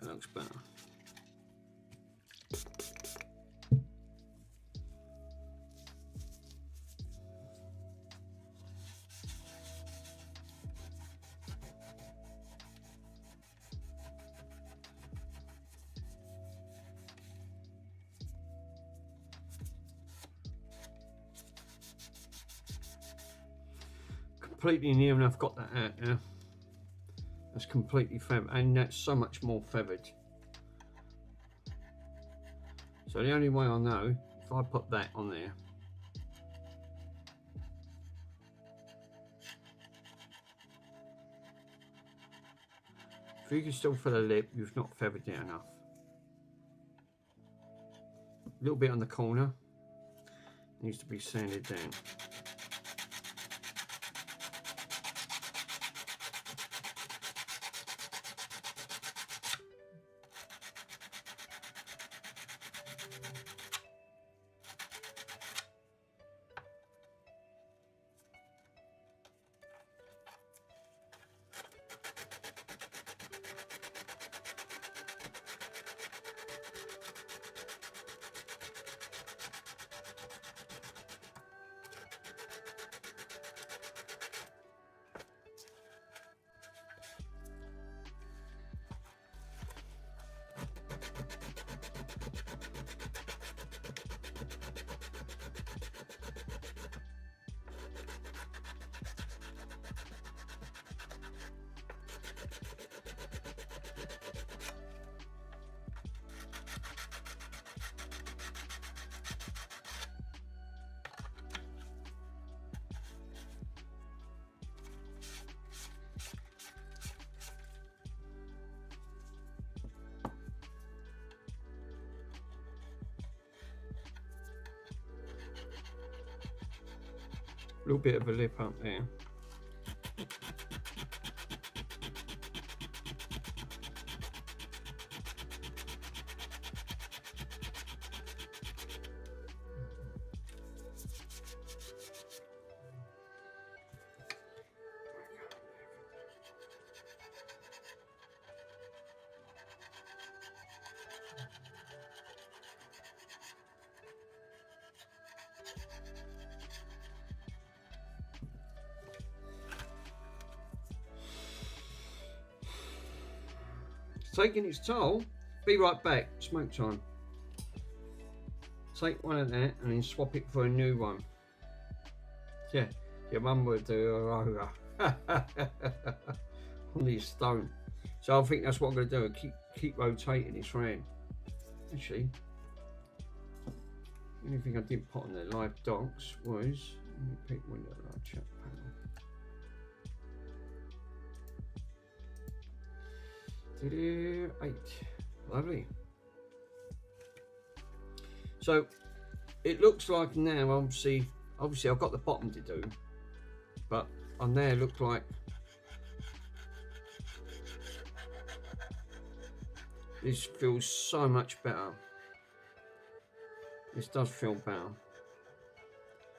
that looks better. Completely near enough got that out now. That's completely feathered, and that's so much more feathered. So the only way I know, if I put that on there, if you can still feel the lip, you've not feathered it enough. A little bit on the corner needs to be sanded down. A little bit of a lip up there. It's taking its toll. Be right back. Smoke time. Take one of that and then swap it for a new one. Yeah, your mum would do her over. On the stone. So I think that's what I'm going to do. Keep rotating this round. Actually, the only thing I didn't put on the live docs was, let me pick window live chat panel. 8. Lovely. So it looks like now, obviously I've got the bottom to do, but on there look like this feels so much better. This does feel better.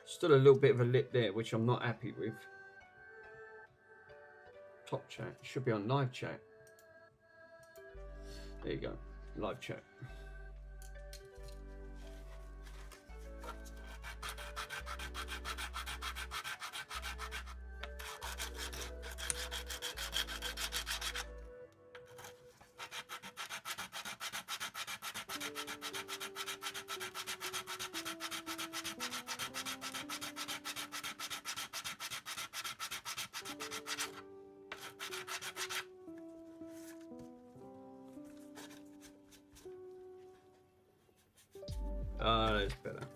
Still a little bit of a lip there, which I'm not happy with. Top chat should be on live chat. There you go, live chat. That's better.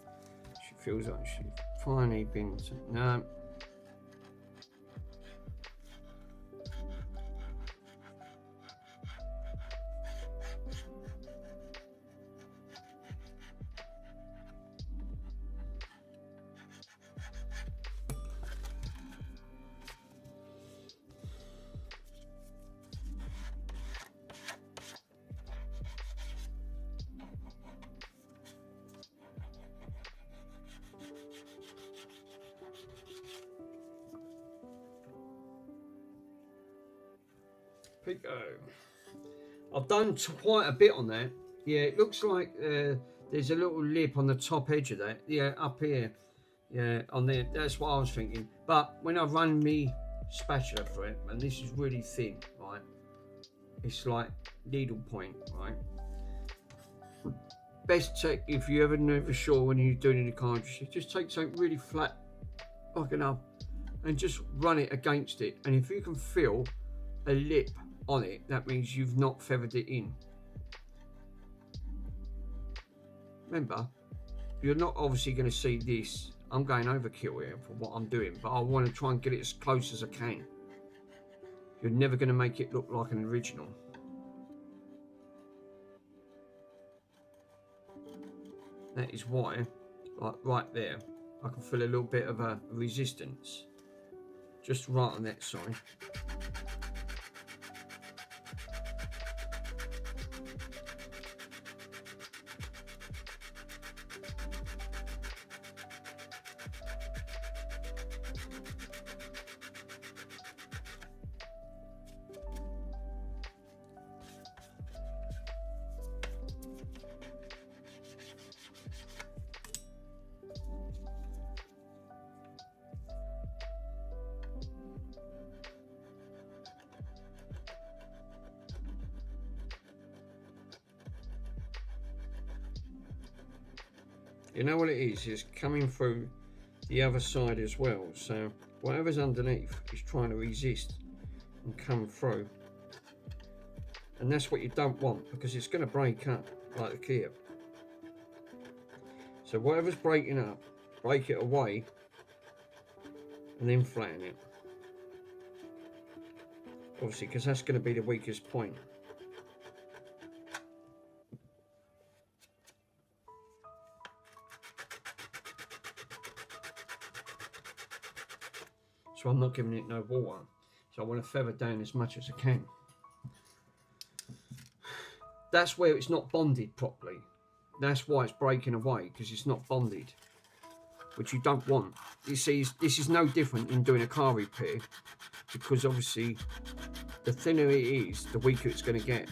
She feels like she's finally been. No. Pico. I've done quite a bit on that. Yeah, it looks like there's a little lip on the top edge of that. Yeah, up here. Yeah, on there. That's what I was thinking. But when I run me spatula for it, and this is really thin, right? It's like needle point, right? Best tech if you ever never sure when you're doing any cartridge, just take something really flat, like enough, and just run it against it. And if you can feel a lip on it, that means you've not feathered it in. Remember, you're not obviously going to see this. I'm going overkill here for what I'm doing, but I want to try and get it as close as I can. You're never going to make it look like an original. That is why, like right there, I can feel a little bit of a resistance. Just right on that side. You know what it is? It's coming through the other side as well. So whatever's underneath is trying to resist and come through. And that's what you don't want, because it's going to break up like the Kia. So whatever's breaking up, break it away and then flatten it. Obviously, because that's going to be the weakest point. So I'm not giving it no water. So I want to feather down as much as I can. That's where it's not bonded properly. That's why it's breaking away, because it's not bonded, which you don't want. You see, this is no different in doing a car repair, because obviously the thinner it is, the weaker it's going to get.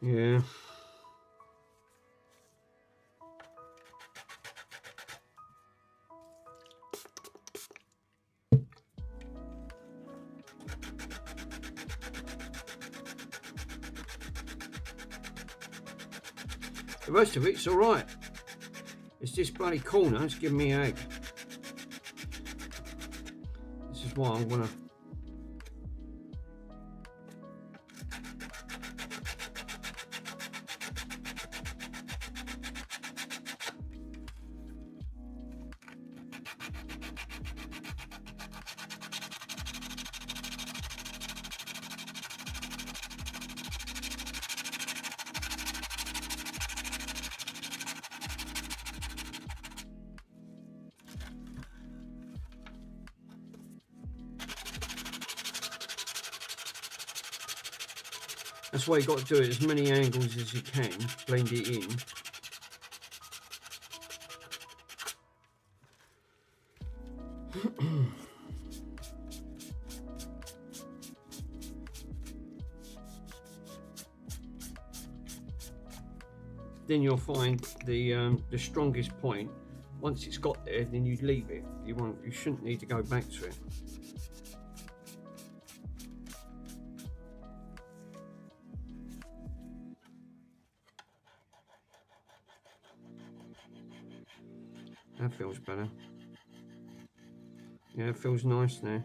Yeah. The rest of it's alright. It's this bloody corner, it's giving me a egg. This is why I'm gonna... That's why you got to do it as many angles as you can, blend it in. Then you'll find the strongest point. Once it's got there, then you leave it. You shouldn't need to go back to it. That feels better. Yeah, it feels nice now.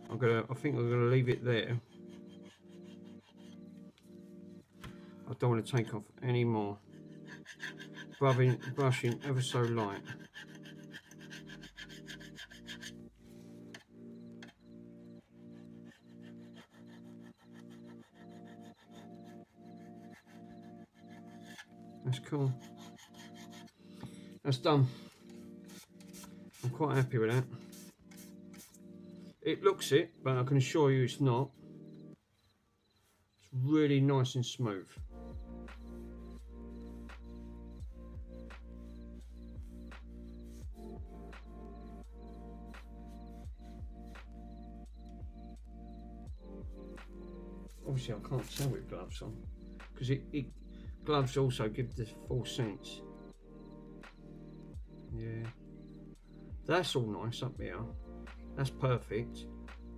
I think I'm gonna leave it there. I don't want to take off any more. Brushing ever so light. That's cool. That's done. I'm quite happy with that. It looks it, but I can assure you it's not. It's really nice and smooth. Obviously I can't tell with gloves on, because gloves also give the full sense. Yeah, that's all nice up here. That's perfect.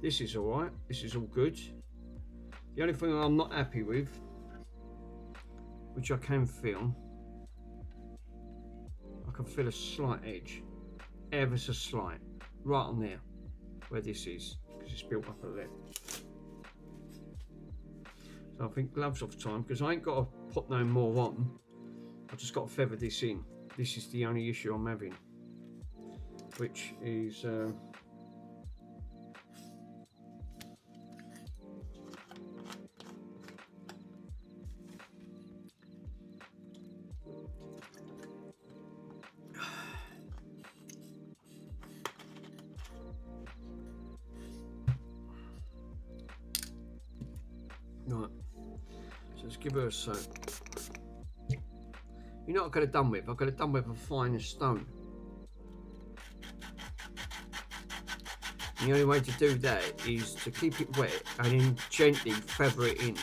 This is all right. This is all good. The only thing I'm not happy with, which I can feel a slight edge, ever so slight, right on there, where this is, because it's built up a bit. So I think gloves off time, because I ain't got to put no more on. I've just got to feather this in. This is the only issue I'm having, which is right. So let's give her a soak. You know what I could have done with? I could have done with a finer stone. The only way to do that is to keep it wet and then gently feather it in.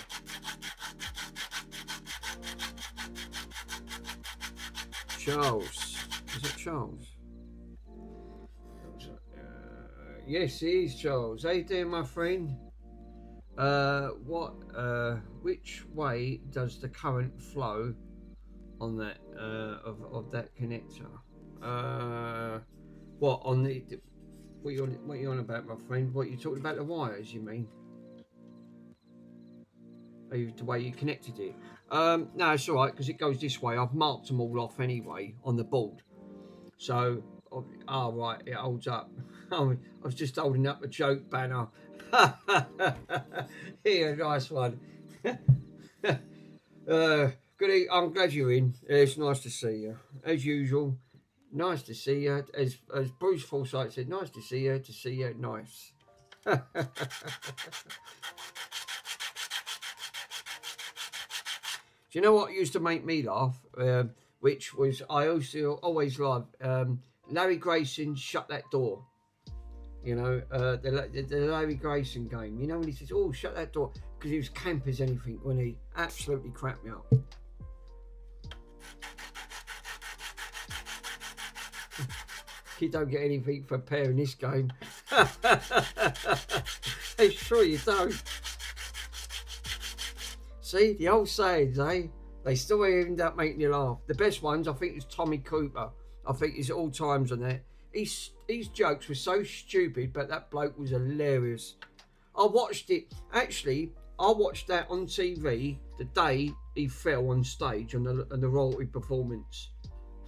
Charles. Is it Charles? Yes, it is Charles. How you doing, my friend? Which way does the current flow on that of that connector? What on the? What you on about, my friend? What you talking about, the wires? You mean? The way you connected it? No, it's all right because it goes this way. I've marked them all off anyway on the board. So, right, it holds up. I was just holding up a joke banner. Here, nice one. Good. I'm glad you're in. It's nice to see you, as usual. Nice to see you. As Bruce Forsyth said, nice to see you. To see you, nice. Do you know what used to make me laugh? Which was I also always loved Larry Grayson. Shut that door. You know, the Larry Grayson game. You know, when he says, "Oh, shut that door," because he was camp as anything when he absolutely crapped me up. You don't get anything for a pair in this game. Hey, sure you don't. See, the old sayings, eh? They still end up making you laugh. The best ones, I think, is Tommy Cooper. I think he's at all times on that. His jokes were so stupid, but that bloke was hilarious. I watched it. Actually, I watched that on TV the day he fell on stage on the royalty performance.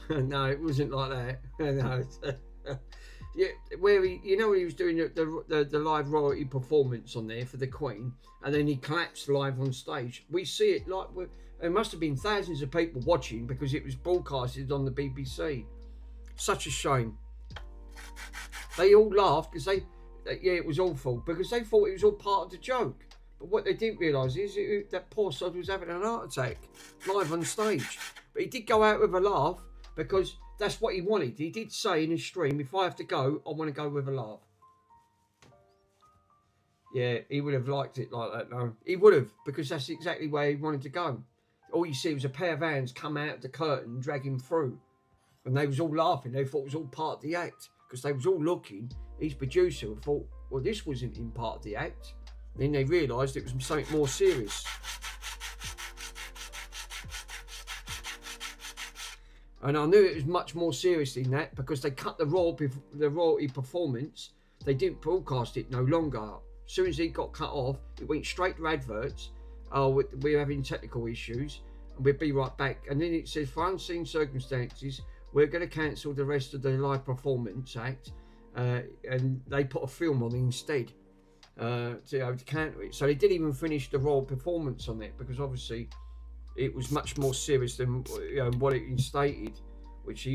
No, it wasn't like that. No. Yeah, where he, you know, he was doing the live royalty performance on there for the Queen, and then he collapsed live on stage. We see it like there must have been thousands of people watching because it was broadcasted on the BBC. Such a shame. They all laughed because it was awful because they thought it was all part of the joke. But what they didn't realise is that poor sod was having an heart attack live on stage. But he did go out with a laugh because that's what he wanted. He did say in his stream, if I have to go, I want to go with a laugh. Yeah, he would have liked it like that, no. He would have, because that's exactly where he wanted to go. All you see was a pair of hands come out of the curtain and drag him through. And they was all laughing. They thought it was all part of the act. Because they was all looking. His producer thought, well, this wasn't in part of the act. And then they realised it was something more serious. And I knew it was much more serious than that because they cut the royalty performance. They didn't broadcast it no longer. As soon as he got cut off, it went straight to adverts. Oh, we're having technical issues and we'll be right back. And then it says, for unseen circumstances, we're going to cancel the rest of the live performance act. And they put a film on instead to counter it. So they didn't even finish the royal performance on it because obviously it was much more serious than what it stated, which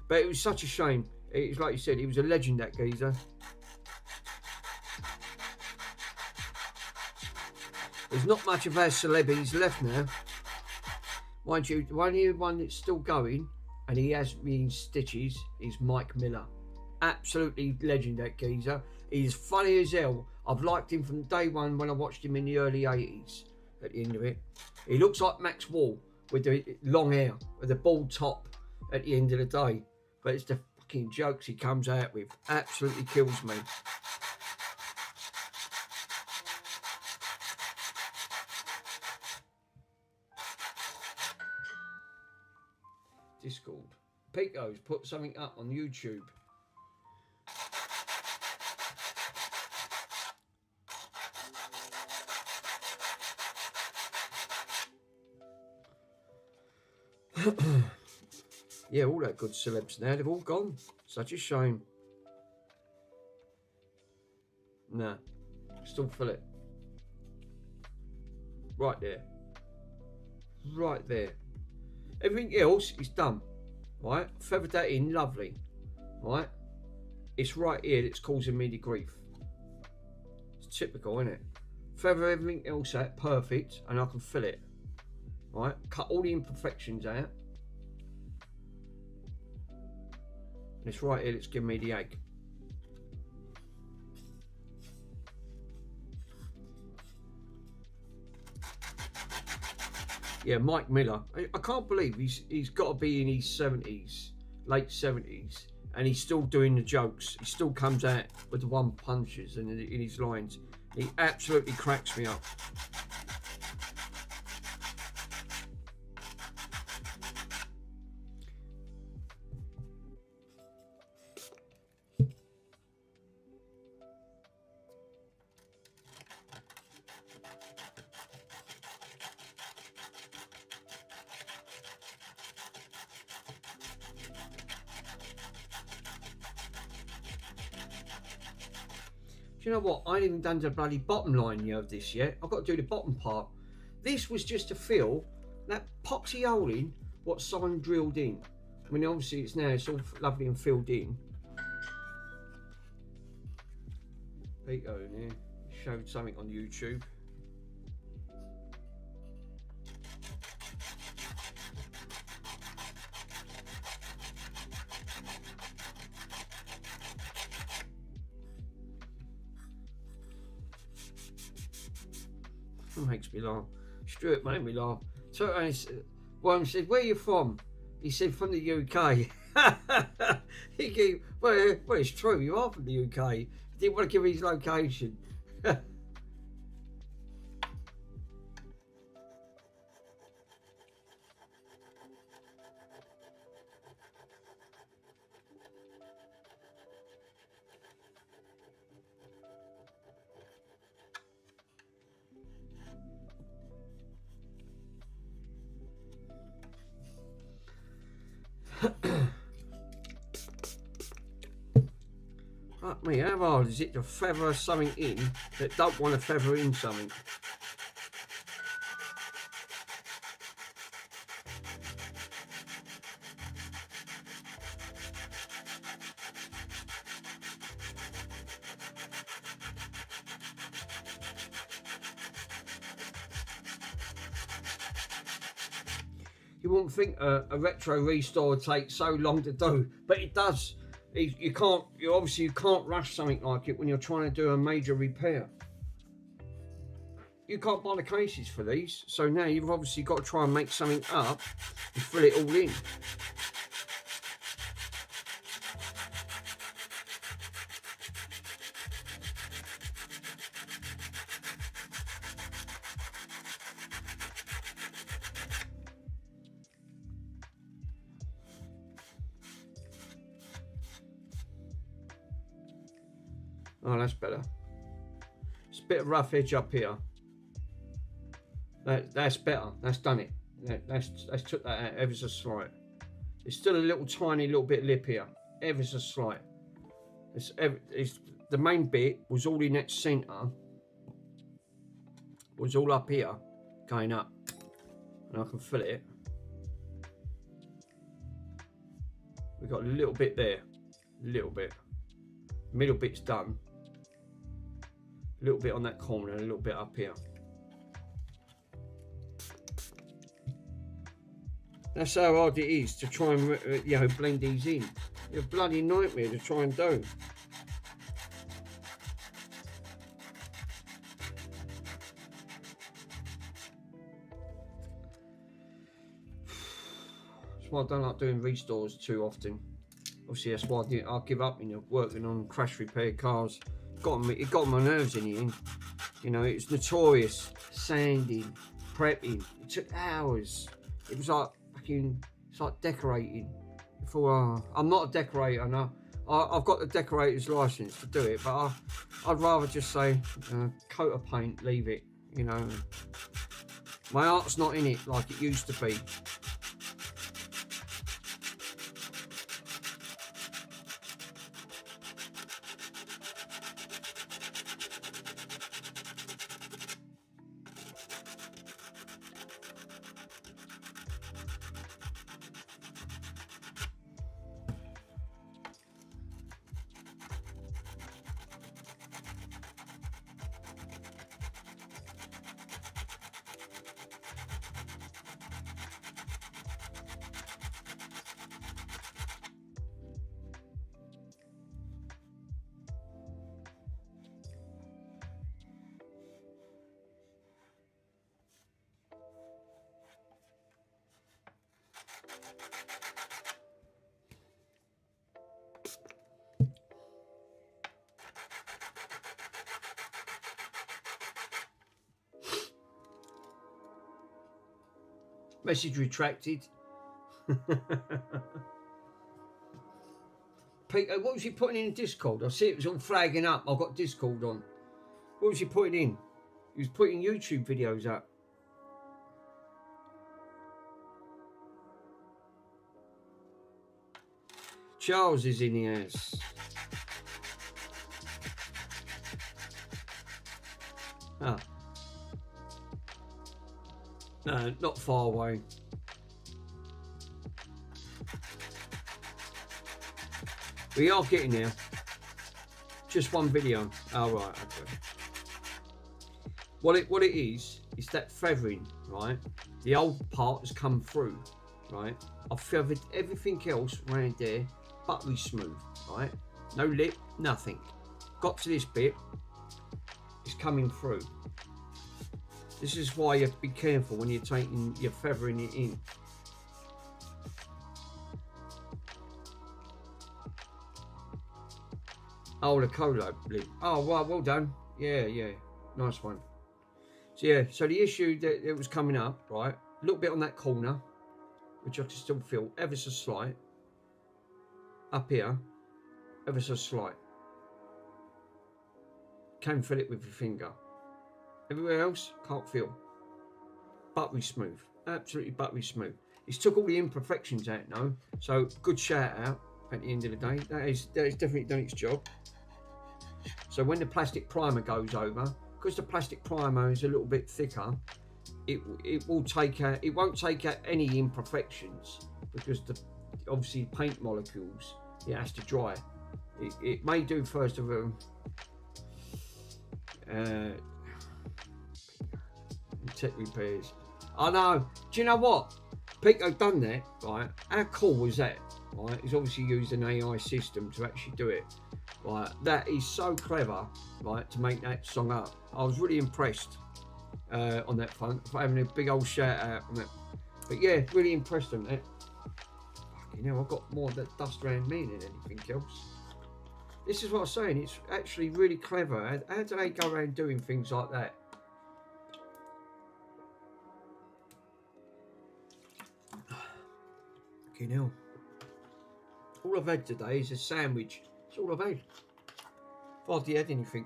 but it was such a shame. It was like you said, he was a legend, that geezer. There's not much of our celebrities left now. Mind you, the only one that's still going, and he has me in stitches, is Mike Miller. Absolutely legend, that geezer. He's funny as hell. I've liked him from day one when I watched him in the early 80s. At the end of it, he looks like Max Wall with the long hair, with the bald top at the end of the day. But it's the fucking jokes he comes out with. Absolutely kills me. Discord. Pico's put something up on YouTube. Yeah, all that good celebs now, they've all gone. Such a shame. Nah, still feel it. Right there. Right there. Everything else is done. Right? Feathered that in, lovely. Right? It's right here that's causing me the grief. It's typical, isn't it? Feather everything else out, perfect, and I can fill it. Right? Cut all the imperfections out. And it's right here that's giving me the egg. Yeah, Mike Miller. I can't believe he's got to be in his 70s, late 70s, and he's still doing the jokes. He still comes out with the one punches and in his lines. He absolutely cracks me up. Do you know what? I ain't even done the bloody bottom line of this yet. I've got to do the bottom part. This was just to fill that poxy hole in what Simon drilled in. I mean, obviously it's all lovely and filled in. Pico in here showed something on YouTube. It makes me laugh. Stuart made me laugh. So one said, "Where are you from?" He said, "From the UK." He gave, well, it's true. You are from the UK. He didn't want to give his location. Fuck me, how hard is it to feather something in that don't want to feather in something? You wouldn't think a retro restore would take so long to do, but it does. You can't rush something like it when you're trying to do a major repair. You can't buy the cases for these, so now you've obviously got to try and make something up and fill it all in. Oh, that's better. It's a bit of rough edge up here. That's better. That's done it. That's took that out ever so slight. It's still a tiny little bit of lip here, ever so slight. It's the main bit was all in that centre. Was all up here, going up, and I can feel it. We've got a little bit there, a little bit. Middle bit's done. A little bit on that corner, and a little bit up here. That's how hard it is to try and blend these in. It's a bloody nightmare to try and do. That's why I don't like doing restores too often. Obviously, that's why I give up. Working on crash repair cars. It got my nerves in the end. It was notorious. Sanding, prepping. It took hours. It was like it's like decorating. I'm not a decorator. No, I've got the decorator's license to do it, but I'd rather just say coat of paint, leave it. My art's not in it like it used to be. Message retracted. Peter, what was he putting in Discord? I see it was all flagging up. I've got Discord on. What was he putting in? He was putting YouTube videos up. Charles is in the house. Ah. No, not far away. We are getting there. Just one video. Oh, right, okay. What it is that feathering, right? The old part has come through, right? I've feathered everything else around there, buttery smooth, right? No lip, nothing. Got to this bit, it's coming through. This is why you have to be careful when you're feathering it in. Oh, the colo lid. Oh, well done. Yeah, nice one. So yeah, so the issue that it was coming up, right? A little bit on that corner, which I can still feel ever so slight. Up here, ever so slight. Can feel it with your finger. Everywhere else, can't feel. Buttery smooth, absolutely buttery smooth. It's took all the imperfections out now, so good shout out at the end of the day. That is definitely done its job. So when the plastic primer goes over, because the plastic primer is a little bit thicker, it will take out. It won't take out any imperfections because obviously paint molecules. It has to dry. It may do first of all. Tech repairs. I know. Do you know what? Pico done that, right? How cool was that? Right? He's obviously used an AI system to actually do it. Right? That is so clever, right? To make that song up. I was really impressed on that front for having a big old shout out on that. But yeah, really impressed on that. Fucking hell, I've got more of that dust around me than anything else. This is what I'm saying. It's actually really clever. How do they go around doing things like that? Fucking hell. All I've had today is a sandwich. That's all I've had. Hardly had anything.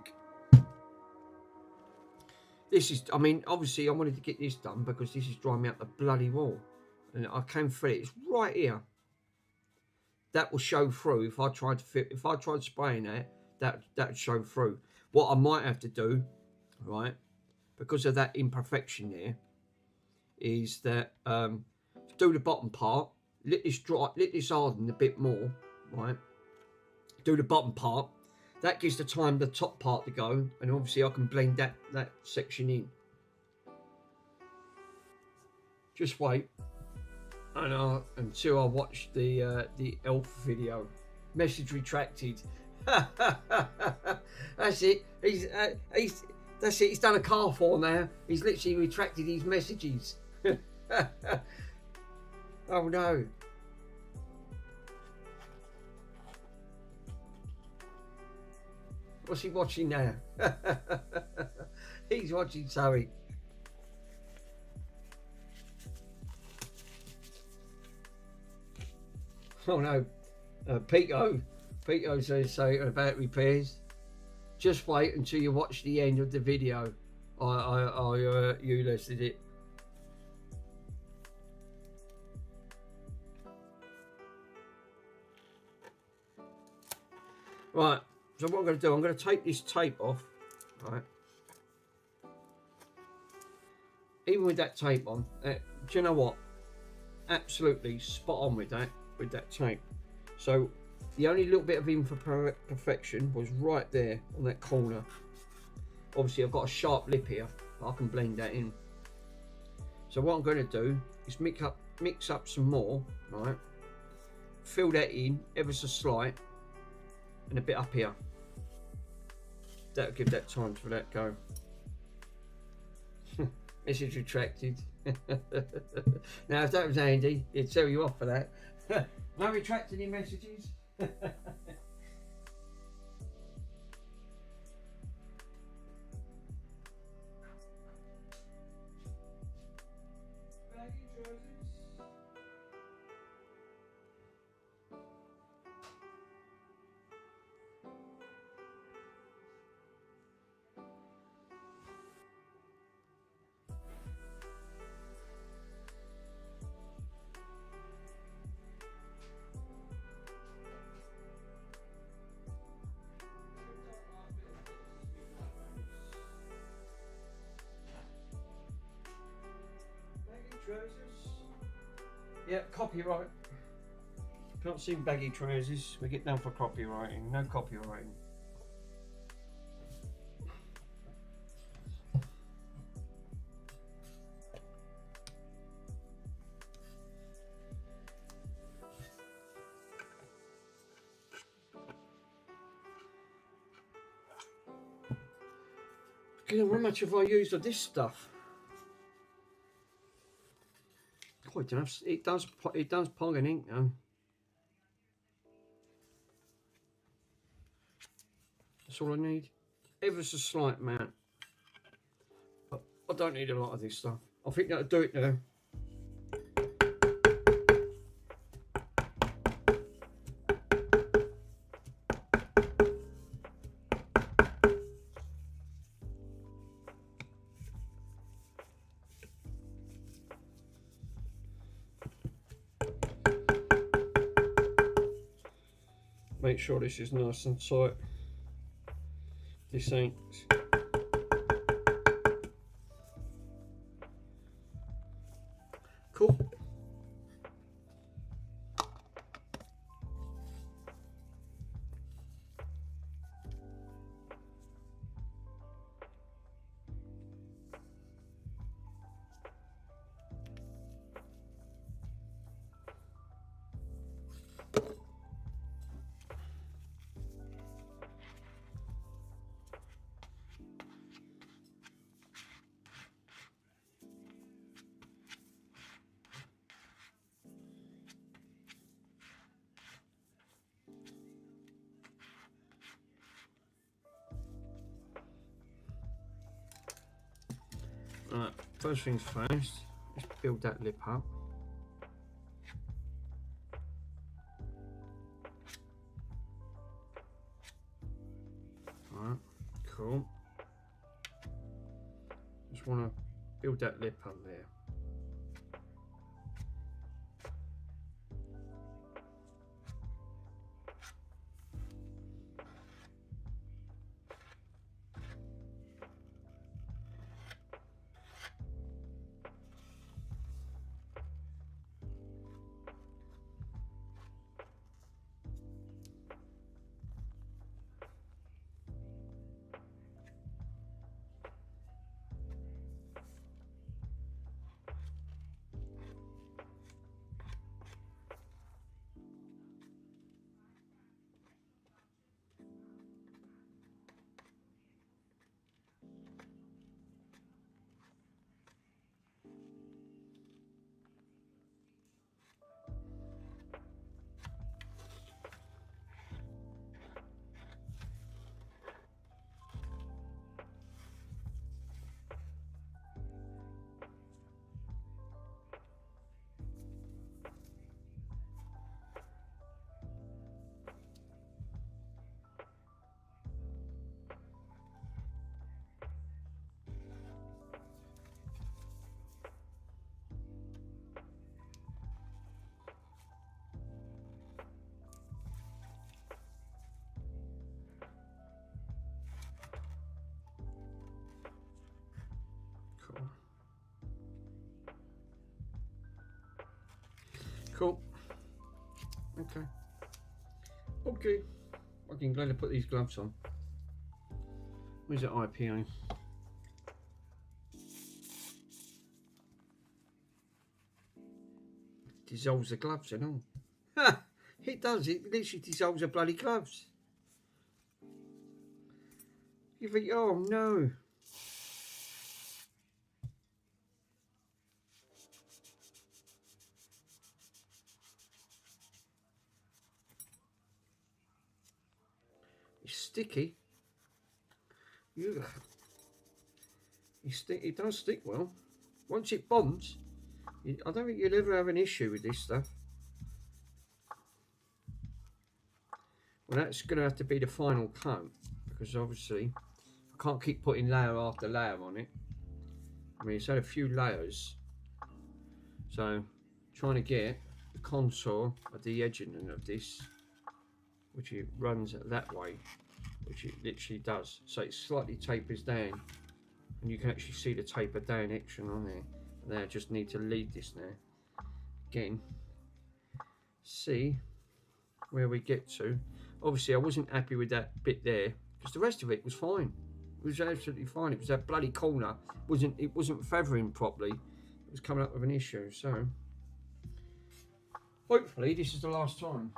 This is, I mean, obviously I wanted to get this done because this is drying me up the bloody wall. And I can feel it. It's right here. That will show through if I tried spraying that would show through. What I might have to do, right, because of that imperfection there, is that do the bottom part, let this harden a bit more, right? Do the bottom part. That gives the time the top part to go, and obviously I can blend that section in. Just wait. Until I watch the elf video. Message retracted. That's it. That's it. He's done a car fall now. He's literally retracted his messages. Oh no. What's he watching now? He's watching Zoe. Oh no, Pico says so about repairs. Just wait until you watch the end of the video. You listed it. Right, so what I'm going to do, I'm going to take this tape off, right? Even with that tape on, do you know what? Absolutely spot on with that tape. So the only little bit of imperfection was right there on that corner. Obviously I've got a sharp lip here, but I can blend that in. So what I'm going to do is mix up some more, right? Fill that in ever so slight, and a bit up here. That'll give that time for that go. Message retracted. Now if that was Andy, he'd tell you off for that. No retracting any messages. Trousers. Yeah, copyright. Can't see baggy trousers. We get down for copywriting. No copywriting. How much have I used of this stuff? Oh, it does pong and ink though. That's all I need. Ever so slight amount. But I don't need a lot of this stuff. I think that'll do it now. Make sure this is nice and tight. This ain't. Cool. Right, first things first, let's build that lip up. Alright, cool. Just want to build that lip up there. Cool. Okay. Okay. I'm glad I put these gloves on. Where's the IPA? Dissolves the gloves and all. Ha! It does. It literally dissolves the bloody gloves. You think, oh no. It's sticky. Ugh. It does stick well. Once it bonds, I don't think you'll ever have an issue with this stuff. Well, that's going to have to be the final coat, because obviously I can't keep putting layer after layer on it. I mean, it's had a few layers, so trying to get the contour of the edging of this, which it runs that way, which it literally does, so it slightly tapers down, and you can actually see the taper down action on there. And then I just need to lead this now again, see where we get to. Obviously I wasn't happy with that bit there, because the rest of it was fine. It was absolutely fine. It was that bloody corner, it wasn't feathering properly. It was coming up with an issue. So hopefully this is the last time.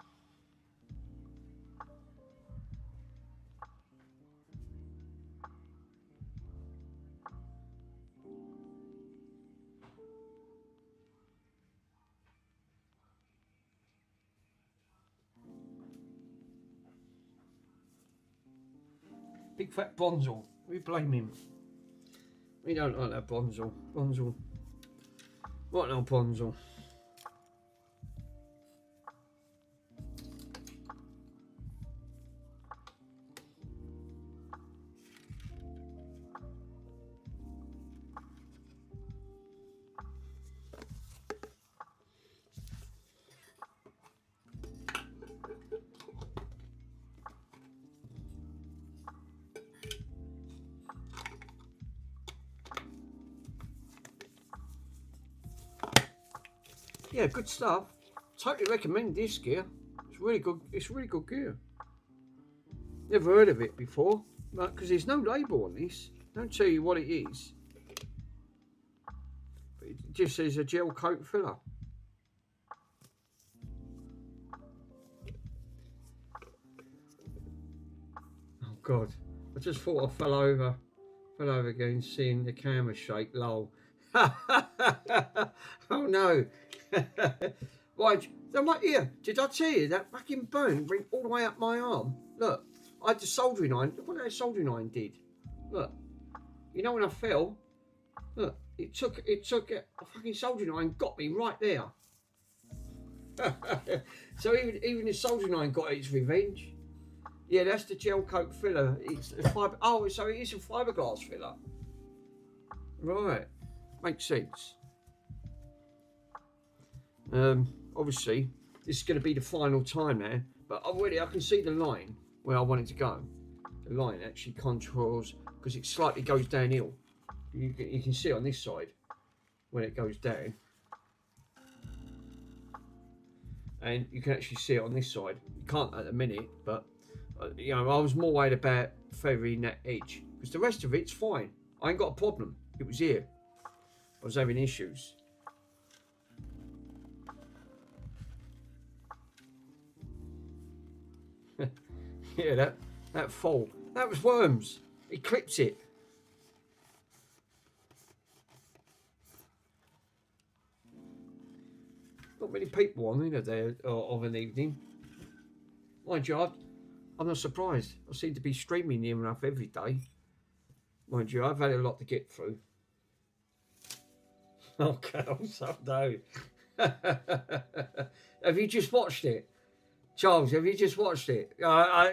Big fat Bonzel. We blame him. We don't like that Bonzel. Bonzel. What no Bonzel? Yeah, good stuff. Totally recommend this gear. It's really good. It's really good gear. Never heard of it before, but because there's no label on this, don't tell you what it is. But it just says a gel coat filler. Oh God! I just thought I fell over again, seeing the camera shake. Lol. Oh no. Right, so my ear, did I tell you that fucking burn went all the way up my arm? Look, I had the soldering iron. Look what that soldering iron did. Look, you know when I fell, look, it took a fucking soldering iron, got me right there. So even the soldering iron got its revenge. Yeah, that's the gel coat filler. It's a fibre. Oh, so it is a fiberglass filler. Right, makes sense. Obviously, this is going to be the final time now, but already I can see the line where I want it to go. The line actually contours because it slightly goes downhill. You can see on this side when it goes down, and you can actually see it on this side. You can't at the minute, but you know, I was more worried about feathering that edge because the rest of it's fine. I ain't got a problem. It was here. I was having issues. Yeah, that fall. That was worms. He clipped it. Not many people on there of an evening. Mind you, I'm not surprised. I seem to be streaming near enough every day. Mind you, I've had a lot to get through. Okay, I'm so no. Have you just watched it? Charles, have you just watched it? I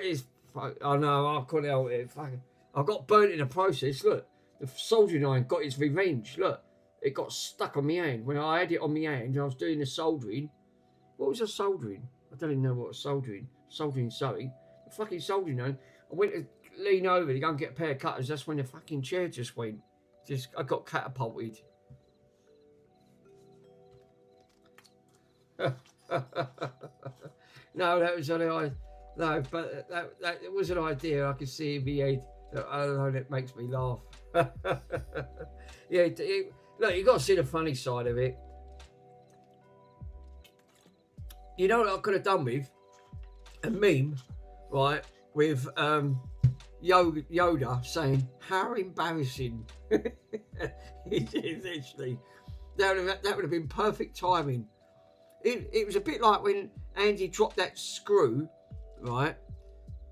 know, I couldn't help it. I got burnt in the process. Look, the soldering iron got its revenge. Look, it got stuck on my hand. When I had it on my hand and I was doing the soldering. What was the soldering? I don't even know what was soldering. Soldering sewing. The fucking soldering iron. I went to lean over to go and get a pair of cutters. That's when the fucking chair just went. I got catapulted. No, that was an idea. No, but that was an idea. I could see in my head. I don't know, that makes me laugh. Yeah, look, you got to see the funny side of it. You know what I could have done with? A meme, right, with Yoda saying, "How embarrassing." Essentially, that would have been perfect timing. It was a bit like when Andy dropped that screw, right?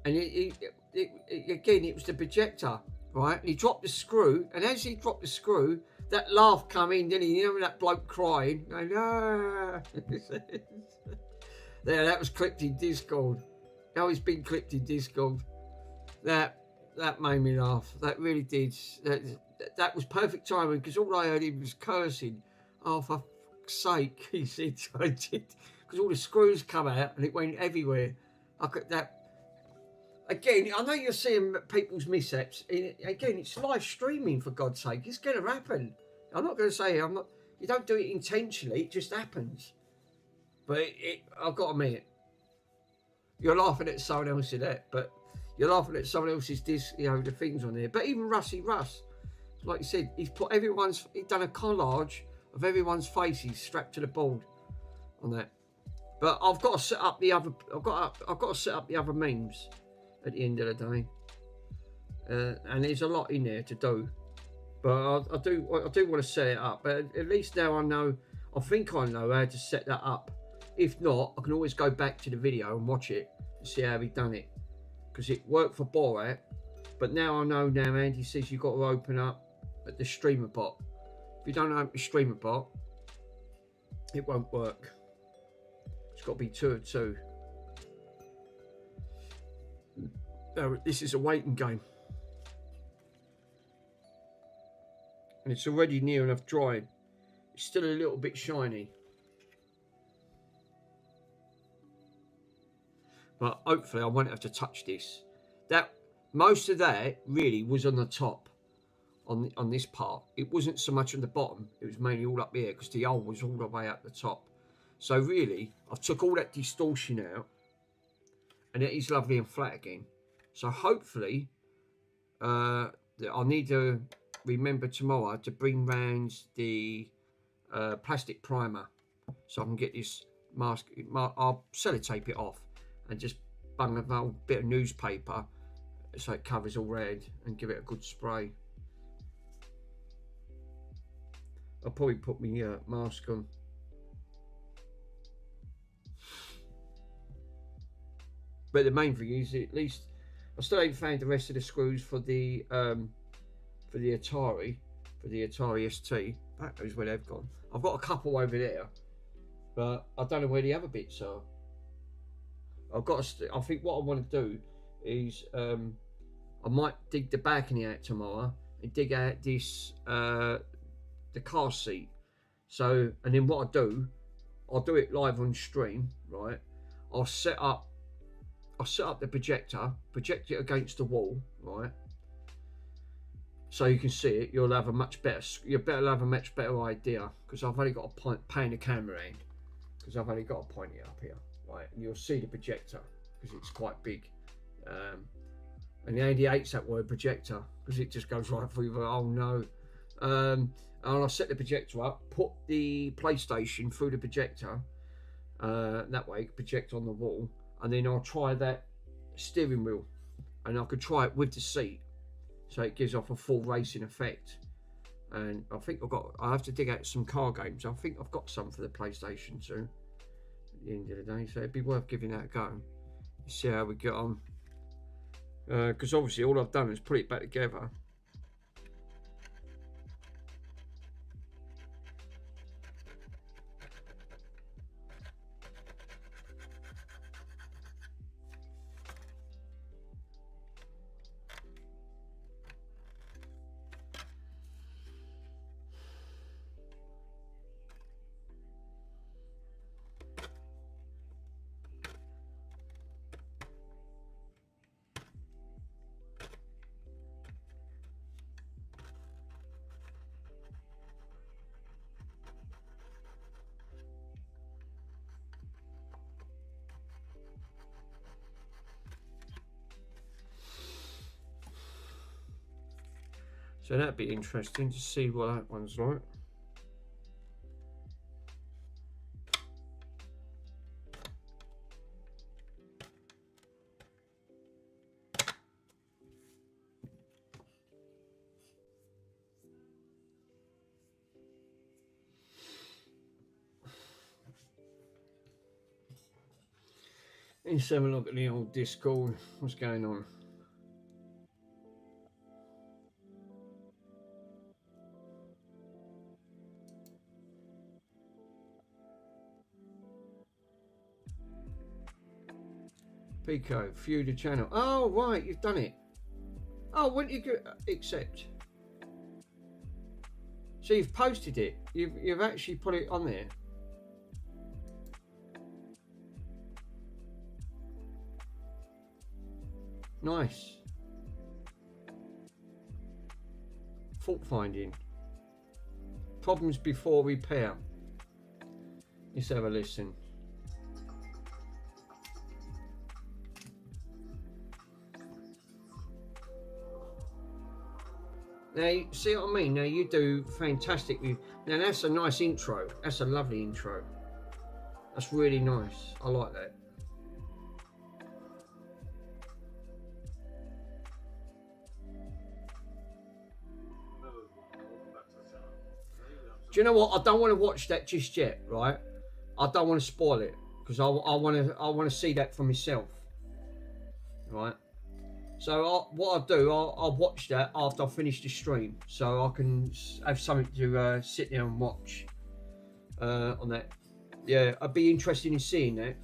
And again, it was the projector, right? And he dropped the screw, and as he dropped the screw, that laugh come in, didn't he? You know, that bloke crying, going, "Ah." There, that was clipped in Discord. Now it's been clipped in Discord. That made me laugh. That really did. That was perfect timing because all I heard him was cursing. "Oh, for fuck's sake," he said. I did, because all the screws come out and it went everywhere. I could that. Again, I know you're seeing people's mishaps. Again, it's live streaming, for God's sake. It's going to happen. I'm not going to say I'm not. You don't do it intentionally. It just happens. But I've got to admit, you're laughing at someone else's that, but you're laughing at someone else's the things on there. But even Rusty Russ, like you said, he's done a collage of everyone's faces strapped to the board on that. But I've got to set up the other. I've got to set up the other memes at the end of the day, and there's a lot in there to do. But I do want to set it up. But at least now I know. I think I know how to set that up. If not, I can always go back to the video and watch it and see how he done it. Because it worked for Borat, But now I know now Andy says you've got to open up at the streamer bot. If you don't open the streamer bot, it won't work. It's got to be 2 of 2. Now, this is a waiting game. And it's already near enough dry. It's still a little bit shiny. But hopefully I won't have to touch this. That most of that really was on the top, on this part. It wasn't so much on the bottom. It was mainly all up here because the hole was all the way at the top. So really, I've took all that distortion out, and it is lovely and flat again. So hopefully, I need to remember tomorrow to bring round the plastic primer so I can get this mask. I'll sellotape it off and just bung a whole bit of newspaper so it covers all round and give it a good spray. I'll probably put my mask on. But the main thing is, at least I still haven't found the rest of the screws for the Atari ST. That knows where they've gone. I've got a couple over there, but I don't know where the other bits are. I've got I think what I want to do is I might dig the balcony out tomorrow and dig out this the car seat. So, and then what I'll do it live on stream, right? I'll set up the project it against the wall, right? So you can see it. You'll have a much better idea, because I've only got to pan the camera in, because I've only got to point it up here, right? And you'll see the projector because it's quite big. And Andy hates that word projector because it just goes right through the oh no. And I'll set the projector up, put the PlayStation through the projector, that way project on the wall, and then I'll try that steering wheel, and I could try it with the seat, so it gives off a full racing effect. And I think I have to dig out some car games. I think I've got some for the PlayStation 2 at the end of the day, so it'd be worth giving that a go. See how we get on. Because obviously all I've done is put it back together. So that'd be interesting to see what that one's like. Let's have a look at the old Discord. What's going on? Pico, view the channel. Oh, right, you've done it. Oh, wouldn't you accept? So you've posted it. You've actually put it on there. Nice. Fault finding. Problems before repair. Let's have a listen. Now, you see what I mean? Now, you do fantastically. Now, that's a nice intro. That's a lovely intro. That's really nice. I like that. Do you know what? I don't want to watch that just yet, right? I don't want to spoil it, because I want to see that for myself, right? So what I'll do, I'll watch that after I finish the stream, so I can have something to sit there and watch on that. Yeah, I'd be interested in seeing that.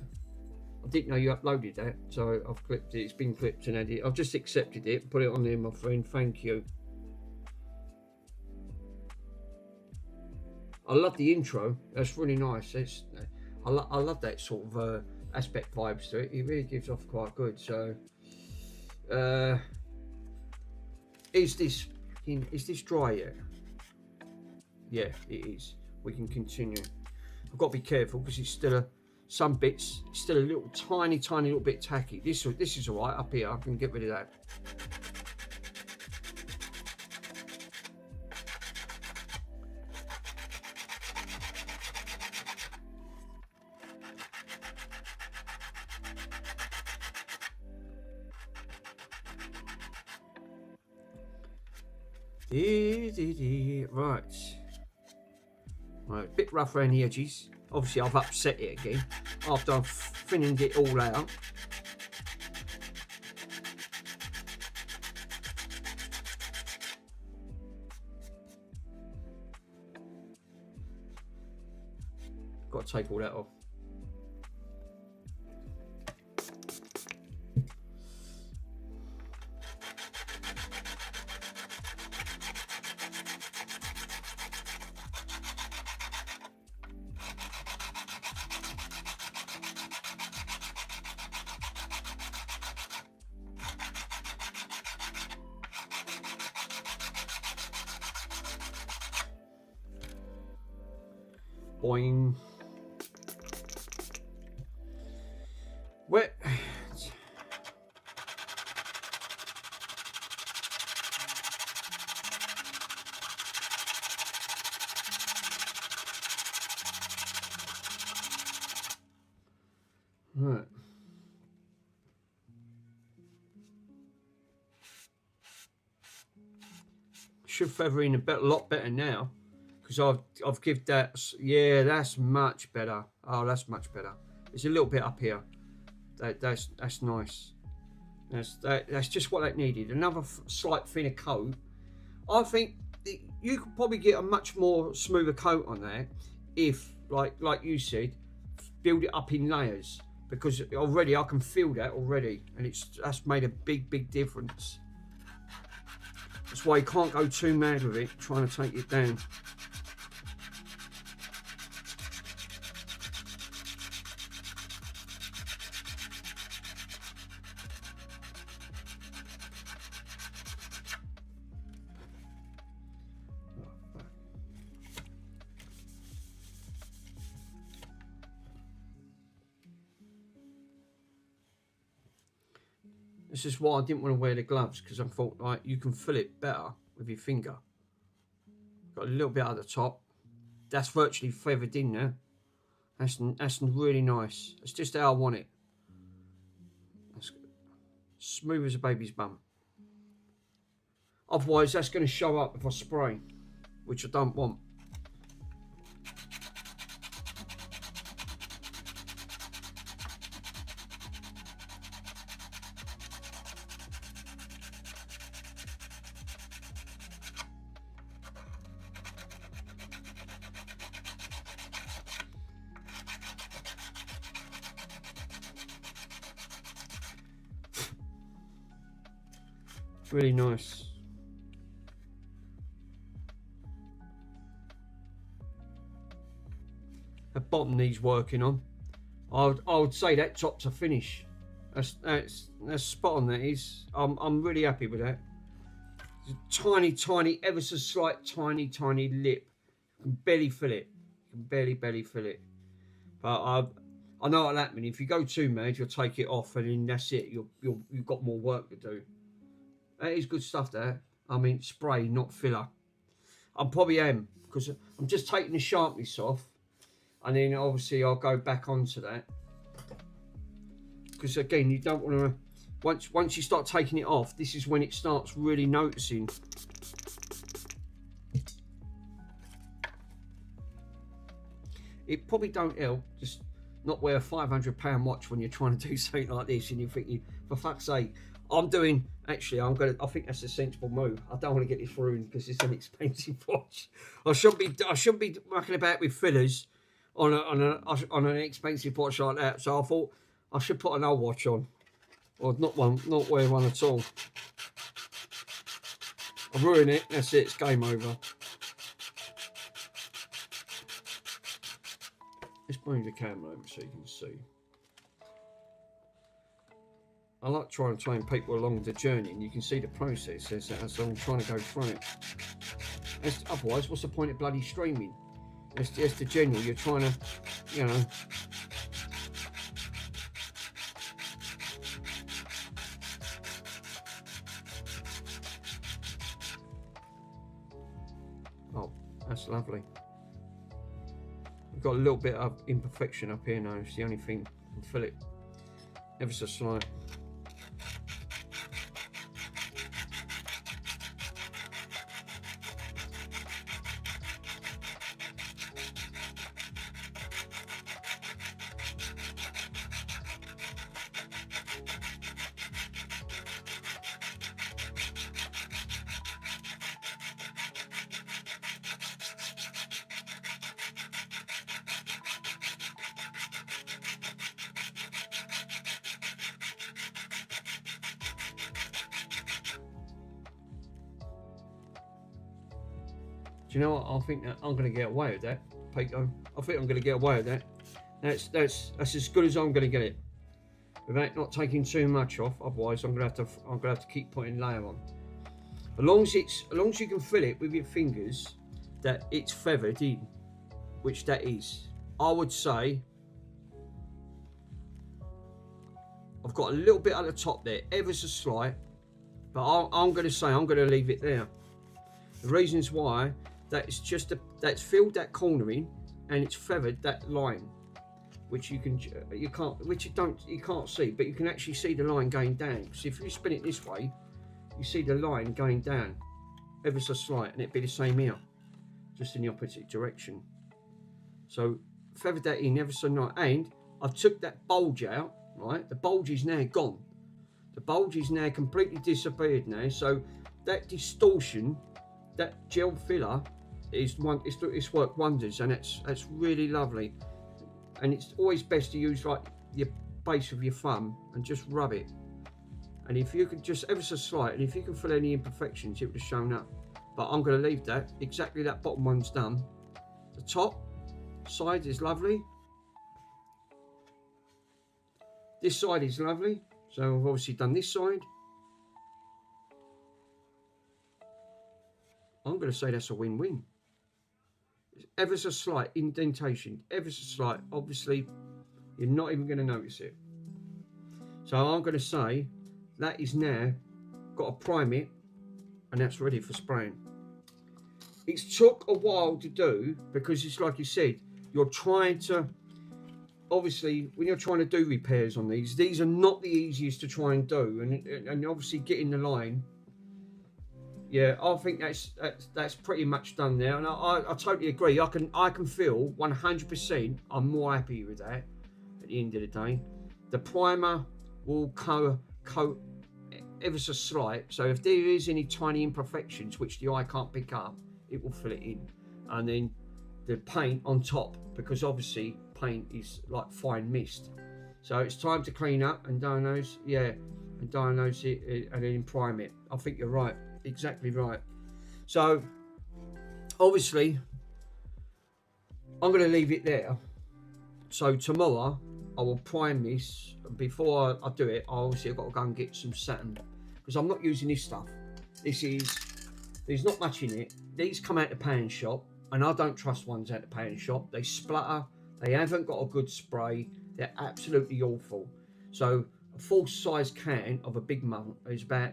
I didn't know you uploaded that, so I've clipped it. It's been clipped and edited. I've just accepted it, put it on there, my friend. Thank you. I love the intro. That's really nice. I love that sort of aspect vibes to it. It really gives off quite good. So, is this dry yet? Yeah, it is. We can continue. I've got to be careful because it's still some bits. It's still a little tiny little bit tacky. This is all right up here. I can get rid of that. Right, a bit rough around the edges. Obviously, I've upset it again after I've thinned it all out. Got to take all that off. Boing. Wet. Right. Should feather in a lot better now. Because I've given that, yeah, that's much better. Oh, that's much better. It's a little bit up here. That's nice. That's just what that needed. Another slight thinner coat. I think you could probably get a much more smoother coat on that if, like you said, build it up in layers. Because already I can feel that already, and that's made a big difference. That's why you can't go too mad with it, trying to take it down. This is why I didn't want to wear the gloves, because I thought, like, you can feel it better with your finger. Got a little bit at the top. That's virtually feathered in there. That's really nice. It's just how I want it. That's smooth as a baby's bum. Otherwise, that's going to show up if I spray, which I don't want. Really nice. The bottom needs working on. I would say that top to finish. That's spot on. That is. I'm really happy with that. It's a tiny, ever so slight, tiny lip. You can barely feel it. You can barely feel it. But I know what'll happen. If you go too mad, you'll take it off, and then that's it. You've got more work to do. That is good stuff there. I mean, spray, not filler. I probably am, because I'm just taking the sharpness off, and then obviously I'll go back onto that. Because again, you don't want to, once you start taking it off, this is when it starts really noticing. It probably don't help, just not wear a £500 watch when you're trying to do something like this, and you're thinking, for fuck's sake, I'm doing, actually, I think that's a sensible move. I don't want to get this ruined because it's an expensive watch. I shouldn't be mucking about with fillers on an expensive watch like that. So I thought I should put an old watch on, or not wear one at all. I ruin it. That's it. It's game over. Let's move the camera over so you can see. I like trying to train people along the journey, and you can see the process as I'm trying to go through it. Otherwise, what's the point of bloody streaming? It's just the general. You're trying to, you know. Oh, that's lovely. We've got a little bit of imperfection up here now. It's the only thing. I feel it ever so slight. Do you know what? I think that I'm going to get away with that, Pico. I think I'm going to get away with that. That's as good as I'm going to get it, without not taking too much off. Otherwise, I'm going to have to keep putting layer on. As long as you can feel it with your fingers that it's feathered in, which that is. I would say I've got a little bit at the top there, ever so slight, but I'm going to say I'm going to leave it there. The reasons why. That's filled that corner in, and it's feathered that line, which you can't see, but you can actually see the line going down. So if you spin it this way, you see the line going down, ever so slight, and it'd be the same here, just in the opposite direction. So feathered that in ever so nice, and I took that bulge out. Right, the bulge is now gone. The bulge is now completely disappeared now. So that distortion, that gel filler. It's worked wonders, and it's really lovely. And it's always best to use like your base of your thumb and just rub it. And if you could just ever so slight, and if you can feel any imperfections, it would have shown up. But I'm going to leave that exactly. That bottom one's done. The top side is lovely. This side is lovely. So I've obviously done this side. I'm going to say that's a win-win. Ever so slight indentation, ever so slight. Obviously, you're not even going to notice it. So I'm going to say that is now got to prime it, and that's ready for spraying. It's took a while to do because it's like you said, you're trying to. Obviously, when you're trying to do repairs on these are not the easiest to try and do, and obviously getting the line. Yeah, I think that's pretty much done now, and I totally agree. I can feel 100%. I'm more happy with that. At the end of the day, the primer will coat ever so slight. So if there is any tiny imperfections which the eye can't pick up, it will fill it in, and then the paint on top, because obviously paint is like fine mist. So it's time to clean up and diagnose. Yeah, and diagnose it and then prime it. I think you're right. Exactly right. So obviously I'm going to leave it there. So tomorrow I will prime this. Before I do it, I've got to go and get some satin, because I'm not using this stuff. There's not much in it. These come out the pound shop, and I don't trust ones out the pound shop. They splutter, they haven't got a good spray, they're absolutely awful. So a full size can of a big mug is about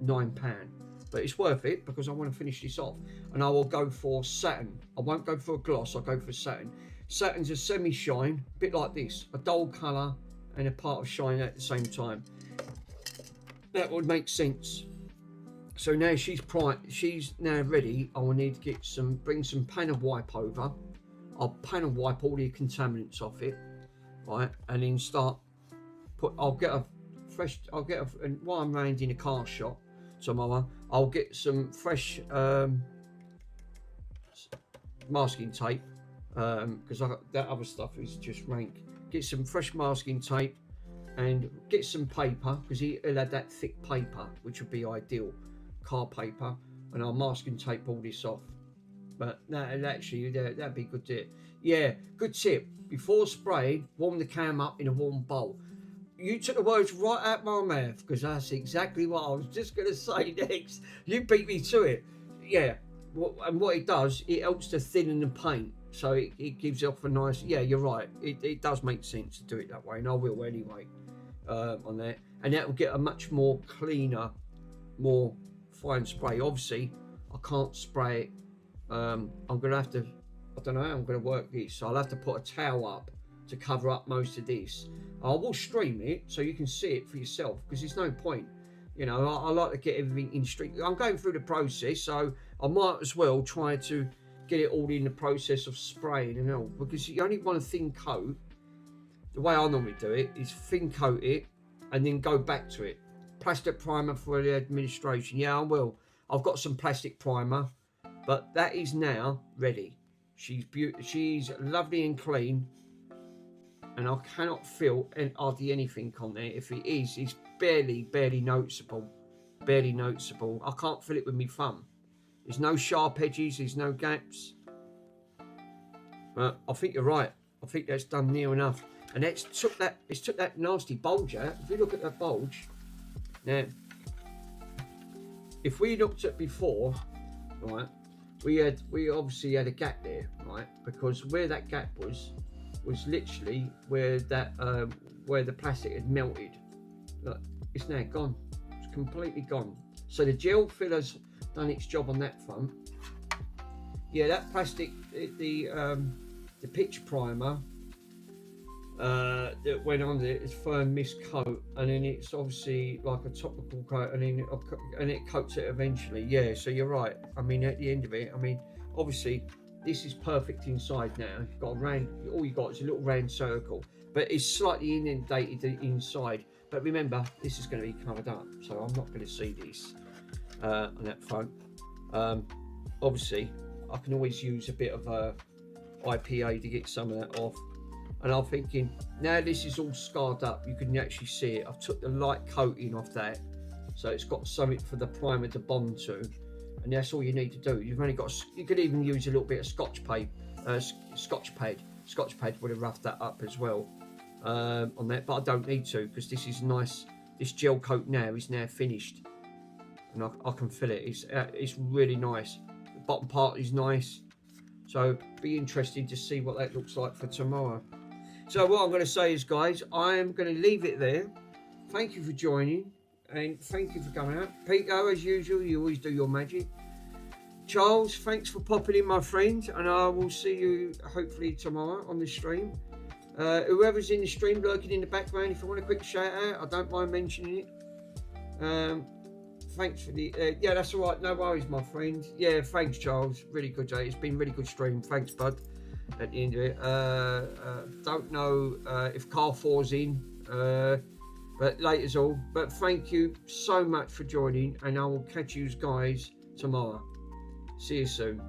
£9. But it's worth it because I want to finish this off, and I will go for satin. I won't go for a gloss, I'll go for satin. Satin's a semi-shine, a bit like this, a dull colour and a part of shine at the same time. That would make sense. So now she's now ready. I will need to bring some panel wipe over. I'll panel wipe all the contaminants off it, right, and then I'll get a fresh. And while I'm round in a car shop tomorrow, I'll get some fresh masking tape because that other stuff is just rank. Get some fresh masking tape and get some paper because he'll have that thick paper, which would be ideal, car paper, and I'll mask and tape all this off. But that'd be good tip. Yeah, good tip. Before spraying, warm the cam up in a warm bowl. You took the words right out my mouth because that's exactly what I was just going to say next. You beat me to it. Yeah, and what it does, it helps to thin the paint. So it gives off a nice, yeah, you're right. It does make sense to do it that way, and I will anyway on that. And that will get a much more cleaner, more fine spray. Obviously, I can't spray it. I'm going to have to, I don't know how I'm going to work this. So I'll have to put a towel up to cover up most of this. I will stream it so you can see it for yourself because there's no point. You know, I like to get everything in stream. I'm going through the process, so I might as well try to get it all in the process of spraying and all, because you only want a thin coat. The way I normally do it is thin coat it and then go back to it. Plastic primer for the administration. Yeah, I will. I've got some plastic primer, but that is now ready. She's beautiful. She's lovely and clean, and I cannot feel hardly anything on there. If it is, it's barely noticeable. Barely noticeable. I can't feel it with my thumb. There's no sharp edges, there's no gaps. But I think you're right. I think that's done near enough. And it's took that nasty bulge out. If you look at that bulge, now, if we looked at before, right, we obviously had a gap there, right? Because where that gap was literally where that where the plastic had melted. Look, it's now gone. It's completely gone. So the gel filler's done its job on that front. Yeah, that plastic, the pitch primer that went on there is firm mist coat, and then it's obviously like a topical coat, and then it coats it eventually. Yeah, so you're right. I mean, at the end of it, I mean, obviously this is perfect inside now. You've got a round, all you got is a little round circle, but it's slightly indented inside. But remember, this is going to be covered up, so I'm not going to see this on that front. Obviously, I can always use a bit of IPA to get some of that off. And I'm thinking, now this is all scarred up, you can actually see it. I've took the light coating off that, so it's got something for the primer to bond to, and that's all you need to do. You've only got, you could even use a little bit of Scotch pad. Scotch pad would have roughed that up as well on that, but I don't need to because this is nice. This gel coat now is now finished, and I can feel it. It's really nice. The bottom part is nice, so be interesting to see what that looks like for tomorrow. So what I'm going to say is, guys, I am going to leave it there. Thank you for joining, and thank you for coming out. Peter, as usual, you always do your magic. Charles, thanks for popping in, my friend, and I will see you hopefully tomorrow on the stream. Whoever's in the stream lurking in the background, if you want a quick shout out, I don't mind mentioning it. Thanks for the yeah, that's all right, no worries, my friend. Yeah, thanks, Charles, really good day. It's been really good stream. Thanks, bud. At the end of it, don't know if Car 4's in, but later's all. But thank you so much for joining, and I will catch you guys tomorrow. See you soon.